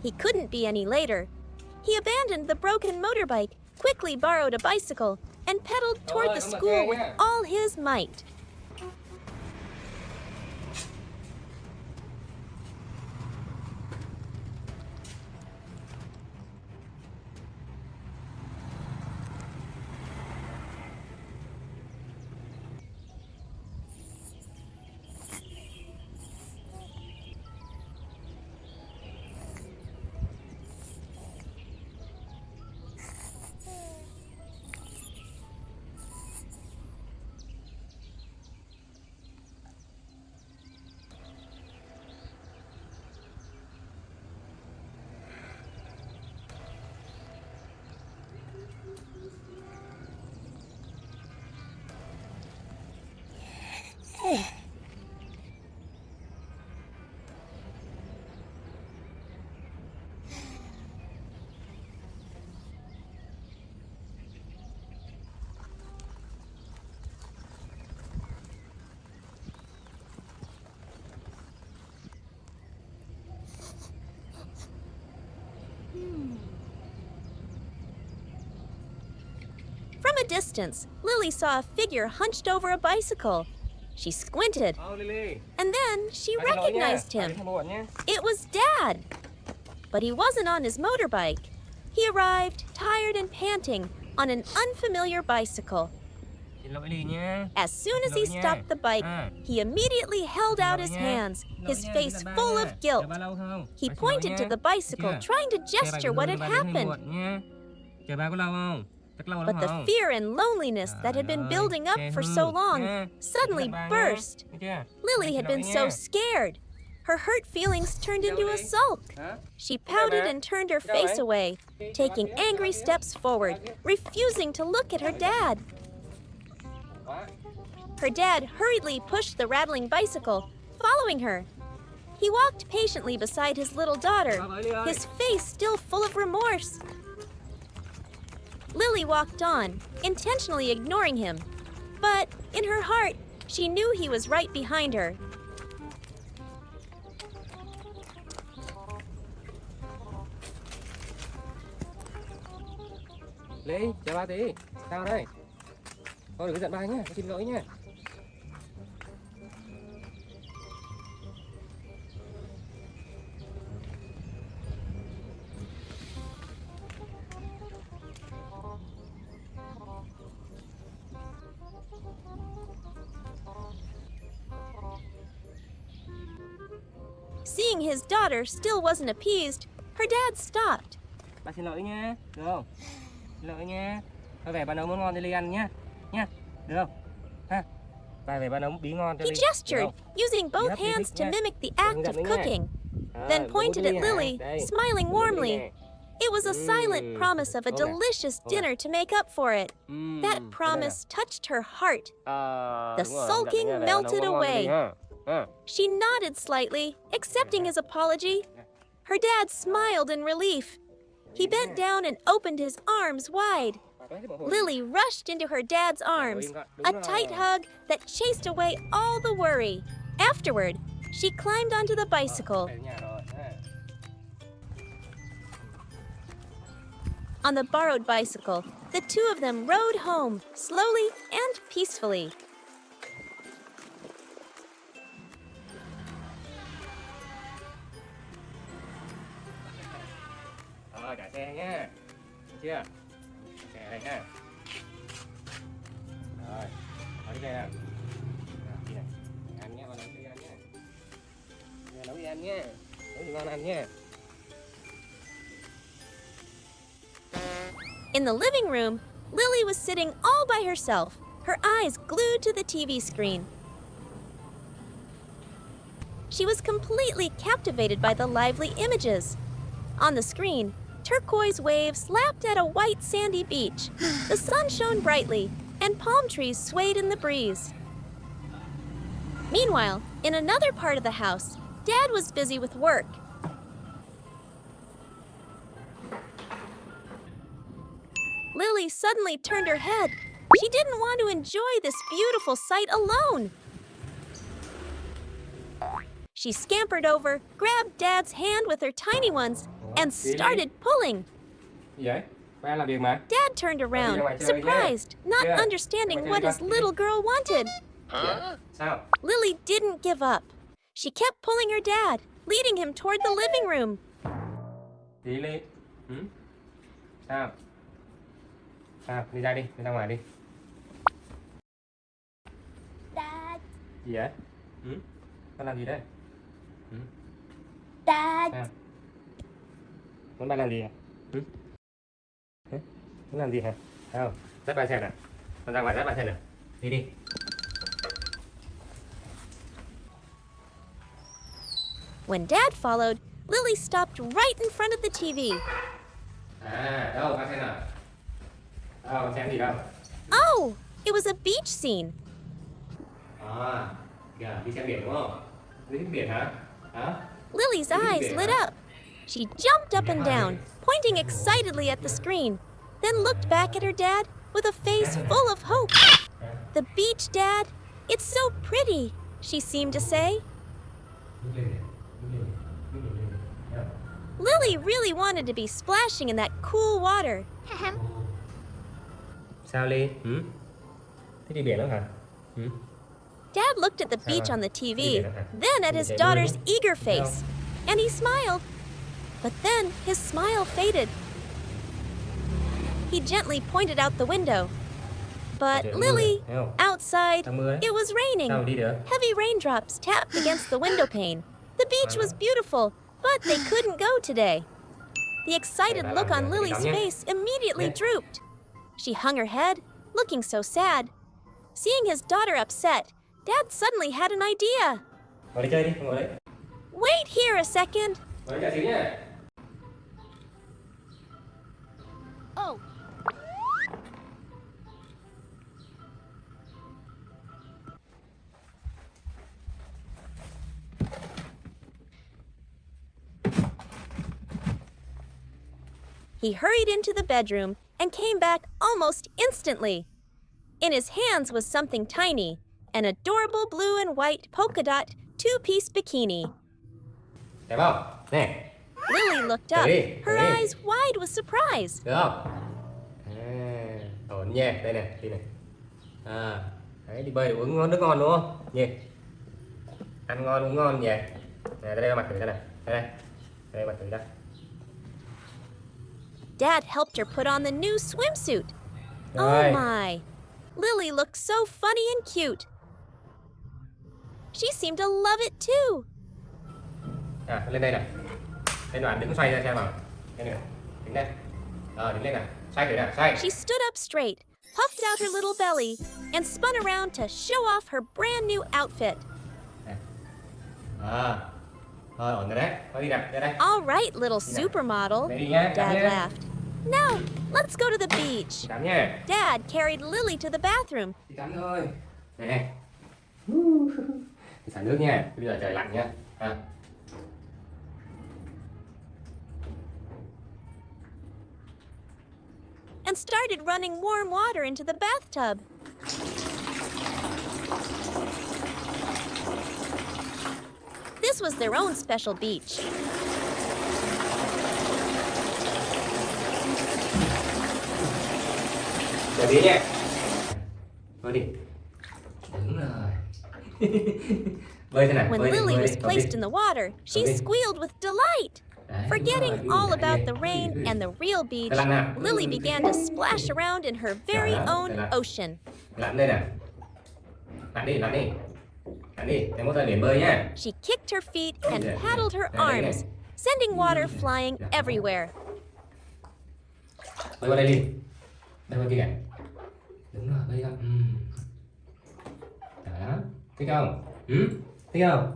He couldn't be any later. He abandoned the broken motorbike, quickly borrowed a bicycle, and pedaled toward the school with all his might. From a distance, Lily saw a figure hunched over a bicycle. She squinted, Oh, Lily. and then she Bà xin lỗi nha. recognized Bà him. đi thăm muộn nhé. It was Dad! But he wasn't on his motorbike. He arrived, tired and panting, on an unfamiliar bicycle. Xin lỗi Lily nha. As soon as he Xin lỗi nha. stopped the bike, he immediately held out his hands, his face full of guilt. Chờ ba lâu không? He Bà xin lỗi pointed nha. to the bicycle, Được chưa? trying to Xe bà gesture bị what hư, had bà đi hơi happened. muộn nha. Chờ bà có lâu không? Chắc lâu lắm But the không? fear and loneliness that had been Trời building ơi, up xe for hư so long nha. suddenly Giận bà nha. burst. Thấy chưa? Lily Bà had xin been lỗi so nha. scared. Her hurt feelings turned into a sulk. Hả? She pouted and turned her face away, taking angry steps forward, refusing to look at her dad. Quá. Her dad hurriedly pushed the rattling bicycle, following her. He walked patiently beside his little daughter, his face still full of remorse. Lily walked on, intentionally ignoring him. But in her heart, she knew he was right behind her. Lily, chờ ba tí. Sao đây? Thôi đừng có giận ba nhé. Xin lỗi nha. Seeing his daughter still wasn't appeased, her dad stopped. Ba xin lỗi nha. Được không? Xin lỗi nha. Thôi về ba nấu món ngon cho Lily ăn nhá. Nha. Được không? Ha. Ba về ba nấu bí ngon cho He Lily. gestured, using both Yep, you hands thích to nha. mimic the act Đừng of giận nữa nha. cooking, Rồi, then bố pointed cho at Lily hả? Lily, Đây. smiling Bố cho Lily warmly. nè. It was a silent promise of a Hold on. delicious Hold on. dinner to make up for it. That Đây nè. promise touched her heart. Ờ, The đúng rồi, không giận sulking nữa nha. Về ba nấu melted món ngon cho away. Lily ha. Ha. She nodded slightly, accepting his apology. Her dad smiled in relief. He bent down and opened his arms wide. Lily rushed into her dad's arms, a tight hug that chased away all the worry. Afterward, she climbed onto the bicycle. Về nhà rồi. Ha. On the borrowed bicycle, the two of them rode home, slowly and peacefully. Rồi, trả xe nha. Được chưa? Xe đây ha. Rồi, ở đi đây nào. Nào, đi này. Ăn nhé, con nấu đi ăn nhé. Nấu đi ăn nhé. Nấu thì con ăn nhé. In the living room, Lily was sitting all by herself, her eyes glued to the TV screen. She was completely captivated by the lively images. On the screen, turquoise waves lapped at a white sandy beach. The sun shone brightly, and palm trees swayed in the breeze. Meanwhile, in another part of the house, Dad was busy with work. Lily suddenly turned her head. She didn't want to enjoy this beautiful sight alone. She scampered over, grabbed Dad's hand with her tiny ones, and started pulling. Gì vậy? Ba làm việc mà. Dad turned around, surprised, not understanding what his little girl wanted. Dạ. Sao? Lily didn't give up. She kept pulling her dad, leading him toward the living room. Tí Lily. Ừ? Sao? Sao? Đi ra đi ngoài đi. Dad, Gì vậy? Ừ? Con làm gì đây? Ừ? Dad, Sao? Muốn ba làm gì à? Ừ? Hả? Muốn làm gì hả? Sao? Dắt ba xe nè. Con ra ngoài dắt ba xe nè. Đi đi. When Dad followed, Lily stopped right in front of the TV. À, đâu ba xe nào? Đâu, con xem gì đâu? Oh, it was a beach scene. À, kìa, đi xem biển đúng không? Đi xem biển hả? Hả? Lily's eyes lit up. She jumped up and down, pointing excitedly at the screen, then looked back at her dad with a face full of hope. The beach, Dad. It's so pretty, she seemed to say. Lily really wanted to be splashing in that cool water. Sao Ly? Ừ? Thích đi biển lắm hả? Ừ? Dad looked at the beach on the TV, then at his daughter's eager face, and he smiled. But then his smile faded. He gently pointed out the window. But Lily, outside, it was raining. Heavy raindrops tapped against the window pane. The beach was beautiful, but they couldn't go today. The excited look on Lily's face immediately drooped. She hung her head, looking so sad. Seeing his daughter upset, Dad suddenly had an idea. Ngồi đi chơi đi, ngồi đấy. Wait here a second. Ngồi đây xíu nha. Oh, He hurried into the bedroom and came back almost instantly. In his hands was something tiny, an adorable blue and white polka dot two-piece bikini. Đẹp không? Nè, Lily looked up, her eyes wide with surprise. được không? Ổn nha, đây nè, đi này. Đấy, đi bơi uống ngon nước ngon đúng không? Nhỉ? Ăn ngon uống ngon nhỉ? Nè, đây mặt thử ra này, đây mặt thử ra. Dad helped her put on the new swimsuit. Rồi. Oh my! Lily looked so funny and cute. She seemed to love it too. Lên đây này. Lên đoạn đứng xoay ra xem nào. Đây này, đứng đây. Đứng lên nào. Xoay thử nào, xoay. She stood up straight, puffed out her little belly, and spun around to show off her brand new outfit. Thôi ổn rồi đấy. Thôi đi nào, ra đây. All right, little supermodel, Đây đi nha, Dad nhé. laughed. Now, let's go to the beach. Tắm nha. Dad carried Lily to the bathroom. Đi tắm thôi. Nè. Xả nước nha. Bây giờ trời lạnh nha. And started running warm water into the bathtub. This was their own special beach. Chờ đi nha. Bơi đi. Đúng rồi. Bơi thế nào? When Bơi đi, Lily bơi was đi. placed in the water, she đi. squealed with delight. Đấy, đúng Forgetting rồi, all lặn about đi. the rain and the real beach, Lặn nào. Lily began to splash around in her very Đó, own lặn. ocean. Lặn đây nè. Lặn đi, lặn đi. Lặn đi, em có thời điểm bơi nhá. She kicked her feet and Đây, paddled her đây, đây, arms, đây. sending water flying Dạ. everywhere. Bơi qua đây đi. Bơi qua kia kìa. Đúng rồi, bơi không? Đó. Thích không? Thích không?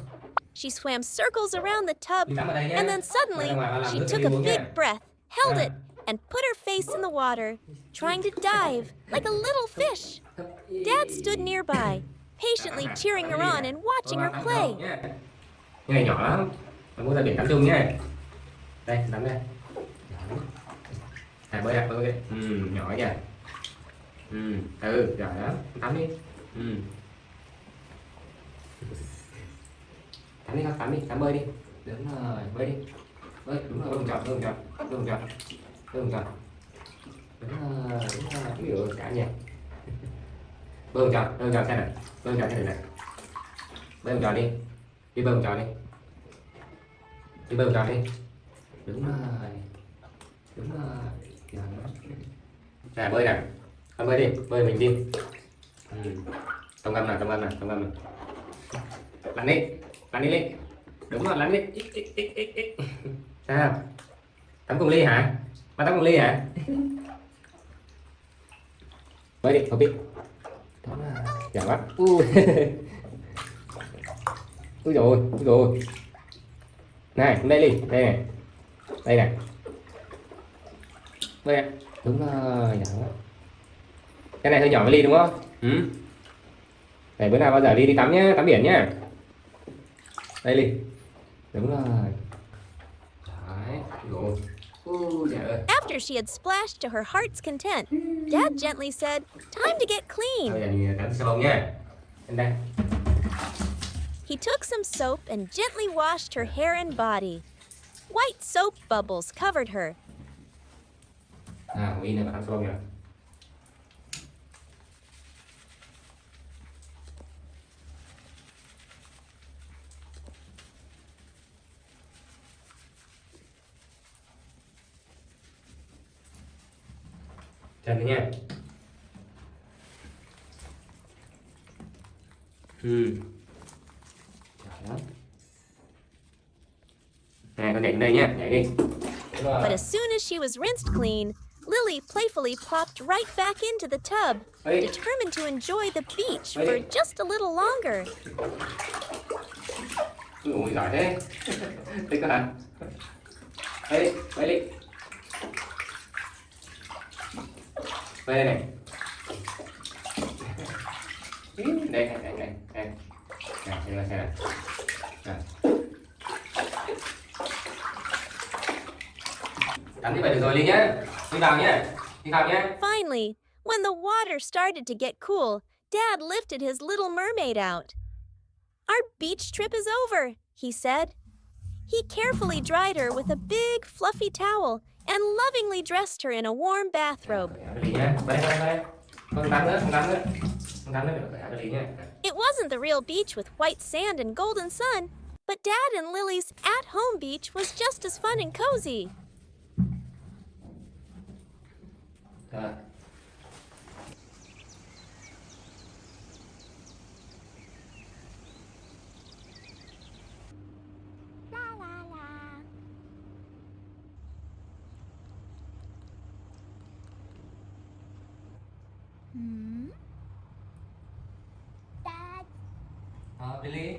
She swam circles around the tub, Đi tắm ở đây nhé. and then suddenly Ra ngoài vào làm she nước cho took đi a uống big nha. breath, held À. it, and put her face in the water, trying to dive like a little fish. Dad stood nearby, patiently cheering her on and watching her play. Cái này nhỏ lắm. Mình muốn ra biển tắm chung nhé. Đây, tắm đây. Bơi ạ, bơi đi. Nhỏ kìa. Giỏi lắm. Tắm đi. Tắm đi, tắm bơi đi. Đúng rồi, bơi đi. Bơi, đúng rồi, bơi vòng tròn. Bơi vòng tròn. Đúng rồi. Ví dụ cả nhà. Bơi vòng tròn xem này. Bơi vòng tròn này. Bơi vòng tròn đi. Đi bơi vòng tròn đi. Đi bơi vòng tròn đi. Đúng rồi. Nè, bơi nào. Con bơi đi, bơi mình đi. Tông ngâm nào. Lặn đi lên. Đúng rồi, lặn đi. Sao? Tắm cùng Ly hả? Ba tắm cùng Ly hả? Bơi đi, không biết. Giỏi quá. Ui rồi. Này, xuống đây Ly, đây này. Đây này. Bơi ạ. Đúng rồi, giỏi quá. Cái này hơi nhỏ với Ly đúng không? Để bữa nào bao giờ Ly đi tắm nhá, tắm biển nhá. Đây Ly. Đúng rồi. Đấy, rồi. Trời ơi. After she had splashed to her heart's content, Dad gently said, "Time to get clean." Bây giờ mình tắm xà bông nha. Lên đây. He took some soap and gently washed her hair and body. White soap bubbles covered her. Ngồi này mà tắm xà bông rồi. Chân đấy nha. Giỏi lắm. Này, con nhảy lên đây nhá, nhảy đi. But as soon as she was rinsed clean, Lily playfully plopped right back into the tub, determined to enjoy the beach for just a little longer. Ui, giỏi thế. Thích quá hả? Đây, quay đi. Quay đây này. Đây, đây, đây, đây. Này, đây là xe này. Tắm như vậy được rồi Linh nhá. Đi vào nhá. Đi vào nhá. Finally, when the water started to get cool, Dad lifted his little mermaid out. Our beach trip is over, he said. He carefully dried her with a big, fluffy towel and lovingly dressed her in a warm bathrobe. Linh nhá. Vào đây, vào đây. Không tắm nữa, không tắm nữa. Không tắm nữa, phải áo cho Linh nhá. It wasn't the real beach with white sand and golden sun, but Dad and Lily's at-home beach was just as fun and cozy. Rồi.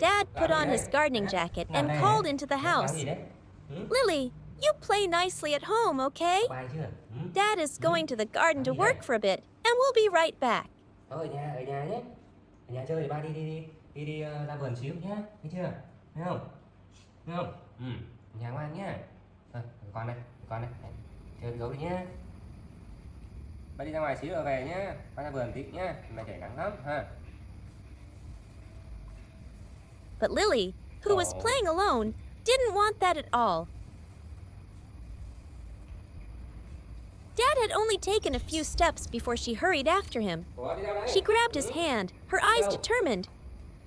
Dad put on his gardening jacket and called into the house. Lily, you play nicely at home, okay? Dad is going to the garden to work for a bit, and we'll be right back. Ở nhà nhé. Ở nhà chơi thì ba đi ra vườn xíu nhá. Thấy chưa? Thấy không? Thấy không? Nhà ngoan nhá. Rồi, con đây. Chơi gấu đi nhá. Ba đi ra ngoài xíu rồi về nhá. Ba ra vườn tí nhá. Mày chảy nắng lắm ha. But Lily, who was playing alone, didn't want that at all. Dad had only taken a few steps before she hurried after him. She grabbed his hand, her eyes determined.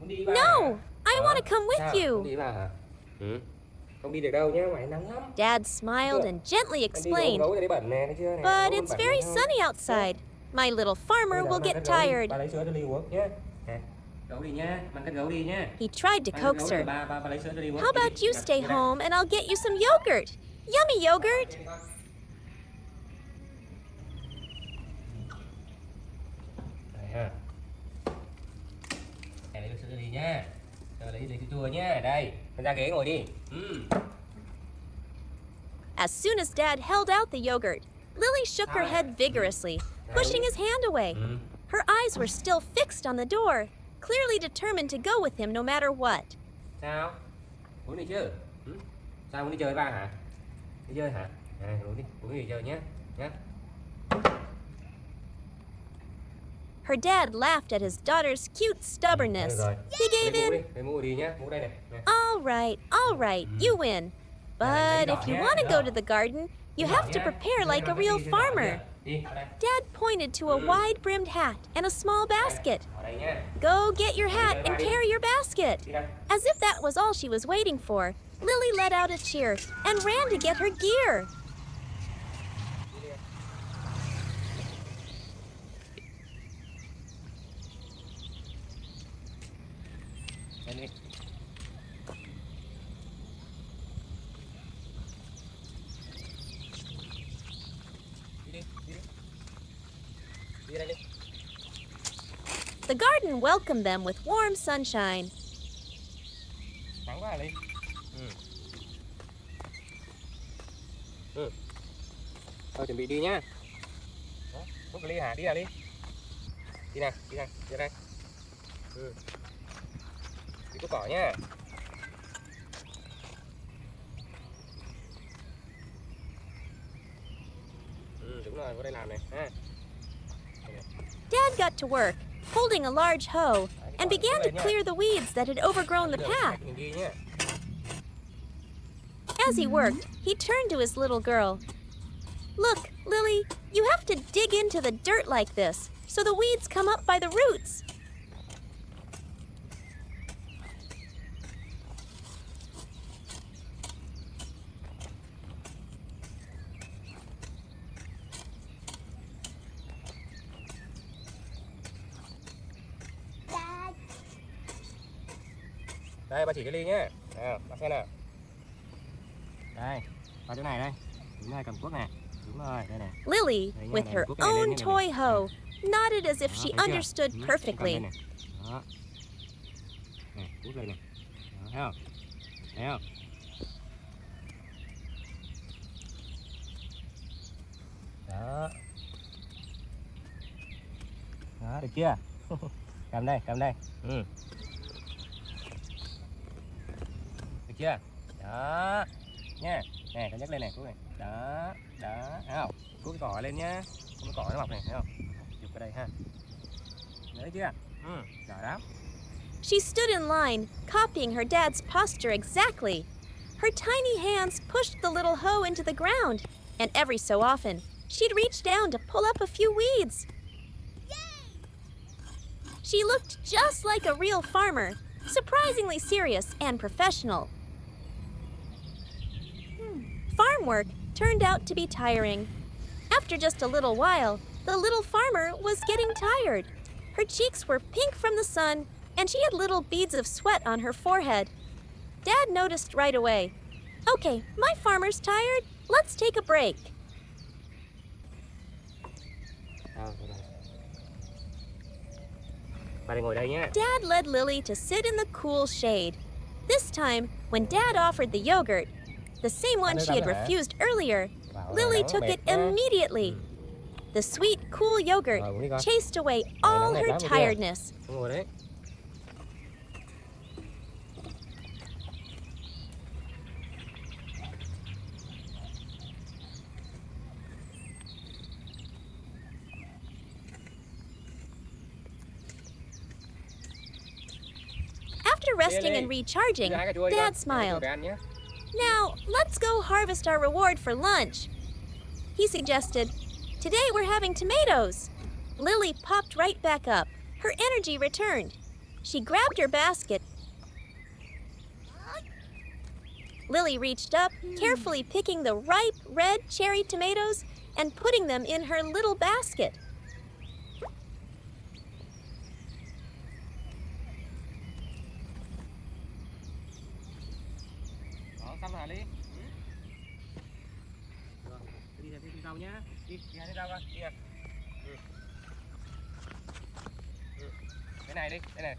No, I want to come with you. Không đi được đâu nhá, ngoài nắng lắm. Dad smiled and gently explained, but it's very sunny outside. My little farmer will get tired. Ba lấy sữa cho Ly uống nhé. Gấu đi nhá, mang cất gấu đi nhá. He tried to coax her. Ba lấy sữa cho Ly uống. How about you stay home and I'll get you some yogurt? Yummy yogurt! Đây ha. Này lấy sữa cho Ly nhá. Rồi lấy chua nhá, đây. Con ra ghế ngồi đi. As soon as Dad held out the yogurt, Lily shook her head vigorously, pushing his hand away. Her eyes were still fixed on the door, clearly determined to go with him no matter what. Sao? Muốn đi chứ? Sao muốn đi chơi với ba hả? Đi chơi hả? Uống đi chơi nhé. Her dad laughed at his daughter's cute stubbornness. He gave in. Lấy mũ đi nhé, mũ đây này. All right, you win. But if you want to go to the garden, you have to prepare like a real farmer. Dad pointed to a wide-brimmed hat and a small basket. Go get your hat and carry your basket. As if that was all she was waiting for, Lily let out a cheer and ran to get her gear. The garden welcomed them with warm sunshine. Nắng quá Ly. Thôi chuẩn bị đi nhá. Hút cái Ly hả? Đi nào Ly. Đi nào, ra đây. Đi có cỏ nhá. Đúng rồi, vô đây làm này ha. Dad got to work, holding a large hoe, and began to clear the weeds that had overgrown the path. As he worked, he turned to his little girl. Look, Lily, you have to dig into the dirt like this, so the weeds come up by the roots. Đây bà chỉ cho Ly nhé. Nào, bác xem nào. Đây, vào chỗ này đây. Đúng rồi, cầm cuốc này. Đúng rồi, đây này. Lily, Đấy nha, with này, her cuốc này lên own nha, này, toy này. hoe, nodded as if Đó, she thấy chưa? understood Cầm perfectly. lên này. Đó. Này, cuốc lên này. Đó, thấy không? Thấy không? Đó. Đó, được chưa? Cầm đây, cầm đây. Ừ. Được chưa? Đó. Nha. Nè, con nhấc lên này, cuốc này. Đó, đó, thấy không? Cuốc cái cỏ lên nhá. Không cái cỏ nó mọc này, thấy không? Chụp vào đây ha. Đấy chưa? Ừ, giỏi lắm. She stood in line, copying her dad's posture exactly. Her tiny hands pushed the little hoe into the ground, and every so often, she'd reach down to pull up a few weeds. She looked just like a real farmer, surprisingly serious and professional. Farm work turned out to be tiring. After just a little while, the little farmer was getting tired. Her cheeks were pink from the sun, and she had little beads of sweat on her forehead. Dad noticed right away. Okay, my farmer's tired. Let's take a break. Bà đi ngồi đây nhé. Dad led Lily to sit in the cool shade. This time, when Dad offered the yogurt, the same one she had refused earlier, Lily took it immediately. The sweet, cool yogurt chased away all her tiredness. Ngồi đấy. After resting and recharging, Dad smiled. Now, let's go harvest our reward for lunch. He suggested, today we're having tomatoes. Lily popped right back up. Her energy returned. She grabbed her basket. Lily reached up, carefully picking the ripe red cherry tomatoes and putting them in her little basket. Đó, xong rồi Ly. Rồi, đi theo rau nhá. Đi theo rau coi. Đi nè. Cái này đi, đây này.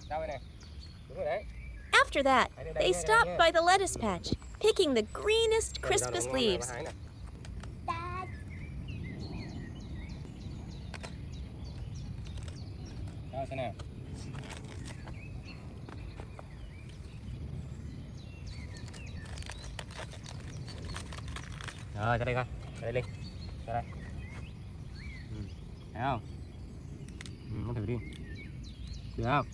Rau đây này. Đúng rồi đấy. After that, they stopped by the lettuce patch, picking the greenest, crispest leaves. Rau xem nào. Rồi, ra đây coi. Ra đây Linh. Ra đây. Thấy không? Con thử đi. Được không?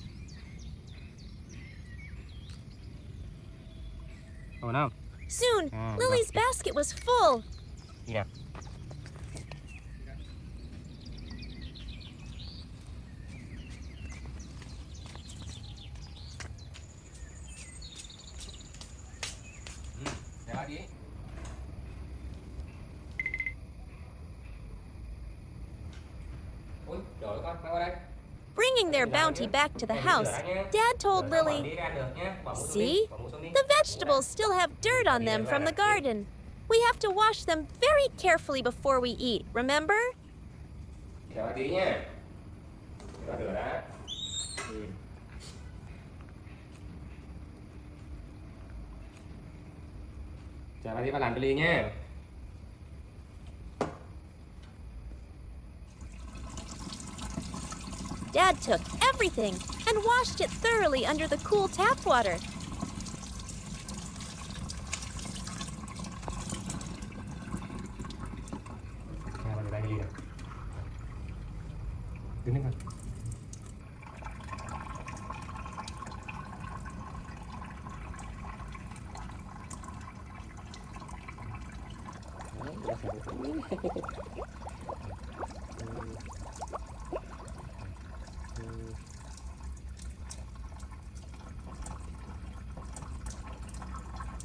Ổn không? Soon, Lily's basket was full. Đi nào. Ra đi. Ui, trời con, qua đây. Bringing their bounty back to the house, Dad told Lily, see, the vegetables still have dirt on them from the garden. We have to wash them very carefully before we eat, remember? Chờ tí nha. Rửa rửa đã. Chờ bà đi bà làm cái ly nha. Dad took everything and washed it thoroughly under the cool tap water. Bà rửa đây cái ly này. Đứng lên con.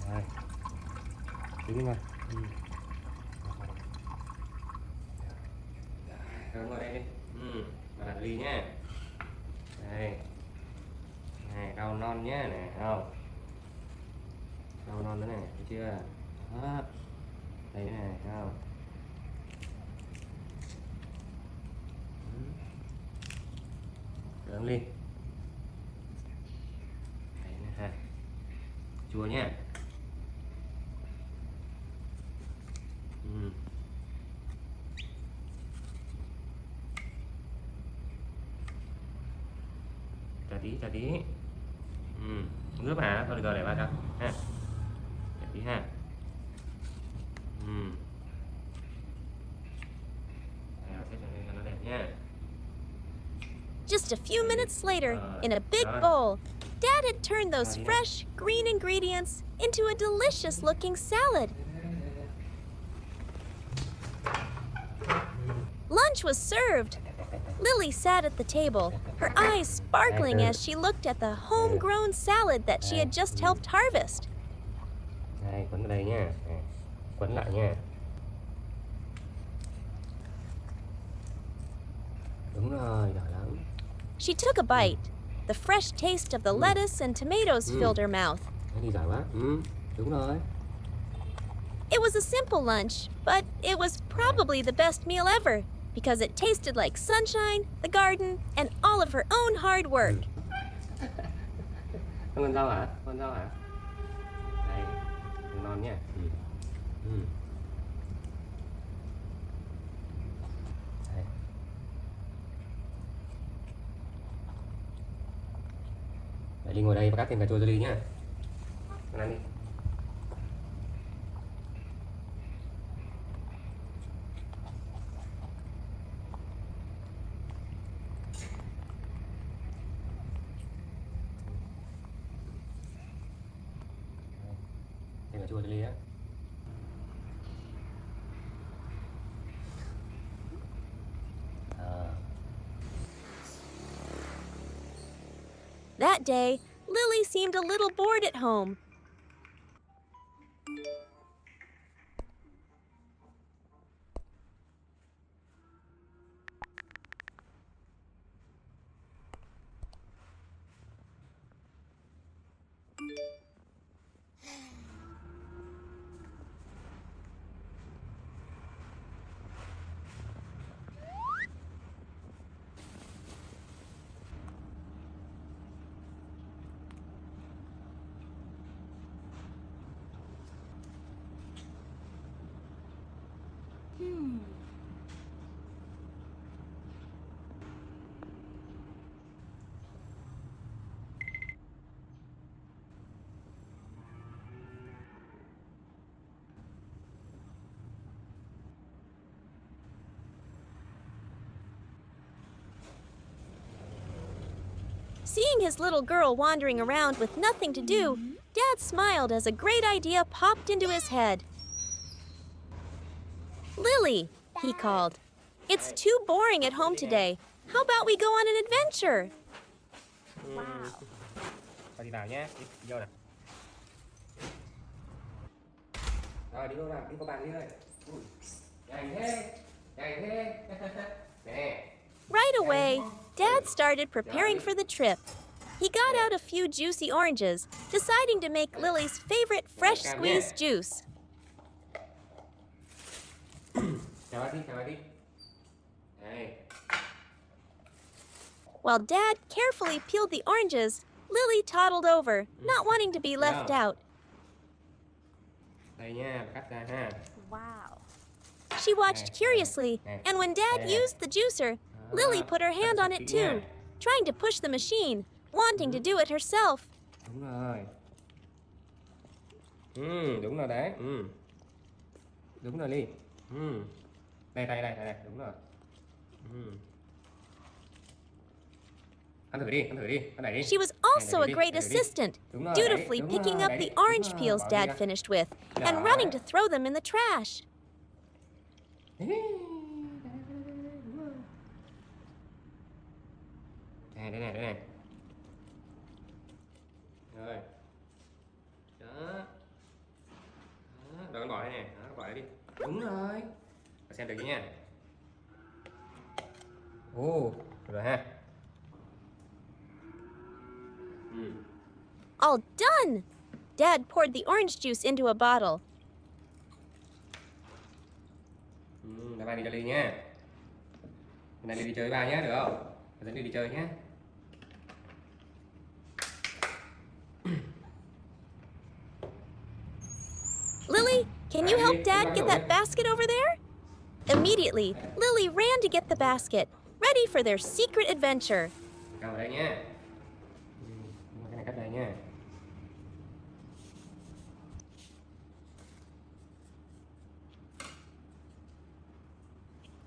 Rồi. Đứng lên con. Rồi ngồi đây đi. Bà đặt ly nhá. Đây. Này, rau non nhá, này, không? Rau non nữa này, thấy chưa? Đó. Đây nữa này, thấy không? Lớn lên. Đấy nữa ha. Chua nhá. Trả tí. Nước hả? Thôi được rồi, để ba cho ha. Để tí ha. Xếp lên cho nó đẹp nha. Just a few minutes later, in a big bowl, Dad had turned those fresh, green ingredients into a delicious looking salad. Lunch was served. Lily sat at the table, her eyes sparkling as she looked at the homegrown salad that she had just helped harvest. Đây, quấn vào đây nha. Quấn lại nha. Đúng rồi, giỏi lắm. She took a bite. The fresh taste of the lettuce and tomatoes filled her mouth. Đấy thì giỏi quá. Đúng rồi. It was a simple lunch, but it was probably the best meal ever because it tasted like sunshine, the garden, and all of her own hard work. Không cần rau hả? Con rau hả? Đây, ngon nha. Đây. Đấy, đi ngồi đây và cắt thêm cà chua cho Ly nhá. Con ăn đi. Thêm cà chua cho Ly á. That day, Lily seemed a little bored at home. Seeing his little girl wandering around with nothing to do, Dad smiled as a great idea popped into his head. Lily, he called, it's too boring at home today. How about we go on an adventure? Wow. Thôi đi vào nhé, đi vô nè. Rồi đi vô nào, đi qua bàn đi ơi. Nhanh thế, nhanh thế. Nè. Right away, Dad started preparing for the trip. He got out a few juicy oranges, deciding to make Lily's favorite fresh squeezed juice. Chào ba đi. Đây. While Dad carefully peeled the oranges, Lily toddled over, not wanting to be left out. Đây nha, cắt ra ha. Wow. She watched curiously, and when Dad used the juicer, Lily put her hand on it too, trying to push the machine, wanting to do it herself. Đúng rồi. Đúng rồi đấy. Đúng rồi Ly. Đây, đúng rồi. Ăn thử đi, ăn đẩy đi. She was also a great assistant, dutifully picking up the orange peels Dad finished with and running to throw them in the trash. Đây này. Rồi. Đó. Rồi con bỏ đây nè, đó, bỏ đây đi. Đúng rồi. Và xem được chứ nha. Ồ, được rồi ha. All done! Dad poured the orange juice into a bottle. Bye bye đi cho Ly nha. Hôm nay Ly đi chơi với ba nhé, được không? Dẫn Ly đi chơi nhé. Lily, can you help Dad get that basket over there? Immediately, Lily ran to get the basket, ready for their secret adventure. Cầm vào đây nha. Cái này cắt đây nha.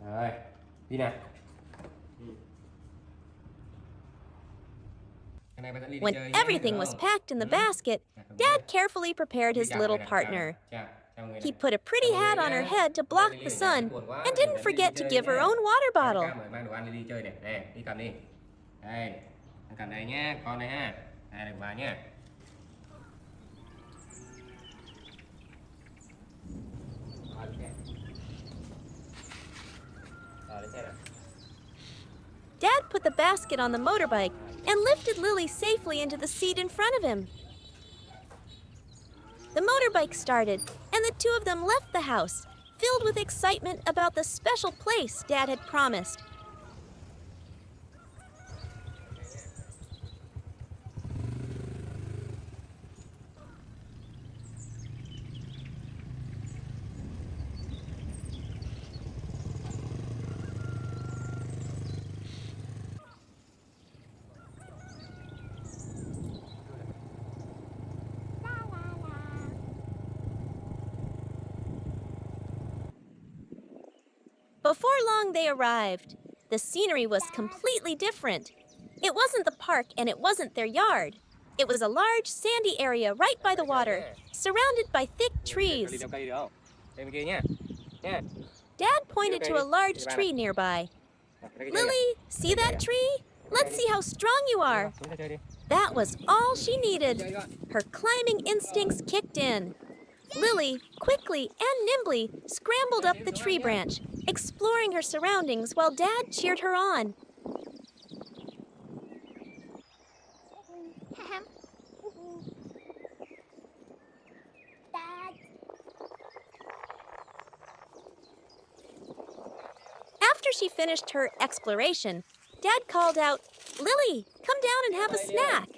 Rồi, đi nào. When everything was packed in the basket, Dad carefully prepared his little partner. He put a pretty hat on her head to block the sun and didn't forget to give her own water bottle. Mang đồ ăn đi chơi này. Đây, đi cầm đi. Đây, cầm đây nhá, con này ha. Đây, đừng vào nhá. Dad put the basket on the motorbike and lifted Lily safely into the seat in front of him. The motorbike started, and the two of them left the house, filled with excitement about the special place Dad had promised. Before long, they arrived. The scenery was completely different. It wasn't the park and it wasn't their yard. It was a large sandy area right by the water, surrounded by thick trees. Dad pointed to a large tree nearby. Lily, see that tree? Let's see how strong you are. That was all she needed. Her climbing instincts kicked in. Lily, quickly and nimbly, scrambled up the tree branch, exploring her surroundings while Dad cheered her on. After she finished her exploration, Dad called out, "Lily, come down and have a snack."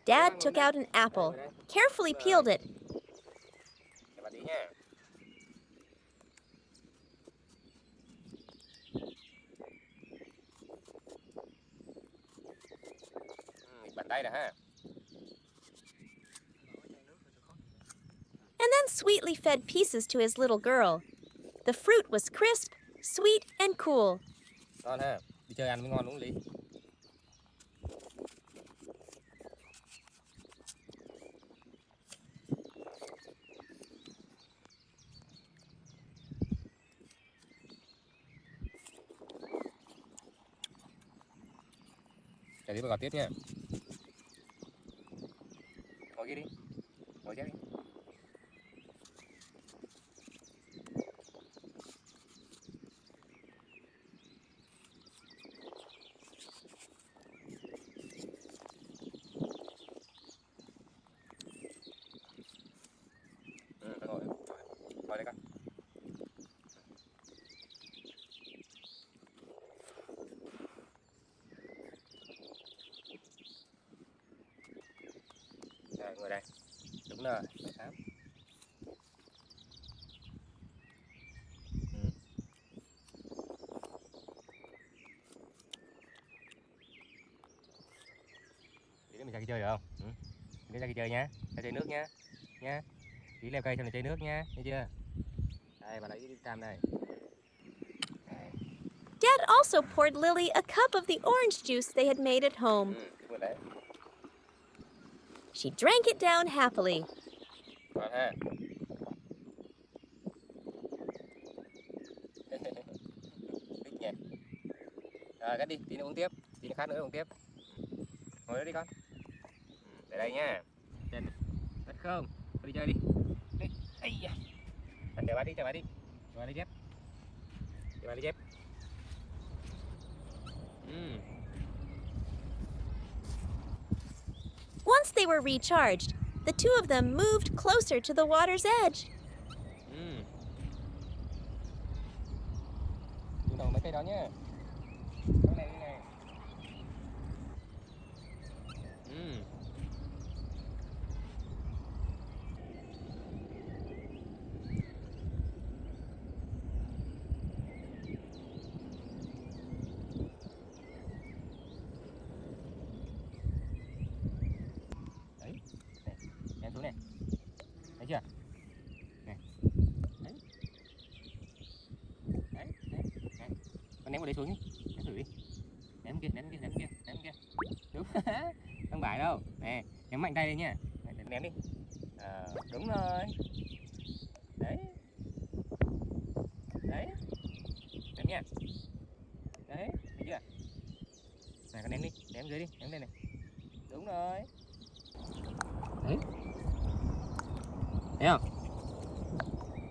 Dad took out an apple, carefully peeled it, and then sweetly fed pieces to his little girl. The fruit was crisp, sweet, and cool. Ngon ha, đi chơi ăn mới ngon đúng không Ly? Để đi vào tiếp nha. Ngồi kia đi. Ngồi chết đi. Ngồi đây con. Rồi, ngồi đây. Đúng rồi, để khám. Tí nữa mình ra kia chơi được không? Tí nữa ra kia chơi nhá. Ra chơi nước nhá. Nhá. Tí leo cây xong rồi chơi nước nhá. Thấy chưa? Đây, bà lấy đi cam đây. Dad also poured Lily a cup of the orange juice they had made at home. She drank it down happily. Ngon ha. Thích nhỉ. Rồi, cắt đi, tí nữa uống tiếp. Tí nữa khát nữa uống tiếp. Ngồi đó đi con. Để đây nha. Cắt không? Đi chơi đi. Ây da. Chào bà đi, chào bà đi. Chào bà đi dép. Chào bà đi dép. Once Once they were recharged, the two of them moved closer to the water's edge. Chú đầu mấy cây đó nhá. Cái này này. Đấy, này, ném xuống này. Thấy chưa? Này. Đấy. Đấy, đấy, đấy. Con ném vào đấy xuống đi. Ném thử đi. Ném kia, ném kia, ném kia, ném kia. Đúng. Không phải đâu. Nè, ném mạnh tay lên nha. Ném đi. Đúng rồi. Đấy. Đấy. Ném nha. Đấy, thấy chưa? Này, con ném đi, ném dưới đi, ném lên này. Đúng rồi. Đấy. Thấy không?